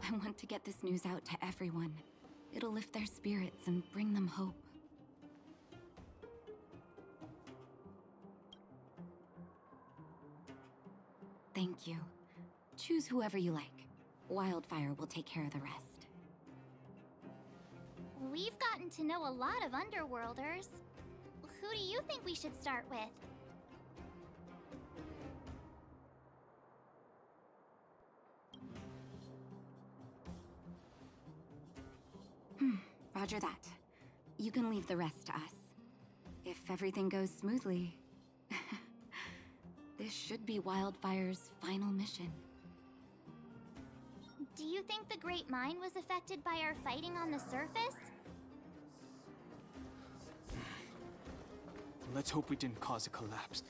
I want to get this news out to everyone. It'll lift their spirits and bring them hope. Thank you. Choose whoever you like. Wildfire will take care of the rest. We've gotten to know a lot of Underworlders. Who do you think we should start with? Roger that. You can leave the rest to us. If everything goes smoothly, this should be Wildfire's final mission. Do you think the Great Mine was affected by our fighting on the surface? Let's hope we didn't cause a collapse.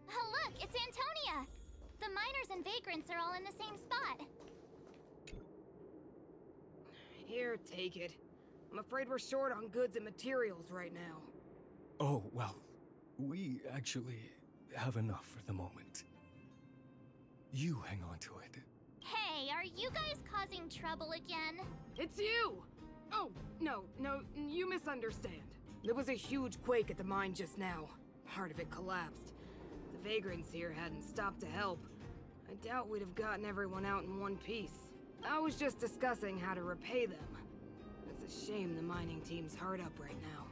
Oh, look, it's Antonia! The miners and vagrants are all in the same spot. Here, take it. I'm afraid we're short on goods and materials right now. Oh, well, we actually have enough for the moment. You hang on to it. Hey, are you guys causing trouble again? It's you! Oh, no, you misunderstand. There was a huge quake at the mine just now. Part of it collapsed. The vagrants here hadn't stopped to help. I doubt we'd have gotten everyone out in one piece. I was just discussing how to repay them. It's a shame the mining team's hard up right now.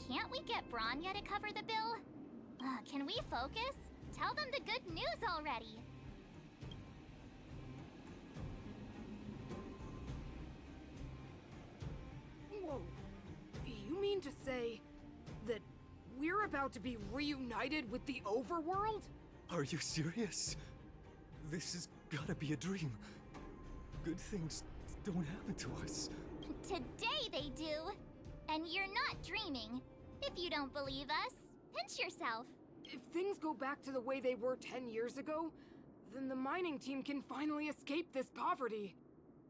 Can't we get Branya to cover the bill? Can we focus? Tell them the good news already. Whoa. You mean to say that we're about to be reunited with the overworld? Are you serious? This has gotta be a dream. Good things don't happen to us. Today they do. And you're not dreaming. If you don't believe us, pinch yourself. If things go back to the way they were 10 years ago, then the mining team can finally escape this poverty.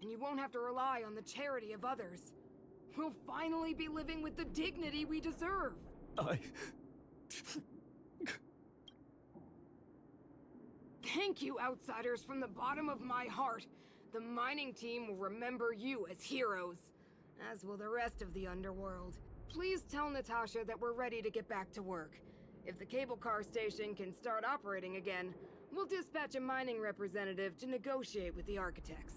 And you won't have to rely on the charity of others. We'll finally be living with the dignity we deserve. Thank you, outsiders, from the bottom of my heart. The mining team will remember you as heroes, as will the rest of the underworld. Please tell Natasha that we're ready to get back to work. If the cable car station can start operating again, we'll dispatch a mining representative to negotiate with the architects.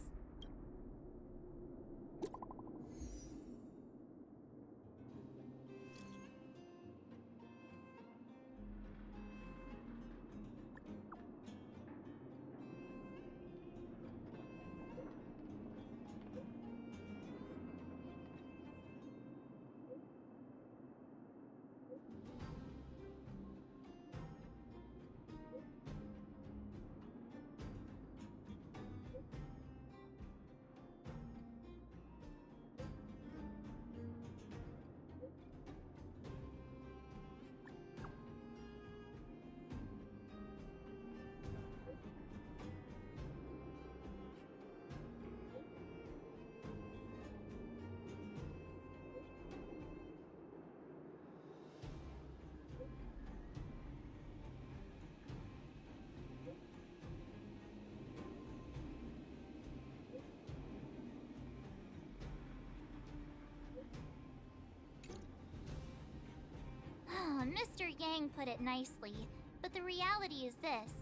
Mr. Yang put it nicely, but the reality is this.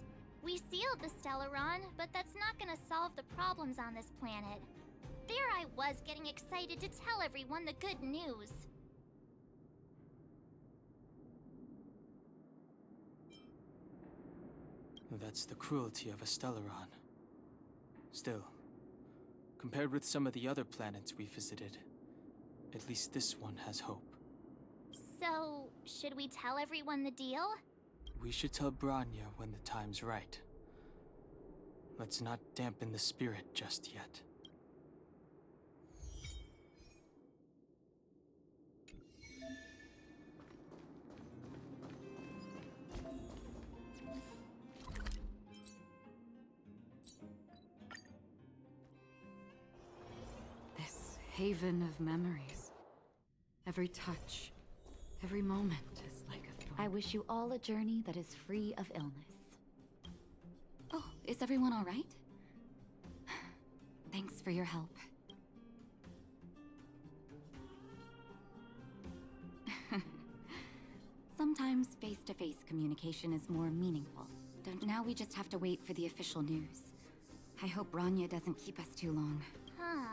We sealed the Stellaron, but that's not gonna solve the problems on this planet. There I was getting excited to tell everyone the good news. That's the cruelty of a Stellaron. Still, compared with some of the other planets we visited, at least this one has hope. So, should we tell everyone the deal? We should tell Branya when the time's right. Let's not dampen the spirit just yet. This haven of memories. Every touch, every moment is like a thorn. I wish you all a journey that is free of illness. Oh, is everyone all right? Thanks for your help. Sometimes face-to-face communication is more meaningful. Now we just have to wait for the official news. I hope Branya doesn't keep us too long. Huh.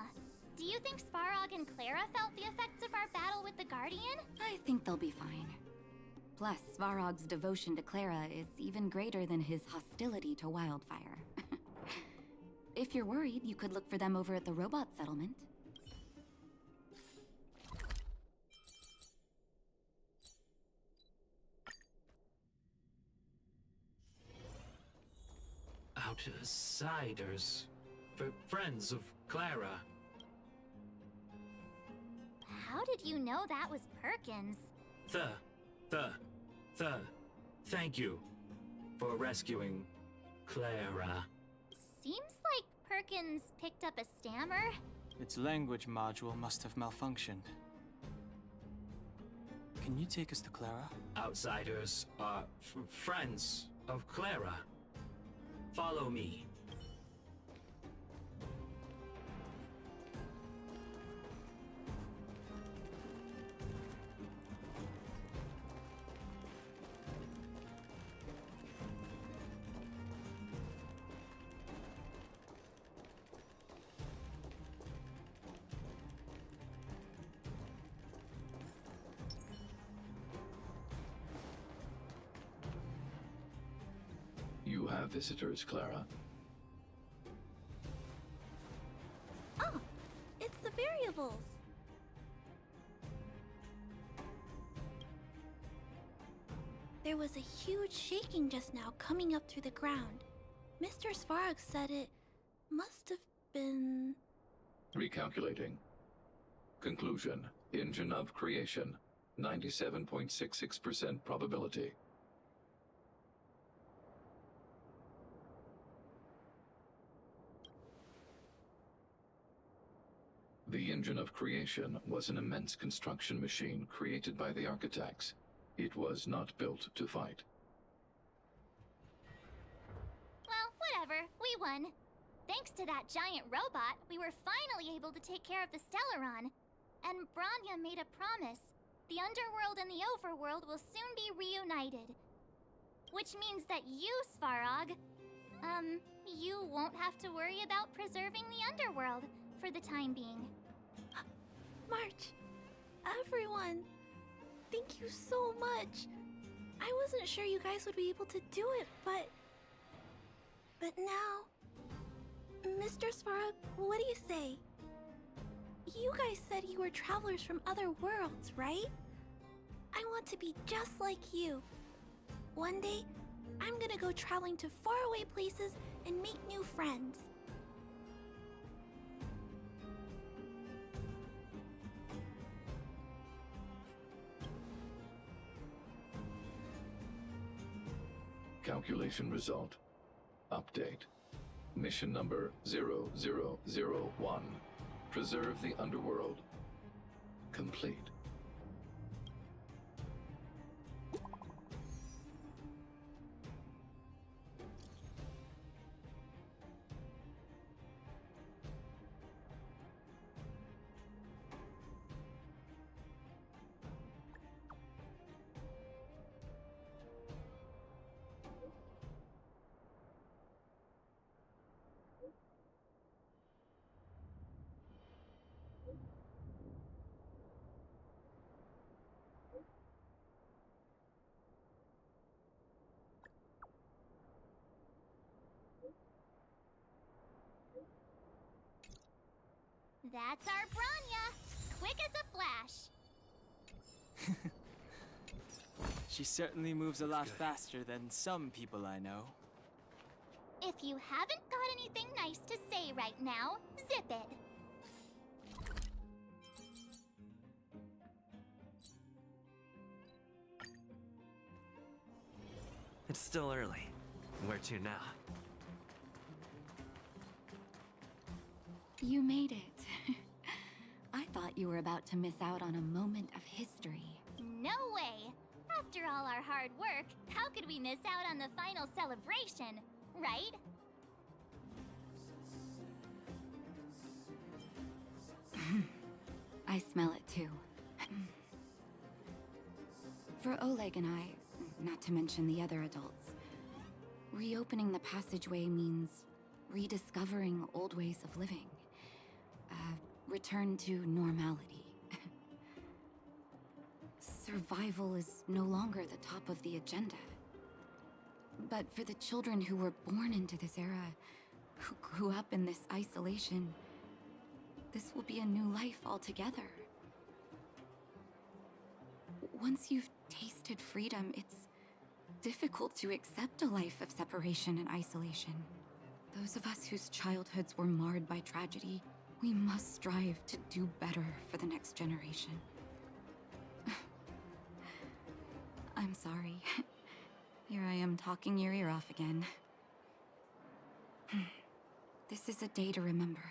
Do you think Svarog and Clara felt the effects of our battle with the Guardian? I think they'll be fine. Plus, Svarog's devotion to Clara is even greater than his hostility to Wildfire. If you're worried, you could look for them over at the robot settlement. Outsiders. Friends of Clara. How did you know that was Perkins? Thank you for rescuing Clara. Seems like Perkins picked up a stammer. Its language module must have malfunctioned. Can you take us to Clara? Outsiders are friends of Clara. Follow me. You have visitors, Clara. Oh, it's the variables. There was a huge shaking just now coming up through the ground. Mr. Svarog said it must have been... Recalculating. Conclusion. Engine of creation. 97.66% probability. The engine of creation was an immense construction machine created by the architects. It was not built to fight. Well, whatever. We won. Thanks to that giant robot, we were finally able to take care of the Stellaron. And Branya made a promise. The underworld and the overworld will soon be reunited. Which means that you, Svarog, you won't have to worry about preserving the underworld for the time being. March, everyone, thank you so much. I wasn't sure you guys would be able to do it, but now, Mr. Svarog, what do you say? You guys said you were travelers from other worlds, right? I want to be just like you. One day, I'm gonna go traveling to faraway places and make new friends. Calculation result. Update. Mission number 0001. Preserve the underworld. Complete. That's our Branya! Quick as a flash! She certainly moves a lot faster than some people I know. If you haven't got anything nice to say right now, zip it! It's still early. Where to now? You made it. I thought you were about to miss out on a moment of history. No way! After all our hard work, how could we miss out on the final celebration, right? I smell it too. For Oleg and I, not to mention the other adults, reopening the passageway means rediscovering old ways of living. Return to normality. Survival is no longer the top of the agenda. But for the children who were born into this era, who grew up in this isolation, this will be a new life altogether. Once you've tasted freedom, it's difficult to accept a life of separation and isolation. Those of us whose childhoods were marred by tragedy, we must strive to do better for the next generation. I'm sorry. Here I am talking your ear off again. This is a day to remember.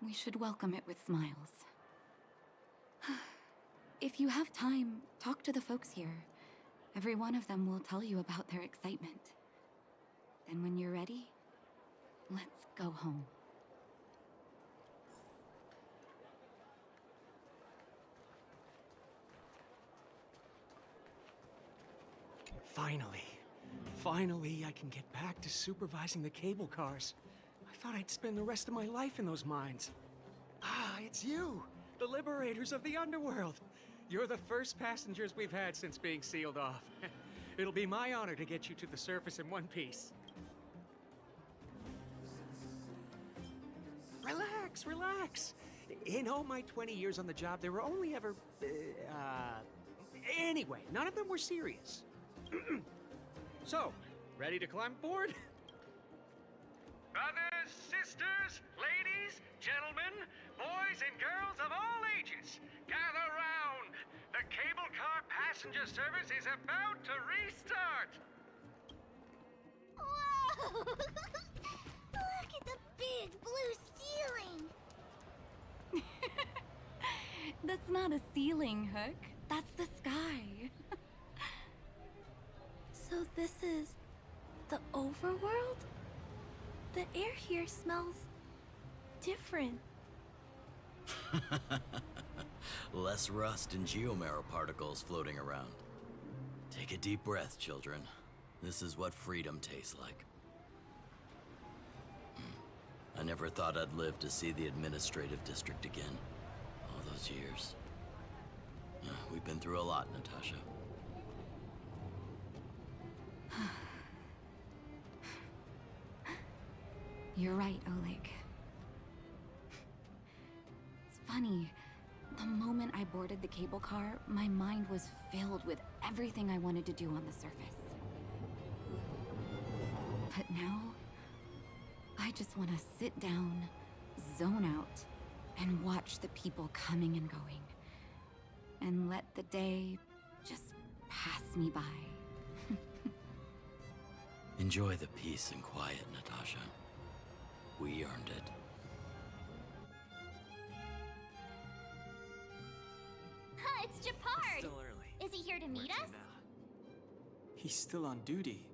We should welcome it with smiles. If you have time, talk to the folks here. Every one of them will tell you about their excitement. Then when you're ready, let's go home. Finally, I can get back to supervising the cable cars. I thought I'd spend the rest of my life in those mines. Ah, it's you, the liberators of the underworld. You're the first passengers we've had since being sealed off. It'll be my honor to get you to the surface in one piece. Relax, relax. In all my 20 years on the job, there were only ever, anyway, none of them were serious. So, ready to climb aboard? Brothers, sisters, ladies, gentlemen, boys and girls of all ages, gather round. The cable car passenger service is about to restart. Whoa! Look at the big blue ceiling! That's not a ceiling, Hook. That's the sky. So this is the overworld? The air here smells different. Less rust and geomarrow particles floating around. Take a deep breath, children. This is what freedom tastes like. I never thought I'd live to see the administrative district again. All those years. We've been through a lot, Natasha. You're right, Oleg. It's funny. The moment I boarded the cable car, my mind was filled with everything I wanted to do on the surface. But now, I just want to sit down, zone out, and watch the people coming and going. And let the day just pass me by. Enjoy the peace and quiet, Natasha. We earned it. It's Japard! Still early. Is he here to meet us? He's still on duty.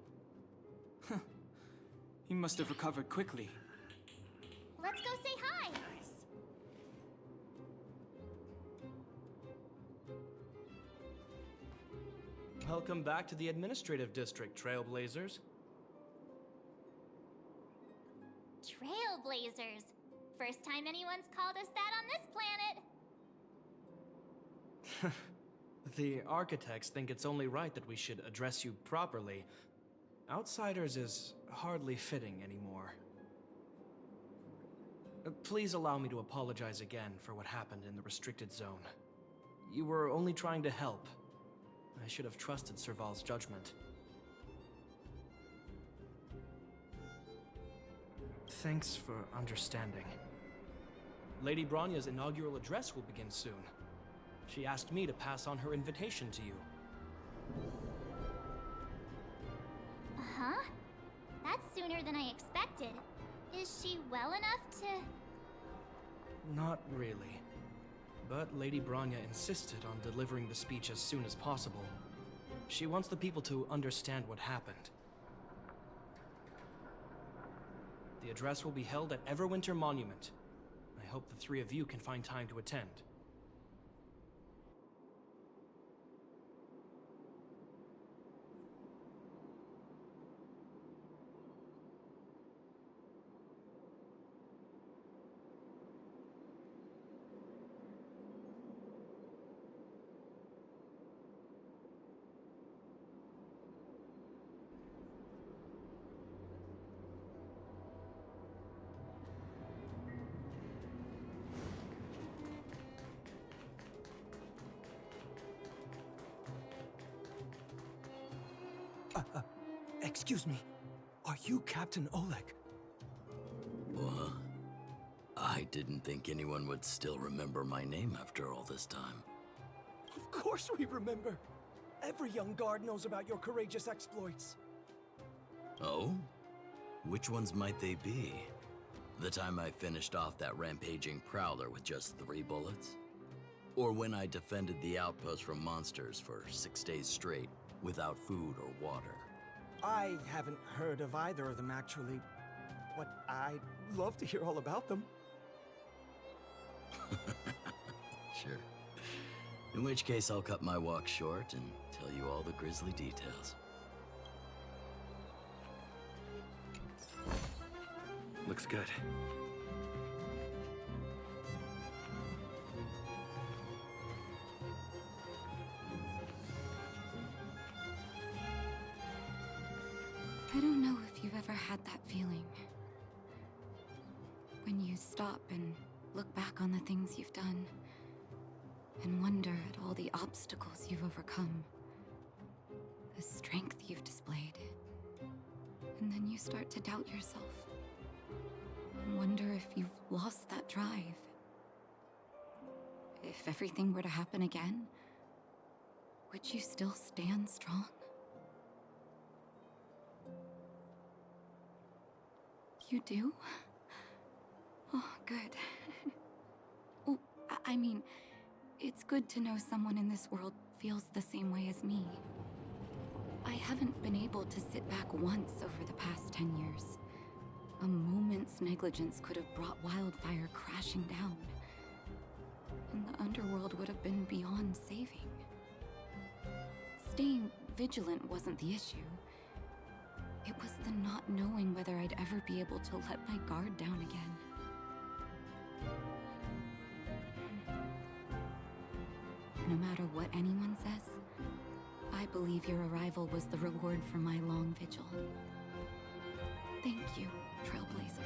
Huh. He must have recovered quickly. Let's go say hi! Welcome back to the administrative district, Trailblazers. Trailblazers. First time anyone's called us that on this planet. The architects think it's only right that we should address you properly. Outsiders is hardly fitting anymore. Please allow me to apologize again for what happened in the restricted zone. You were only trying to help. I should have trusted Serval's judgment. Thanks for understanding. Lady Bronya's inaugural address will begin soon. She asked me to pass on her invitation to you. Huh? That's sooner than I expected. Is she well enough to... Not really. But Lady Bronya insisted on delivering the speech as soon as possible. She wants the people to understand what happened. The address will be held at Everwinter Monument. I hope the three of you can find time to attend. Excuse me. Are you Captain Oleg? What? I didn't think anyone would still remember my name after all this time. Of course we remember. Every young guard knows about your courageous exploits. Oh? Which ones might they be? The time I finished off that rampaging prowler with just 3 bullets? Or when I defended the outpost from monsters for 6 days straight without food or water? I haven't heard of either of them, actually. But I'd love to hear all about them. Sure. In which case, I'll cut my walk short and tell you all the grisly details. Looks good. I don't know if you've ever had that feeling. When you stop and look back on the things you've done, and wonder at all the obstacles you've overcome, the strength you've displayed. And then you start to doubt yourself, and wonder if you've lost that drive. If everything were to happen again, would you still stand strong? You do? Oh, good. Well, I mean, it's good to know someone in this world feels the same way as me. I haven't been able to sit back once over the past 10 years. A moment's negligence could have brought wildfire crashing down. And the underworld would have been beyond saving. Staying vigilant wasn't the issue. It was the not knowing whether I'd ever be able to let my guard down again. No matter what anyone says, I believe your arrival was the reward for my long vigil. Thank you, Trailblazer.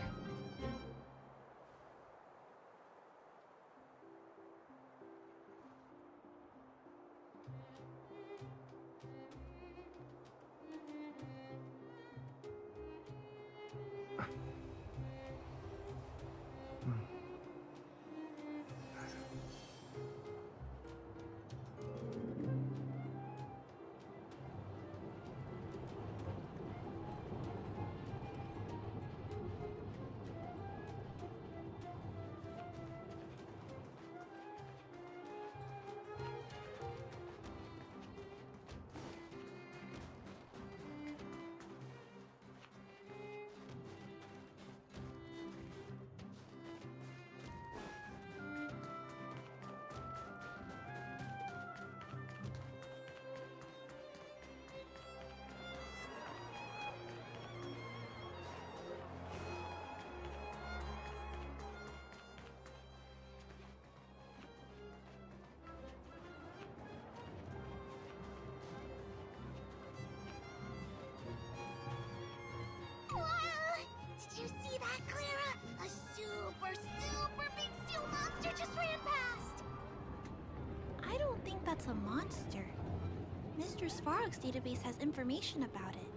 Master Svarog's database has information about it.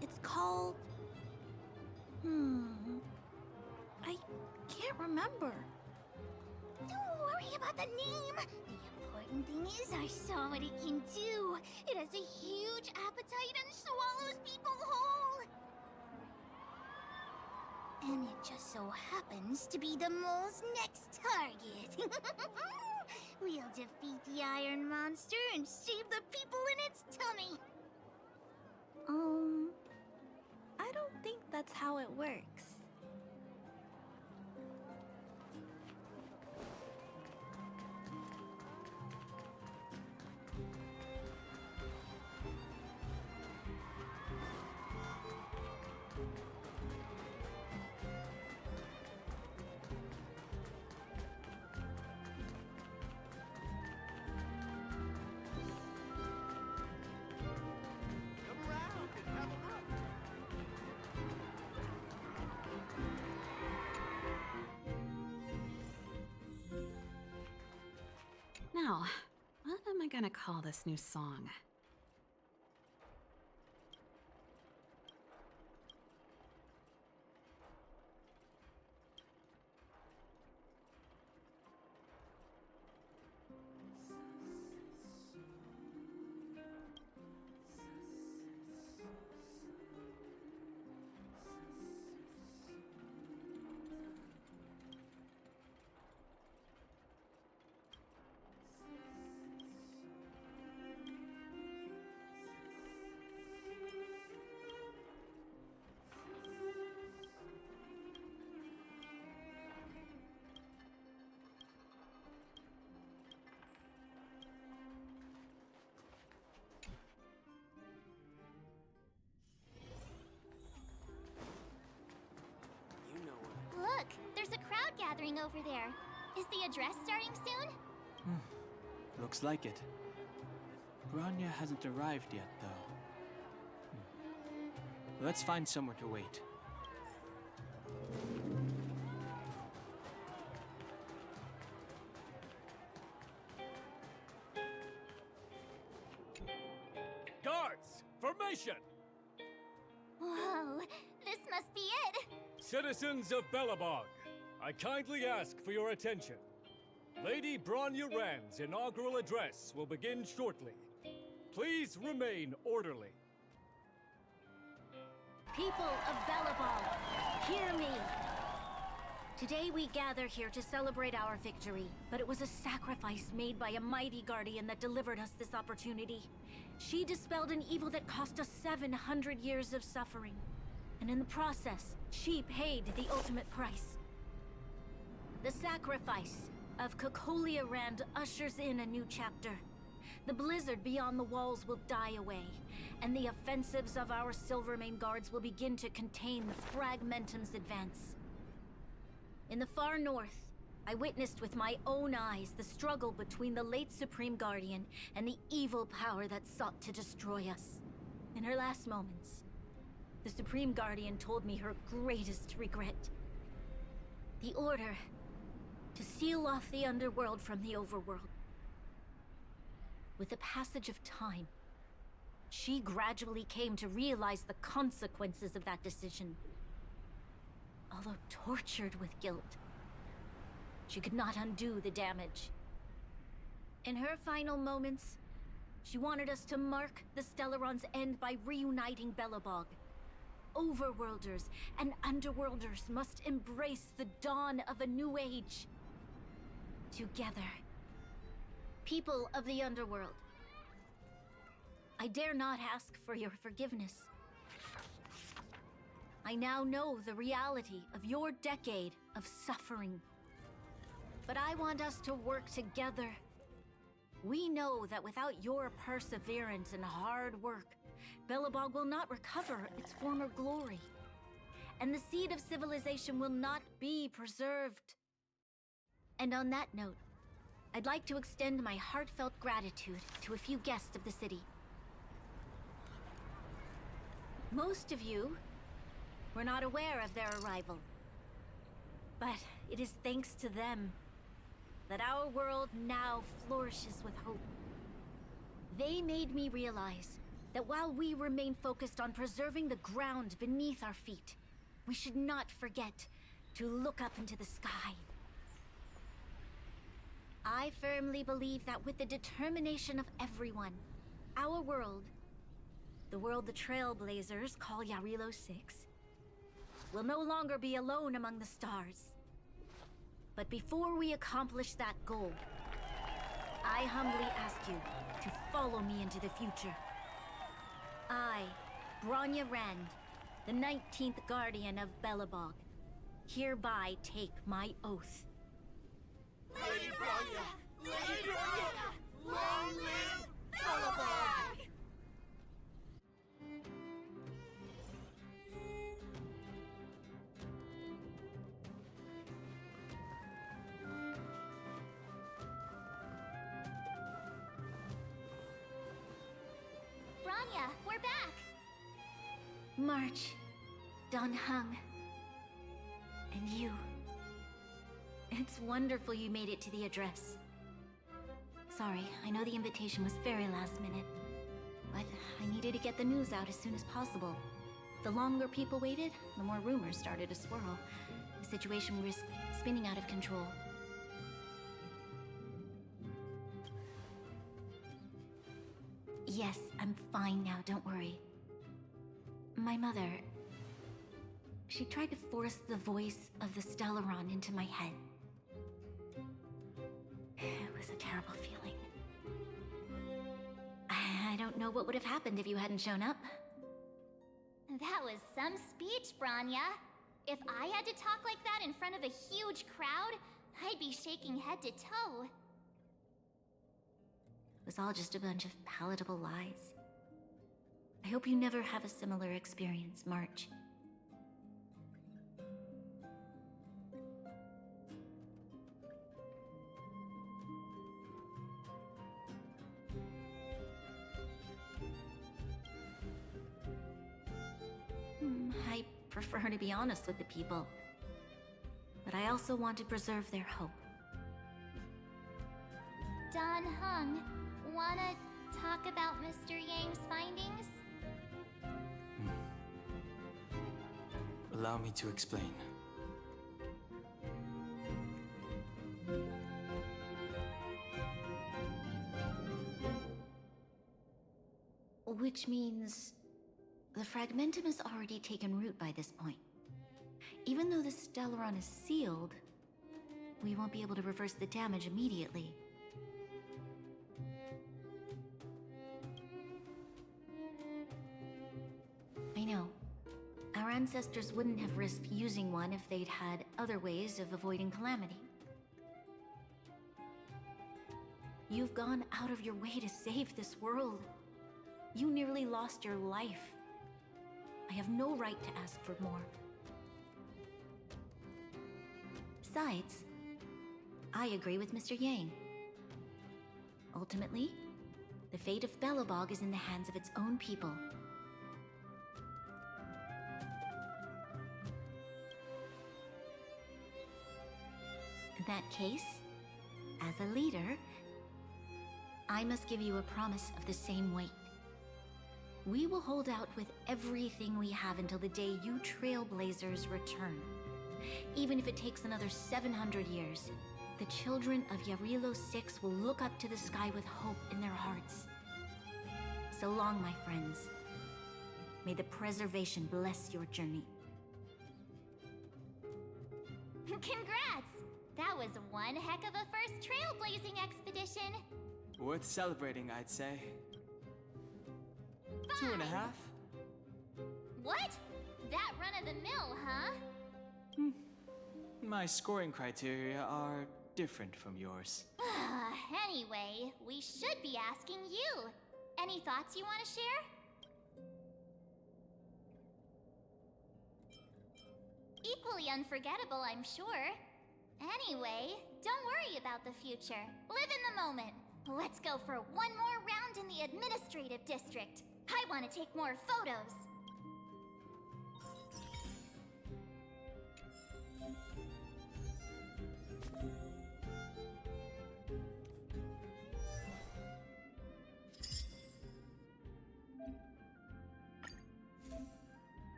It's called... I can't remember. Don't worry about the name. The important thing is I saw what it can do. It has a huge appetite and swallows people whole. And it just so happens to be the mole's next target. We'll defeat the iron monster and save the people in its tummy. I don't think that's how it works. Now, what am I gonna call this new song? Look, there's a crowd gathering over there. Is the address starting soon? Looks like it. Bronya hasn't arrived yet, though. Let's find somewhere to wait. Guards! Formation! Whoa, this must be it. Citizens of Belobog, I kindly ask for your attention. Lady Bronya Rand's inaugural address will begin shortly. Please remain orderly. People of Belobog, hear me. Today we gather here to celebrate our victory, but it was a sacrifice made by a mighty guardian that delivered us this opportunity. She dispelled an evil that cost us 700 years of suffering. And in the process, she paid the ultimate price. The sacrifice of Cocolia Rand ushers in a new chapter. The blizzard beyond the walls will die away, and the offensives of our Silvermane guards will begin to contain the Fragmentum's advance. In the far north, I witnessed with my own eyes the struggle between the late Supreme Guardian and the evil power that sought to destroy us. In her last moments, the Supreme Guardian told me her greatest regret. The order to seal off the underworld from the overworld. With the passage of time, she gradually came to realize the consequences of that decision. Although tortured with guilt, she could not undo the damage. In her final moments, she wanted us to mark the Stellaron's end by reuniting Belobog. Overworlders and Underworlders must embrace the dawn of a new age. Together. People of the Underworld, I dare not ask for your forgiveness. I now know the reality of your decade of suffering. But I want us to work together. We know that without your perseverance and hard work, Belobog will not recover its former glory. And the seed of civilization will not be preserved. And on that note, I'd like to extend my heartfelt gratitude to a few guests of the city. Most of you were not aware of their arrival. But it is thanks to them that our world now flourishes with hope. They made me realize that while we remain focused on preserving the ground beneath our feet, we should not forget to look up into the sky. I firmly believe that with the determination of everyone, our world, the world the Trailblazers call Yarilo 6, will no longer be alone among the stars. But before we accomplish that goal, I humbly ask you to follow me into the future. I, Bronya Rand, the 19th Guardian of Belobog, hereby take my oath. Lady Bronya! Lady Bronya! Long live Belobog! Bronya, we're back! March, Don Hung, and you. It's wonderful you made it to the address. Sorry, I know the invitation was very last minute, but I needed to get the news out as soon as possible. The longer people waited, the more rumors started to swirl. The situation risked spinning out of control. Yes, I'm fine now, don't worry. My mother... she tried to force the voice of the Stellaron into my head. It was a terrible feeling. I don't know what would have happened if you hadn't shown up. That was some speech, Bronya. If I had to talk like that in front of a huge crowd, I'd be shaking head to toe. It was all just a bunch of palatable lies. I hope you never have a similar experience, March. I prefer to be honest with the people, but I also want to preserve their hope. Don Hung, wanna talk about Mr. Yang's findings? Allow me to explain. Which means the Fragmentum has already taken root by this point. Even though the Stellaron is sealed, we won't be able to reverse the damage immediately. I know. Our ancestors wouldn't have risked using one if they'd had other ways of avoiding calamity. You've gone out of your way to save this world. You nearly lost your life. I have no right to ask for more. Besides, I agree with Mr. Yang. Ultimately, the fate of Belobog is in the hands of its own people. In that case, as a leader, I must give you a promise of the same weight. We will hold out with everything we have until the day you Trailblazers return. Even if it takes another 700 years, the children of Yarilo 6 will look up to the sky with hope in their hearts. So long, my friends. May the preservation bless your journey. Congrats! That was one heck of a first trailblazing expedition. Worth celebrating, I'd say. 2.5? What? That run-of-the-mill, huh? My scoring criteria are different from yours. Anyway, we should be asking you. Any thoughts you want to share? Equally unforgettable, I'm sure. Anyway, don't worry about the future. Live in the moment. Let's go for one more round in the administrative district. I want to take more photos.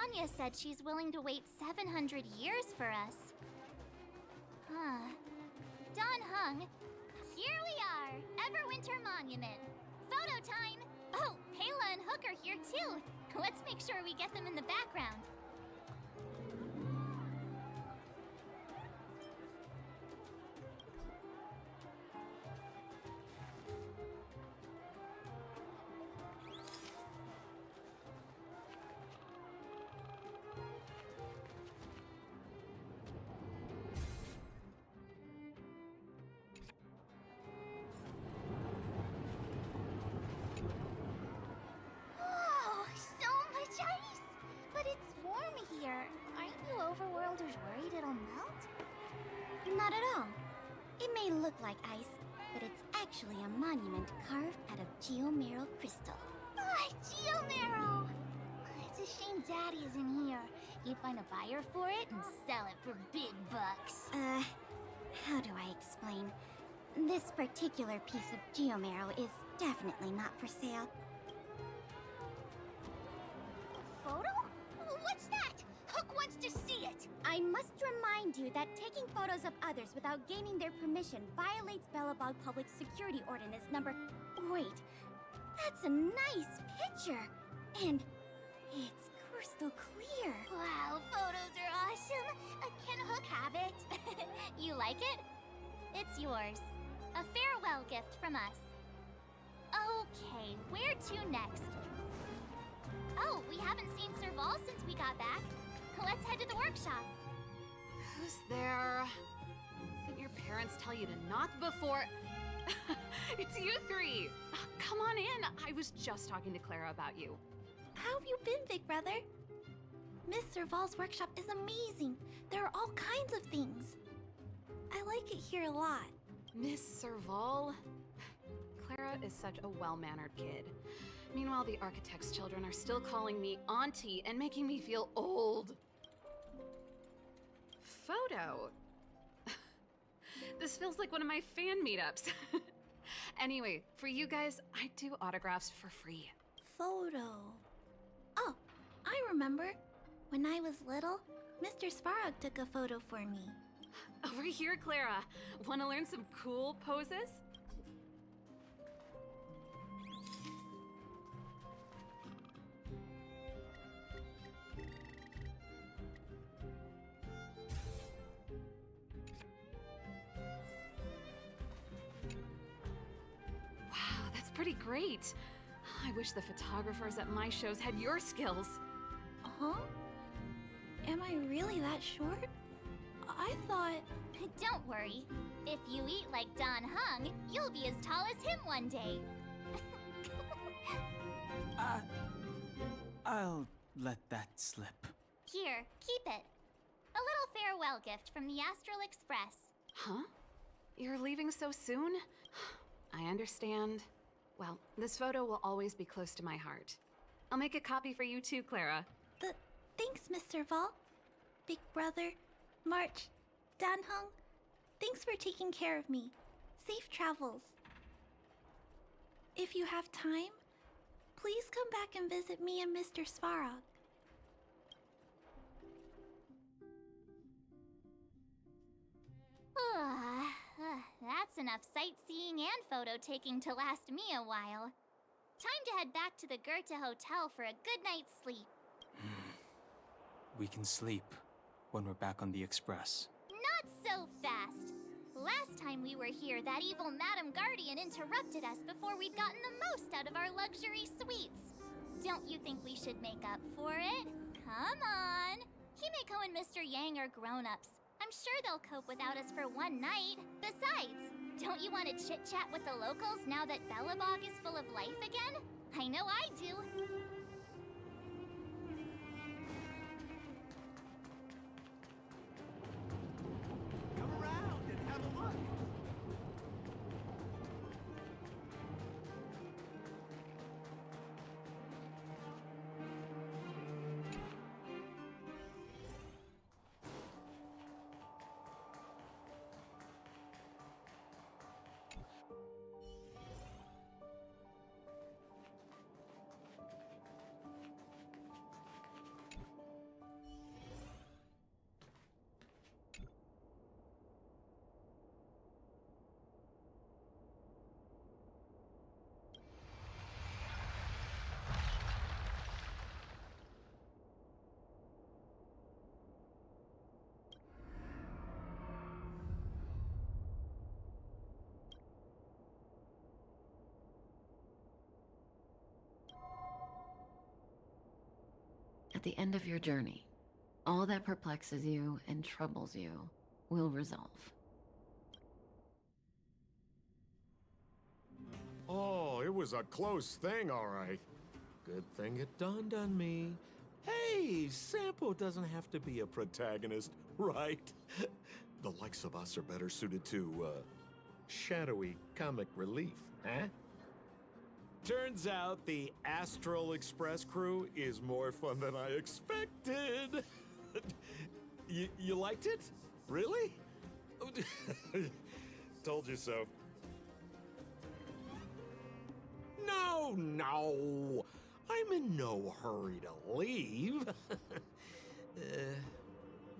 Bronya said she's willing to wait 700 years for us. Huh. Don Hung, here we are! Everwinter Monument. Photo time! Oh, Pela and Hook are here too. Let's make sure we get them in the background. Whoa, so much ice! But it's warm here. Aren't you overworlders worried it'll melt? Not at all. It may look like ice, but it's actually a monument carved out of geomeral crystal. Ah, Geomarrow! It's a shame Daddy isn't here. He'd find a buyer for it and sell it for big bucks. How do I explain? This particular piece of geomarrow is definitely not for sale. Photo? What's that? Hook wants to see it! I must remind you that taking photos of others without gaining their permission violates Belobog Public Security Ordinance number... Wait, that's a nice picture! And it's crystal clear. Wow, photos are awesome! Can Hook have it? You like it? It's yours. A farewell gift from us. Okay, where to next? Oh, we haven't seen Serval since we got back. Let's head to the workshop. Who's there? Didn't your parents tell you to knock before? It's you three! Come on in! I was just talking to Clara about you. How have you been, big brother? Miss Serval's workshop is amazing. There are all kinds of things. I like it here a lot. Miss Serval? Clara is such a well-mannered kid. Meanwhile, the architect's children are still calling me auntie and making me feel old. Photo? This feels like one of my fan meetups. Anyway, for you guys, I do autographs for free. Photo. Oh, I remember. When I was little, Mr. Svarog took a photo for me. Over here, Clara. Want to learn some cool poses? Wow, that's pretty great. I wish the photographers at my shows had your skills. Huh? Am I really that short? I thought... Don't worry. If you eat like Don Hung, you'll be as tall as him one day. I'll let that slip. Here, keep it. A little farewell gift from the Astral Express. Huh? You're leaving so soon? I understand. Well, this photo will always be close to my heart. I'll make a copy for you too, Clara. Thanks, Miss Serval. Big brother, March, Dan Hung, thanks for taking care of me. Safe travels. If you have time, please come back and visit me and Mr. Svarog. That's enough sightseeing and photo taking to last me a while. Time to head back to the Goethe Hotel for a good night's sleep. We can sleep when we're back on the Express. Not so fast. Last time we were here, that evil Madam Guardian interrupted us before we'd gotten the most out of our luxury suites. Don't you think we should make up for it? Come on. Himeko and Mr. Yang are grown-ups. I'm sure they'll cope without us for one night. Besides, don't you want to chit-chat with the locals now that Belobog is full of life again? I know I do. Come around and have a look. At the end of your journey, all that perplexes you and troubles you will resolve. Oh, it was a close thing, all right. Good thing it dawned on me. Hey, Sampo doesn't have to be a protagonist, right? The likes of us are better suited to, shadowy comic relief, huh? Turns out the Astral Express crew is more fun than I expected. You liked it? Really? Told you so. No! I'm in no hurry to leave.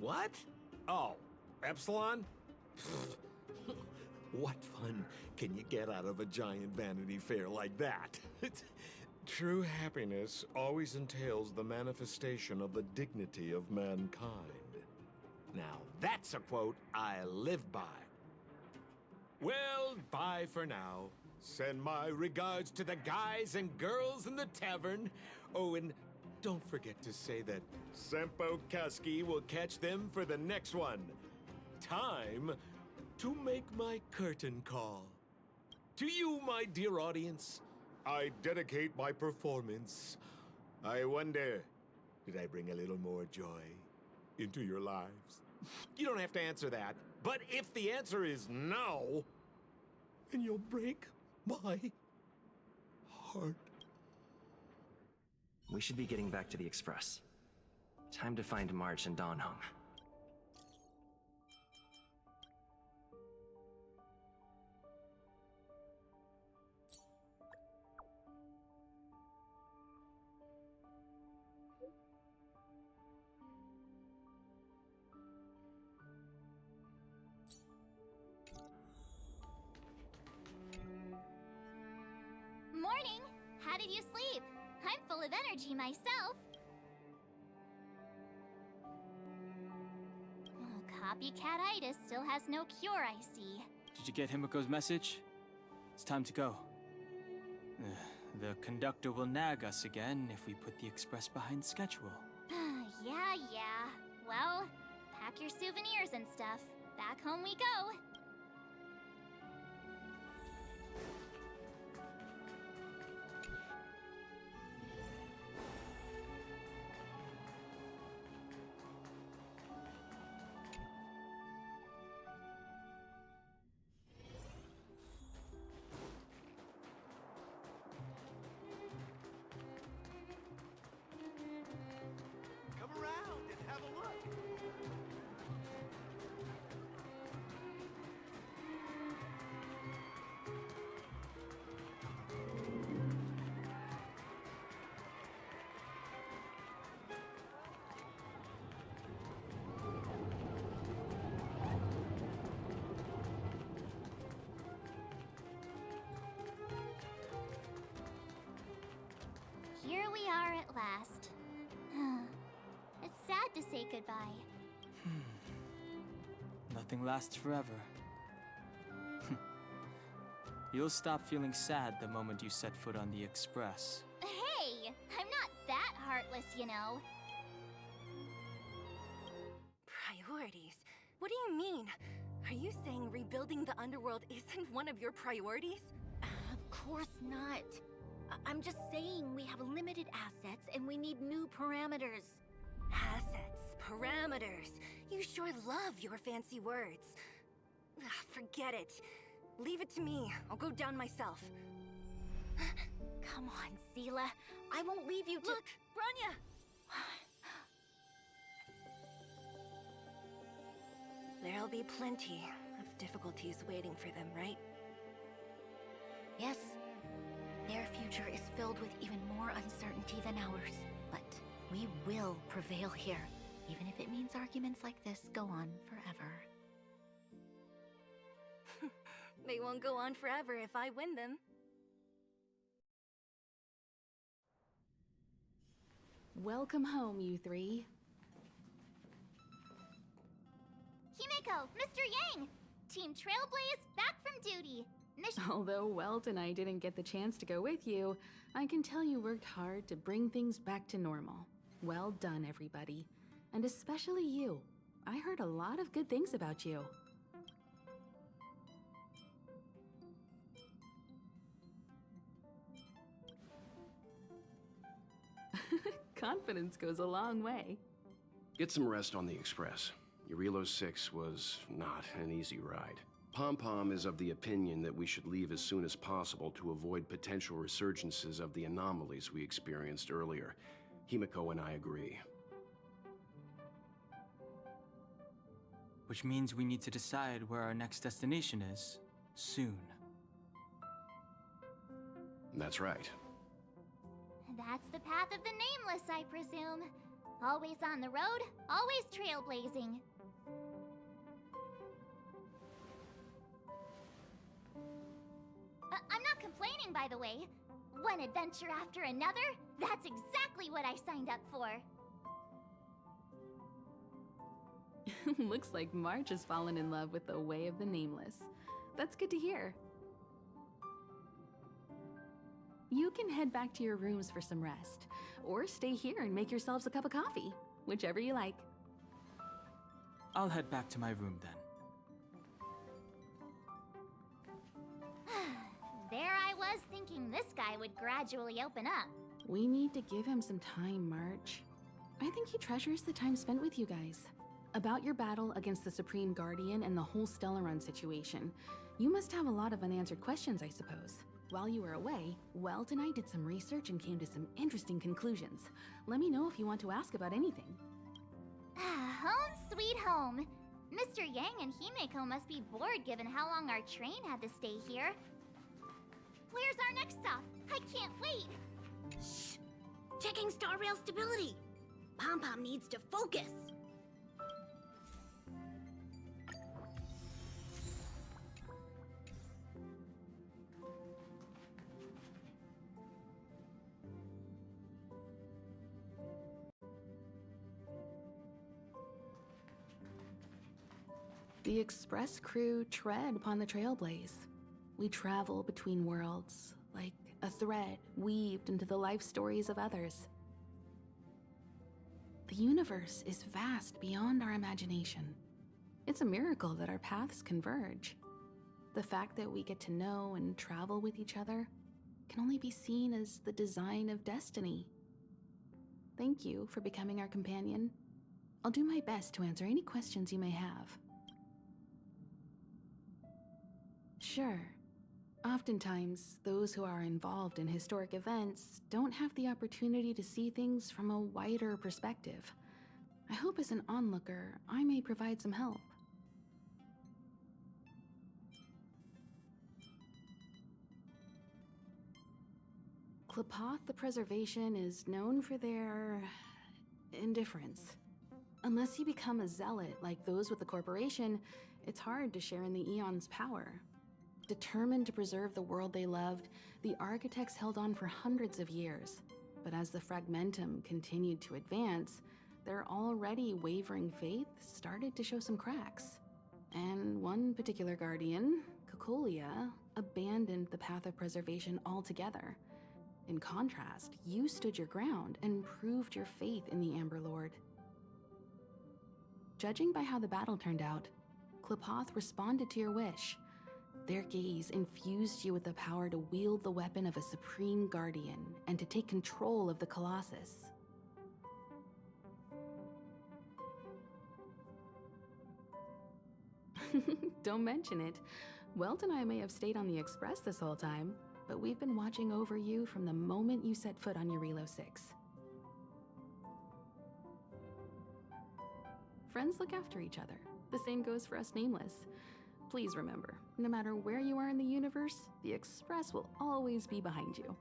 What? Oh, Epsilon? What fun can you get out of a giant Vanity Fair like that? True happiness always entails the manifestation of the dignity of mankind. Now, that's a quote I live by. Well, bye for now. Send my regards to the guys and girls in the tavern. Oh, and don't forget to say that Sampo Kaski will catch them for the next one. Time to make my curtain call. To you, my dear audience, I dedicate my performance. I wonder, did I bring a little more joy into your lives? You don't have to answer that, but if the answer is no, then you'll break my heart. We should be getting back to the Express. Time to find March and Don Hung. Morning! How did you sleep? I'm full of energy myself. Oh, copycat-itis still has no cure, I see. Did you get Himiko's message? It's time to go. The conductor will nag us again if we put the express behind schedule. Yeah. Well, pack your souvenirs and stuff. Back home we go. Come around and have a look. Here we are at last. It's sad to say goodbye. Nothing lasts forever. You'll stop feeling sad the moment you set foot on the express. Hey! I'm not that heartless, you know. Priorities? What do you mean? Are you saying rebuilding the underworld isn't one of your priorities? Of course not. I'm just saying we have limited assets and we need new parameters. Assets, parameters. You sure love your fancy words. Forget it. Leave it to me. I'll go down myself. Come on, Seela. I won't leave you to— Look, Branya! There'll be plenty of difficulties waiting for them, right? Yes. Their future is filled with even more uncertainty than ours. But we will prevail here, even if it means arguments like this go on forever. They won't go on forever if I win them. Welcome home, you three. Himiko, Mr. Yang! Team Trailblaze back from duty. Although Welt and I didn't get the chance to go with you, I can tell you worked hard to bring things back to normal. Well done, everybody. And especially you. I heard a lot of good things about you. Confidence goes a long way. Get some rest on the Express. Eurilo 6 was not an easy ride. Pom-Pom is of the opinion that we should leave as soon as possible to avoid potential resurgences of the anomalies we experienced earlier. Himiko and I agree. Which means we need to decide where our next destination is, soon. That's right. That's the path of the Nameless, I presume. Always on the road, always trailblazing. I'm not complaining, by the way. One adventure after another, that's exactly what I signed up for. Looks like March has fallen in love with the way of the Nameless. That's good to hear. You can head back to your rooms for some rest, or stay here and make yourselves a cup of coffee, whichever you like. I'll head back to my room then. There I was thinking this guy would gradually open up. We need to give him some time, March. I think he treasures the time spent with you guys. About your battle against the Supreme Guardian and the whole Stellaron situation, you must have a lot of unanswered questions, I suppose. While you were away, Welt and I did some research and came to some interesting conclusions. Let me know if you want to ask about anything. Home sweet home. Mr. Yang and Himeko must be bored given how long our train had to stay here. Where's our next stop? I can't wait! Shh! Checking star rail stability! Pom-Pom needs to focus! The Express crew tread upon the trailblaze. We travel between worlds, like a thread weaved into the life stories of others. The universe is vast beyond our imagination. It's a miracle that our paths converge. The fact that we get to know and travel with each other can only be seen as the design of destiny. Thank you for becoming our companion. I'll do my best to answer any questions you may have. Sure. Oftentimes, those who are involved in historic events don't have the opportunity to see things from a wider perspective. I hope as an onlooker, I may provide some help. Klapoth the Preservation is known for their indifference. Unless you become a zealot like those with the corporation, it's hard to share in the Eon's power. Determined to preserve the world they loved, the architects held on for hundreds of years. But as the Fragmentum continued to advance, their already wavering faith started to show some cracks. And one particular guardian, Cocolia, abandoned the path of preservation altogether. In contrast, you stood your ground and proved your faith in the Amber Lord. Judging by how the battle turned out, Klapoth responded to your wish. Their gaze infused you with the power to wield the weapon of a supreme guardian and to take control of the Colossus. Don't mention it. Welt and I may have stayed on the Express this whole time, but we've been watching over you from the moment you set foot on Eurilo 6. Friends look after each other. The same goes for us Nameless. Please remember, no matter where you are in the universe, the Express will always be behind you.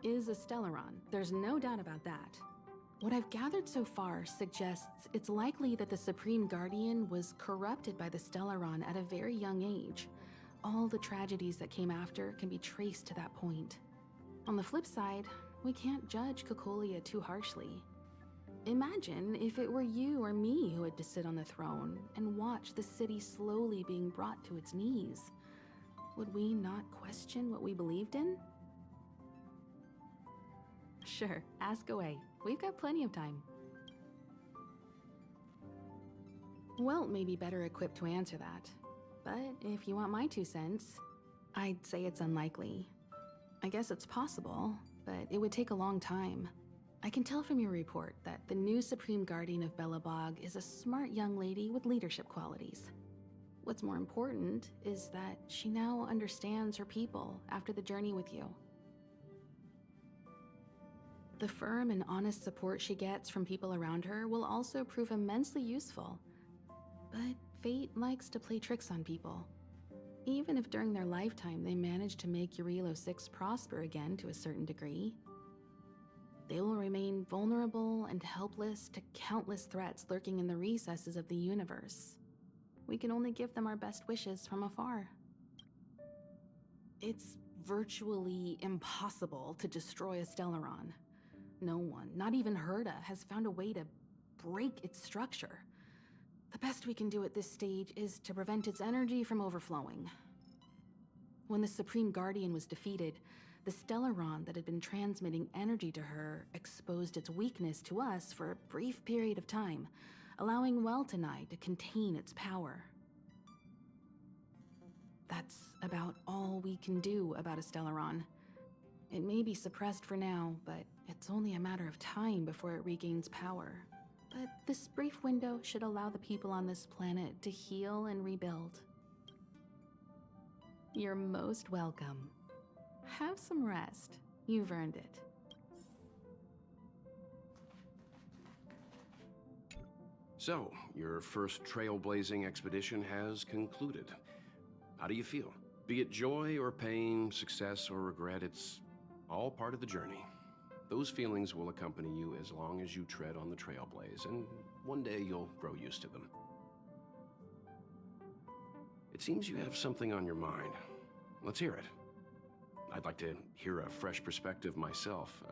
Is a Stellaron, there's no doubt about that. What I've gathered so far suggests it's likely that the Supreme Guardian was corrupted by the Stellaron at a very young age. All the tragedies that came after can be traced to that point. On the flip side, we can't judge Cocolia too harshly. Imagine if it were you or me who had to sit on the throne and watch the city slowly being brought to its knees. would we not question what we believed in? Sure, ask away. We've got plenty of time. Welt may be better equipped to answer that. But if you want my 2 cents, I'd say it's unlikely. I guess it's possible, but it would take a long time. I can tell from your report that the new Supreme Guardian of Belobog is a smart young lady with leadership qualities. What's more important is that she now understands her people after the journey with you. The firm and honest support she gets from people around her will also prove immensely useful. But fate likes to play tricks on people. Even if during their lifetime they manage to make Eurilo 6 prosper again to a certain degree, they will remain vulnerable and helpless to countless threats lurking in the recesses of the universe. We can only give them our best wishes from afar. It's virtually impossible to destroy a Stellaron. No one, not even Herda, has found a way to break its structure. The best we can do at this stage is to prevent its energy from overflowing. When the Supreme Guardian was defeated, the Stellaron that had been transmitting energy to her exposed its weakness to us for a brief period of time, allowing Welt and I to contain its power. That's about all we can do about a Stellaron. It may be suppressed for now, but it's only a matter of time before it regains power. But this brief window should allow the people on this planet to heal and rebuild. You're most welcome. Have some rest. You've earned it. So, your first trailblazing expedition has concluded. How do you feel? Be it joy or pain, success or regret, it's all part of the journey. Those feelings will accompany you as long as you tread on the trailblaze, and one day you'll grow used to them. It seems you have something on your mind. Let's hear it. I'd like to hear a fresh perspective myself.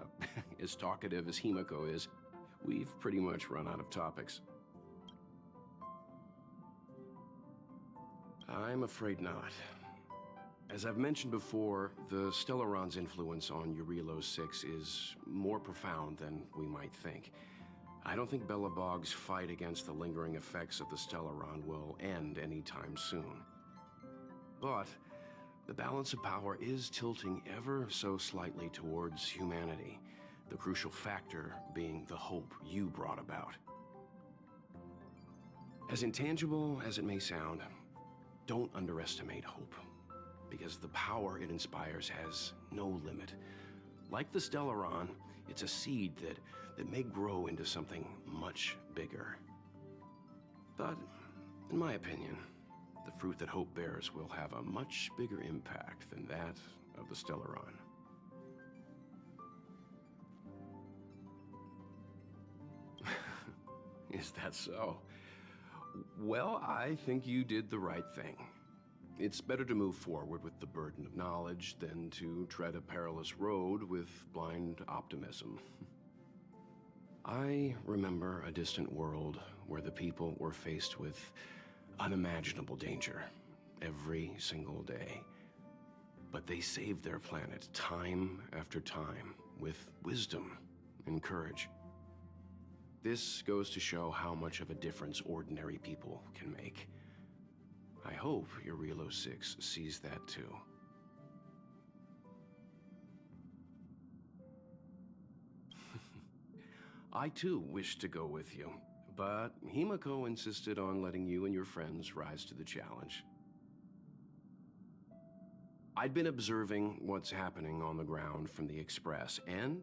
As talkative as Himiko is, we've pretty much run out of topics. I'm afraid not. As I've mentioned before, the Stellaron's influence on Eurilo 6 is more profound than we might think. I don't think Belobog's fight against the lingering effects of the Stellaron will end anytime soon. But the balance of power is tilting ever so slightly towards humanity, the crucial factor being the hope you brought about. As intangible as it may sound, don't underestimate hope, because the power it inspires has no limit. Like the Stellaron, it's a seed that may grow into something much bigger. But, in my opinion, the fruit that hope bears will have a much bigger impact than that of the Stellaron. Is that so? Well, I think you did the right thing. It's better to move forward with the burden of knowledge than to tread a perilous road with blind optimism. I remember a distant world where the people were faced with unimaginable danger every single day. But they saved their planet time after time with wisdom and courage. This goes to show how much of a difference ordinary people can make. I hope Eurilo 6 sees that too. I too wish to go with you, but Himiko insisted on letting you and your friends rise to the challenge. I'd been observing what's happening on the ground from the Express, and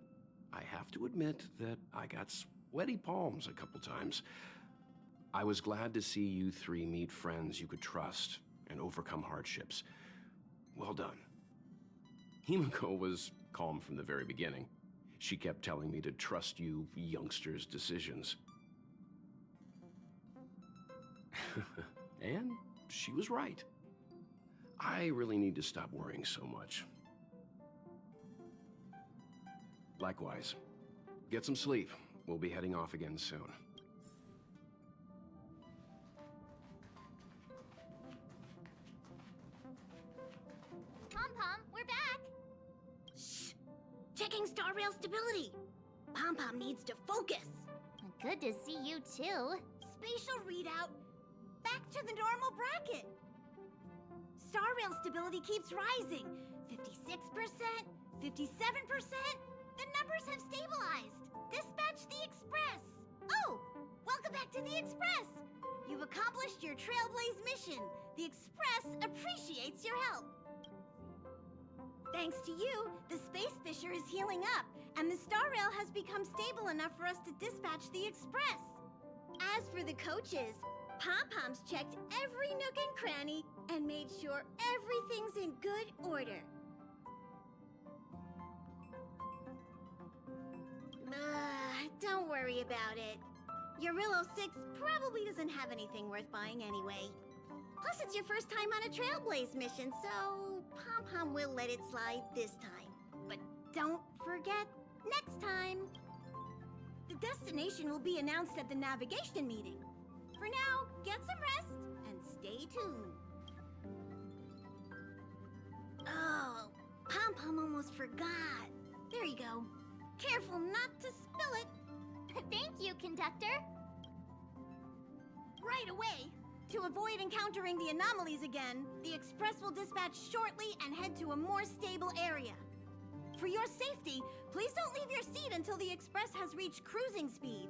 I have to admit that I got sweaty palms a couple times. I was glad to see you three meet friends you could trust and overcome hardships. Well done. Himiko was calm from the very beginning. She kept telling me to trust you youngsters' decisions. And she was right. I really need to stop worrying so much. Likewise. Get some sleep. We'll be heading off again soon. Pom-Pom, we're back! Shh! Checking star rail stability. Pom-Pom needs to focus. Good to see you too. Spatial readout. Back to the normal bracket. Star rail stability keeps rising. 56%, 57%. The numbers have stabilized. Dispatch the Express. Oh, welcome back to the Express. You've accomplished your Trailblaze mission. The Express appreciates your help. Thanks to you, the Space Fisher is healing up, and the Star Rail has become stable enough for us to dispatch the Express. As for the coaches, Pom-Pom's checked every nook and cranny and made sure everything's in good order. Don't worry about it. Eurillo 6 probably doesn't have anything worth buying anyway. Plus, it's your first time on a Trailblaze mission, so Pom-Pom will let it slide this time. But don't forget, next time. The destination will be announced at the navigation meeting. For now, get some rest and stay tuned. Oh, Pom-Pom almost forgot. There you go. Careful not to spill it. Thank you, Conductor. Right away. To avoid encountering the anomalies again, the Express will dispatch shortly and head to a more stable area. For your safety, please don't leave your seat until the Express has reached cruising speed.